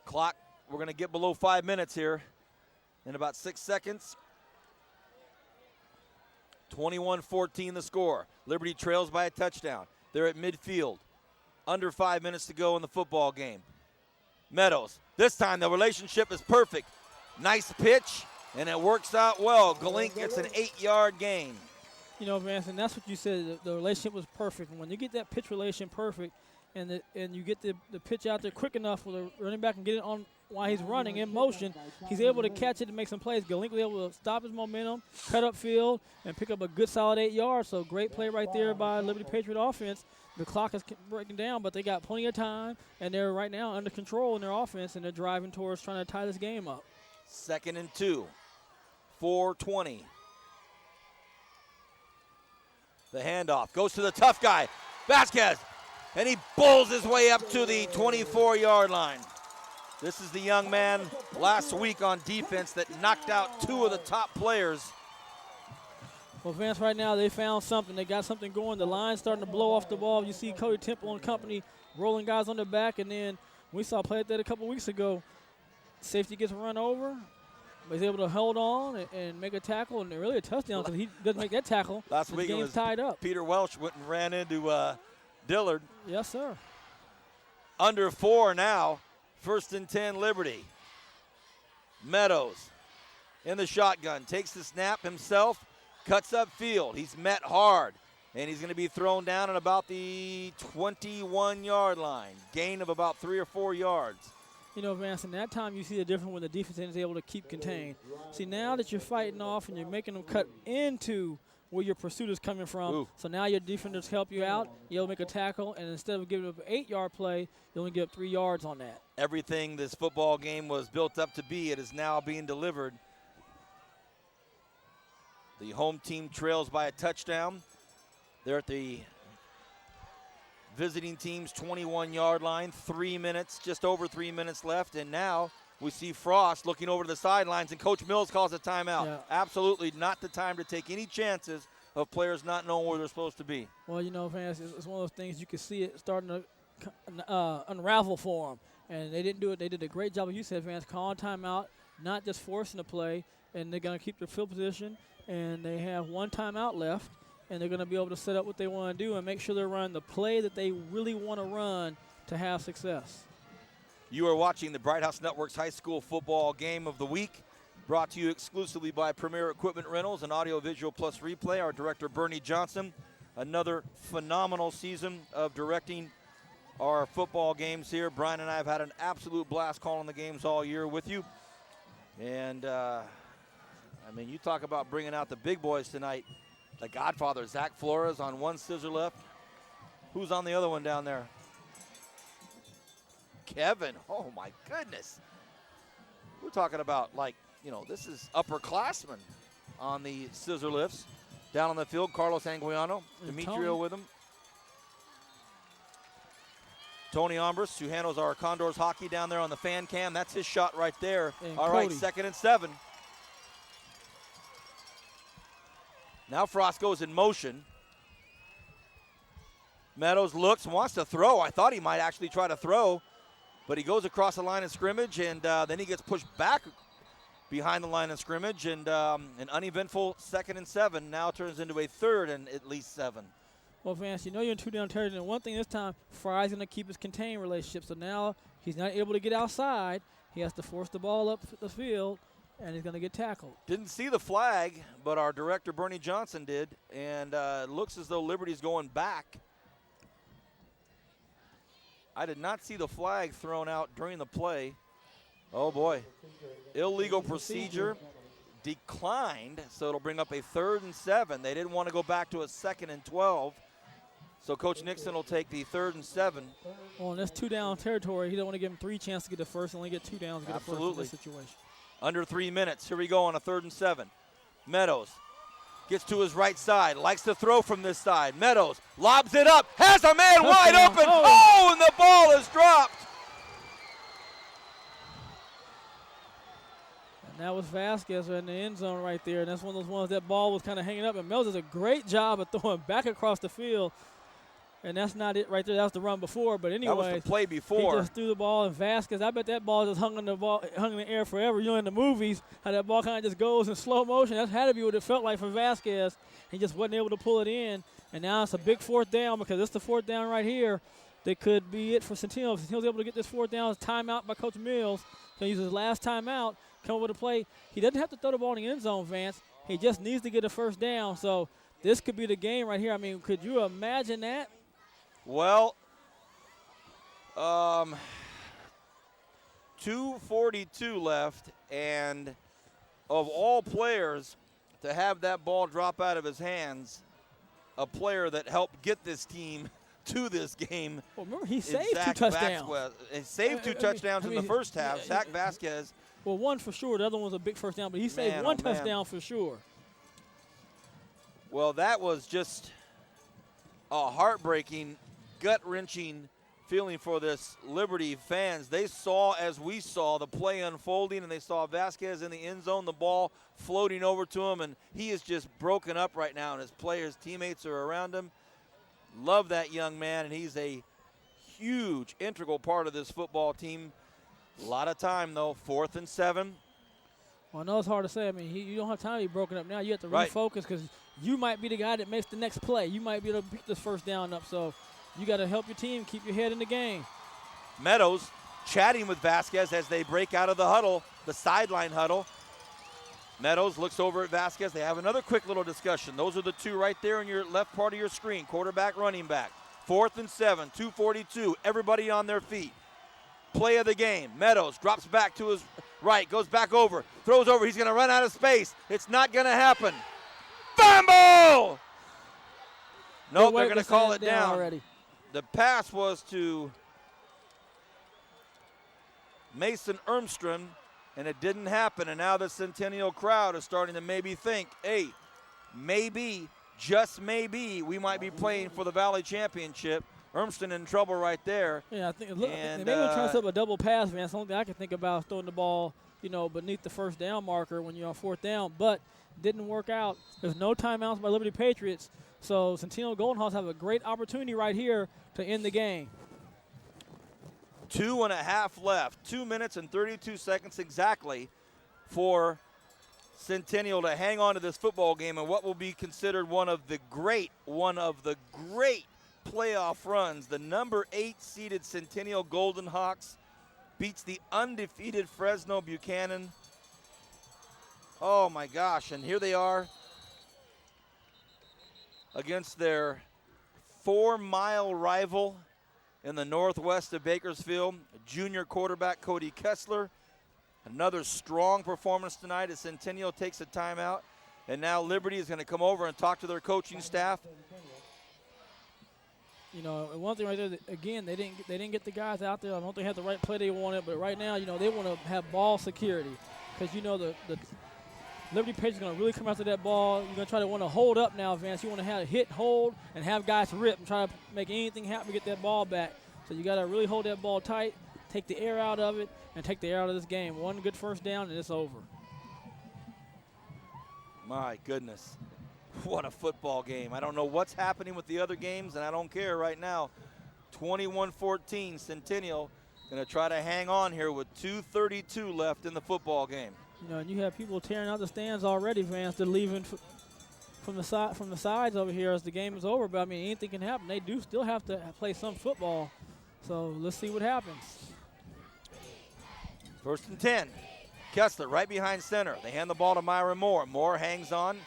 Clock, we're going to get below 5 minutes here in about 6 seconds. 21-14 the score. Liberty trails by a touchdown. They're at midfield. Under 5 minutes to go in the football game. Meadows. This time the relationship is perfect. Nice pitch, and it works out well. Galink gets an 8-yard gain. Vance, and that's what you said. The relationship was perfect. And when you get that pitch relation perfect, and you get the pitch out there quick enough for the running back and get it on while he's running in motion, he's able to catch it and make some plays. Galinko was able to stop his momentum, cut up field, and pick up a good solid 8 yards. So great play right there by Liberty Patriot offense. The clock is breaking down, but they got plenty of time, and they're right now under control in their offense, and they're driving towards trying to tie this game up. 2nd and 2, 4:20. The handoff goes to the tough guy, Vasquez, and he bowls his way up to the 24-yard line. This is the young man last week on defense that knocked out 2 of the top players. Well, Vance, right now they found something. They got something going. The line's starting to blow off the ball. You see Cody Temple and company rolling guys on their back, and then we saw a play like that a couple weeks ago. Safety gets run over, but he's able to hold on and make a tackle, and really a touchdown because he doesn't make that tackle. Last week the game's tied up. Peter Welch went and ran into Dillard. Yes, sir. Under 4 now. 1st and 10, Liberty. Meadows in the shotgun, takes the snap himself, cuts up field. He's met hard, and he's going to be thrown down at about the 21-yard line. Gain of about 3 or 4 yards. You know, Vance, in that time you see the difference when the defense is able to keep contained. See, now that you're fighting off and you're making them cut into where your pursuit is coming from. Ooh. So now your defenders help you out. You'll make a tackle, and instead of giving up an 8-yard play, you only give up 3 yards on that. Everything this football game was built up to be, it is now being delivered. The home team trails by a touchdown. They're at the visiting team's 21-yard line. 3 minutes, just over 3 minutes left, and now we see Frost looking over to the sidelines, and Coach Mills calls a timeout. Yeah. Absolutely not the time to take any chances of players not knowing where they're supposed to be. Well, you know, Vance, it's one of those things you can see it starting to unravel for them. And they didn't do it. They did a great job, as you said, Vance, calling timeout, not just forcing the play, and they're going to keep their field position, and they have 1 timeout left, and they're going to be able to set up what they want to do and make sure they're running the play that they really want to run to have success. You are watching the Bright House Network's high school football game of the week, brought to you exclusively by Premier Equipment Rentals and Audio Visual Plus Replay. Our director, Bernie Johnson, another phenomenal season of directing our football games here. Brian and I have had an absolute blast calling the games all year with you. And, I mean, you talk about bringing out the big boys tonight. The Godfather, Zach Flores on one scissor lift. Who's on the other one down there? Kevin, oh my goodness. We're talking about, like, you know, this is upperclassmen on the scissor lifts. Down on the field, Carlos Anguiano, Demetrio with him. Tony Ombris, who handles our Condors hockey down there on the fan cam. That's his shot right there. And all right, Cody. 2nd and 7. Now Frost goes in motion. Meadows looks, wants to throw. I thought he might actually try to throw, but he goes across the line of scrimmage, and then he gets pushed back behind the line of scrimmage, and an uneventful 2nd and 7 now turns into a 3rd and at least 7. Well, Vance, you know you're in 2-down territory, and one thing this time, Fry's going to keep his contained relationship. So now he's not able to get outside. He has to force the ball up the field, and he's going to get tackled. Didn't see the flag, but our director, Bernie Johnson, did, and it looks as though Liberty's going back. I did not see the flag thrown out during the play. Oh, boy. Illegal procedure declined, so it'll bring up a 3rd and 7. They didn't want to go back to a 2nd and 12. So Coach Nixon will take the 3rd and 7. Well, in this 2-down territory, he don't want to give him 3 chances to get the first, only get 2 downs to get Absolutely. the first in this situation. Under 3 minutes. Here we go on a 3rd and 7. Meadows gets to his right side, likes to throw from this side. Meadows lobs it up, has a man wide open. Oh, and the ball is dropped. And that was Vasquez in the end zone right there, and that's one of those ones that ball was kind of hanging up, and Mills does a great job of throwing back across the field. And that's not it right there. That was the run before. But anyway, that was the play before. He just threw the ball, and Vasquez, I bet that ball just hung in the air forever. You know, in the movies, how that ball kind of just goes in slow motion. That had to be what it felt like for Vasquez. He just wasn't able to pull it in. And now it's a big 4th down because it's the 4th down right here that could be it for Centennial. If Centennial's able to get this 4th down, it's timeout by Coach Mills. He'll use his last timeout, come up with a play. He doesn't have to throw the ball in the end zone, Vance. He just needs to get a 1st down. So this could be the game right here. I mean, could you imagine that? Well, 2:42 left, and of all players to have that ball drop out of his hands, a player that helped get this team to this game. Well, remember, he is saved Zach 2 touchdowns. Vasquez. He saved 2 touchdowns in the first half. Zach Vasquez. Well, one for sure. The other one was a big first down, but he saved one touchdown for sure. Well, that was just a heartbreaking, gut-wrenching feeling for this Liberty fans. They saw, as we saw, the play unfolding, and they saw Vasquez in the end zone, the ball floating over to him, and he is just broken up right now, and his players, teammates are around him. Love that young man, and he's a huge, integral part of this football team. A lot of time, though. 4th and 7. Well, I know it's hard to say. I mean, you don't have time to be broken up now. You have to refocus because you might be the guy that makes the next play. You might be able to pick this first down up, so you got to help your team, keep your head in the game. Meadows chatting with Vasquez as they break out of the huddle, the sideline huddle. Meadows looks over at Vasquez. They have another quick little discussion. Those are the two right there in your left part of your screen, quarterback, running back. 4th and 7, 2:42, everybody on their feet. Play of the game. Meadows drops back to his right, goes back over, throws over. He's going to run out of space. It's not going to happen. Fumble! Nope, they're going to call it down. Already. The pass was to Mason Ermstrom, and it didn't happen. And now the Centennial crowd is starting to maybe think, hey, maybe, just maybe, we might be playing for the Valley Championship. Ermston in trouble right there. Yeah, I think they may be trying to set up a double pass, man. That's the only thing I can think about is throwing the ball, beneath the first down marker when you're on 4th down, but didn't work out. There's no timeouts by Liberty Patriots, so Centennial Golden Hawks have a great opportunity right here to end the game. 2.5 left, 2 minutes and 32 seconds exactly for Centennial to hang on to this football game and what will be considered one of the great playoff runs. The number 8 seeded Centennial Golden Hawks beats the undefeated Fresno Buchanan. Oh my gosh, and here they are against their 4-mile rival in the northwest of Bakersfield, junior quarterback Cody Kessler. Another strong performance tonight as Centennial takes a timeout, and now Liberty is going to come over and talk to their coaching staff. One thing right there, again, they didn't get the guys out there. I don't think they had the right play they wanted, but right now, they want to have ball security because, the Liberty Patriots are going to really come after that ball. You're going to want to hold up now, Vance. You want to have a hit, hold, and have guys rip and try to make anything happen to get that ball back. So you got to really hold that ball tight, take the air out of it, and take the air out of this game. One good first down, and it's over. My goodness. What a football game. I don't know what's happening with the other games, and I don't care right now. 21-14, Centennial going to try to hang on here with 2:32 left in the football game. And you have people tearing out the stands already, Vance. They're leaving from the sides over here as the game is over. But, I mean, anything can happen. They do still have to play some football. So let's see what happens. 1st and 10. Kessler right behind center. They hand the ball to Myron Moore. Moore hangs on.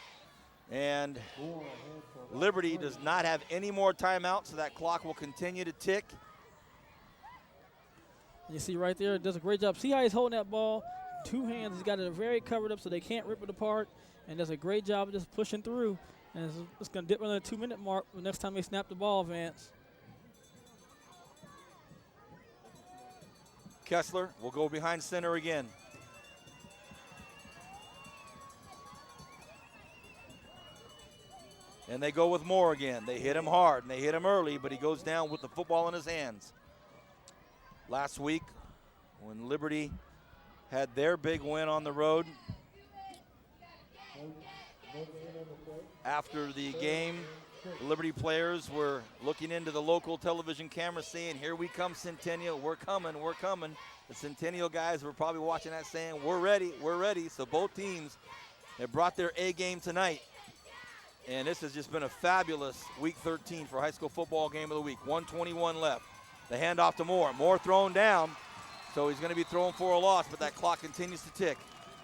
And Liberty does not have any more timeouts, so that clock will continue to tick. You see right there, it does a great job. See how he's holding that ball? 2 hands. He's got it very covered up so they can't rip it apart. And does a great job of just pushing through. And it's going to dip under the 2-minute mark the next time they snap the ball, Vance. Kessler will go behind center again. And they go with Moore again. They hit him hard, and they hit him early, but he goes down with the football in his hands. Last week, when Liberty had their big win on the road, after the game, the Liberty players were looking into the local television camera saying, here we come, Centennial, we're coming, we're coming. The Centennial guys were probably watching that saying, we're ready, we're ready. So both teams have brought their A game tonight. And this has just been a fabulous Week 13 for high school football game of the week. 1:21 left. The handoff to Moore. Moore thrown down, so he's going to be thrown for a loss, but that clock continues to tick.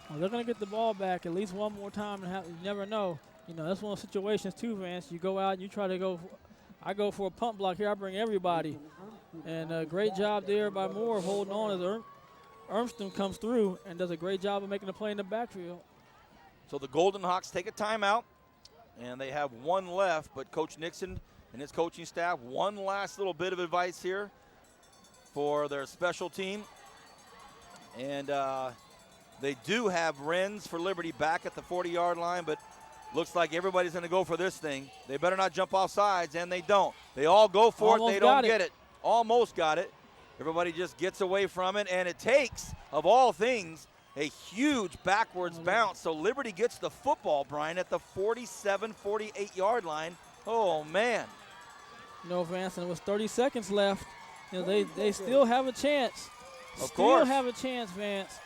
Well, they're going to get the ball back at least one more time. And you never know. That's one of the situations too, Vance. You go out and you try to go. I go for a pump block here. I bring everybody. And a great job there by Moore of holding on as Ermston comes through and does a great job of making the play in the backfield. So the Golden Hawks take a timeout, and they have one left, but Coach Nixon and his coaching staff, one last little bit of advice here for their special team. And they do have Renz for Liberty back at the 40-yard line, but looks like everybody's going to go for this thing. They better not jump off sides, and they don't. They all go for it. They don't get it. Almost got it. Everybody just gets away from it, and it takes, of all things, a huge backwards bounce. So Liberty gets the football, Brian, at the 47, 48-yard line. Oh, man. No, Vance, and it was 30 seconds left. You know, they still have a chance. Of course. Still have a chance, Vance,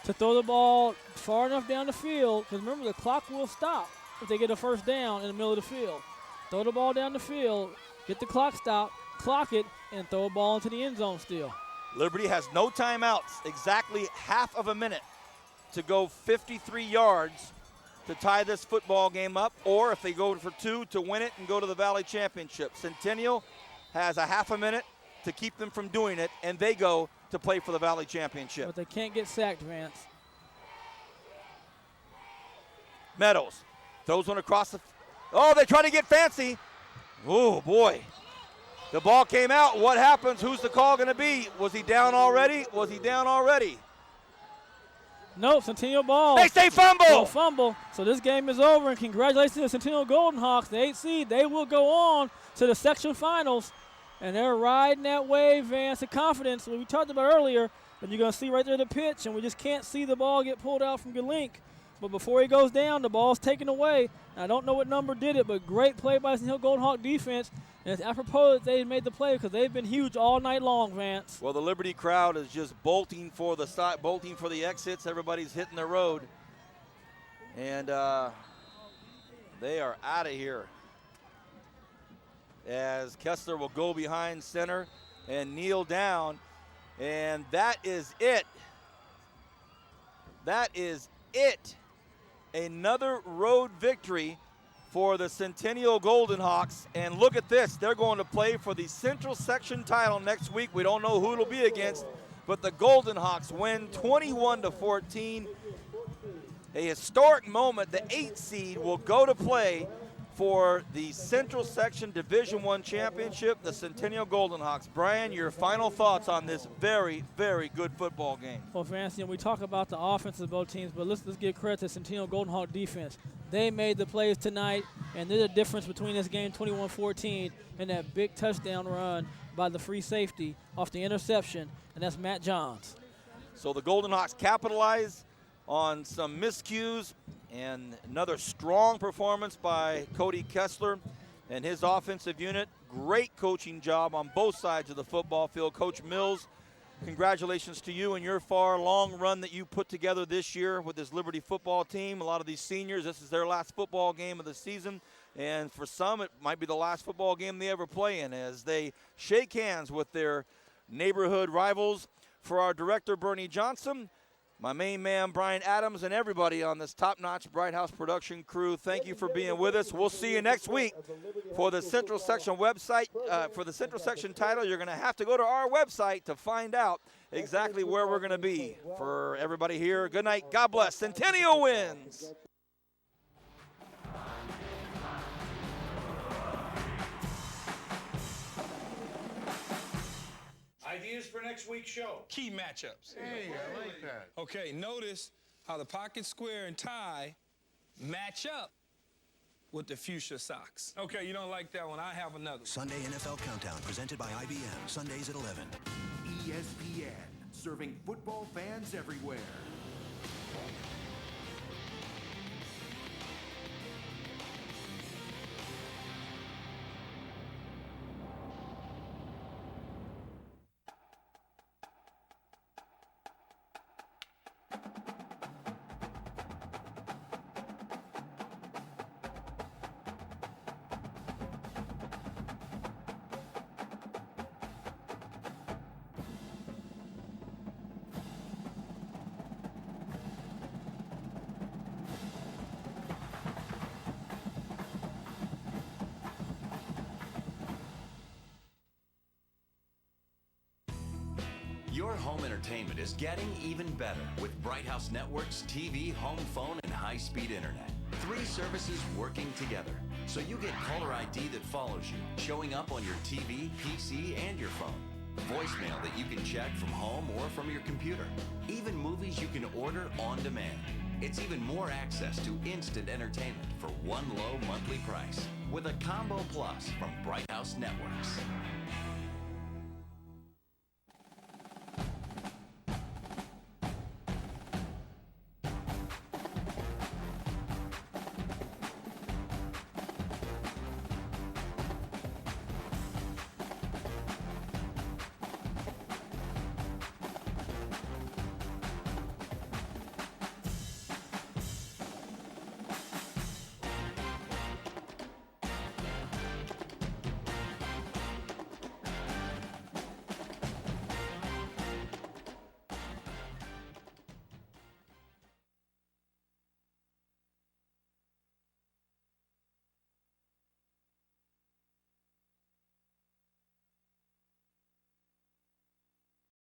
to throw the ball far enough down the field. Because remember, the clock will stop if they get a first down in the middle of the field. Throw the ball down the field, get the clock stopped, clock it, and throw a ball into the end zone still. Liberty has no timeouts, exactly half of a minute to go 53 yards to tie this football game up, or if they go for 2 to win it and go to the Valley Championship. Centennial has a half a minute to keep them from doing it, and they go to play for the Valley Championship. But they can't get sacked, Vance. Meadows throws one across the – they try to get fancy. Oh, boy. The ball came out. What happens? Who's the call going to be? Was he down already? Nope, Centennial ball. They say fumble. No fumble. So this game is over, and congratulations to the Centennial Golden Hawks, the 8th seed. They will go on to the section finals, and they're riding that wave, Vance, of confidence. What we talked about earlier, and you're going to see right there the pitch, and we just can't see the ball get pulled out from Galink. But before he goes down, the ball's taken away. I don't know what number did it, but great play by Centennial Golden Hawk defense. And it's apropos that they made the play because they've been huge all night long, Vance. Well, the Liberty crowd is just bolting for the side, bolting for the exits. Everybody's hitting the road. And they are out of here. As Kessler will go behind center and kneel down. And that is it. That is it. Another road victory for the Centennial Golden Hawks. And look at this. They're going to play for the Central Section title next week. We don't know who it'll be against, but the Golden Hawks win 21-14. A historic moment. The 8th seed will go to play for the Central Section Division I championship, the Centennial Golden Hawks. Brian, your final thoughts on this very, very good football game. Well, Vance, we talk about the offense of both teams, but let's give credit to Centennial Golden Hawk defense. They made the plays tonight, and there's a difference between this game 21-14 and that big touchdown run by the free safety off the interception, and that's Matt Johns. So the Golden Hawks capitalize on some miscues, and another strong performance by Cody Kessler and his offensive unit. Great coaching job on both sides of the football field. Coach Mills, congratulations to you and your long run that you put together this year with this Liberty football team. A lot of these seniors, this is their last football game of the season, and for some it might be the last football game they ever play in as they shake hands with their neighborhood rivals. For our director, Bernie Johnson, my main man, Brian Adams, and everybody on this top-notch Bright House production crew, thank you for being with us. We'll see you next week for the Central Section website. For the Central Section title, you're going to have to go to our website to find out exactly where we're going to be. For everybody here, good night. God bless. Centennial wins. Ideas for next week's show. Key matchups. Hey, I like that. Okay, notice how the pocket square and tie match up with the fuchsia socks. Okay, you don't like that one. I have another. Sunday NFL Countdown, presented by IBM. Sundays at 11. ESPN, serving football fans everywhere. entertainment is getting even better with Bright House Network's TV, home phone, and high-speed internet. 3 services working together. So you get caller ID that follows you, showing up on your TV, PC, and your phone. Voicemail that you can check from home or from your computer. Even movies you can order on demand. It's even more access to instant entertainment for one low monthly price with a Combo Plus from Bright House Networks.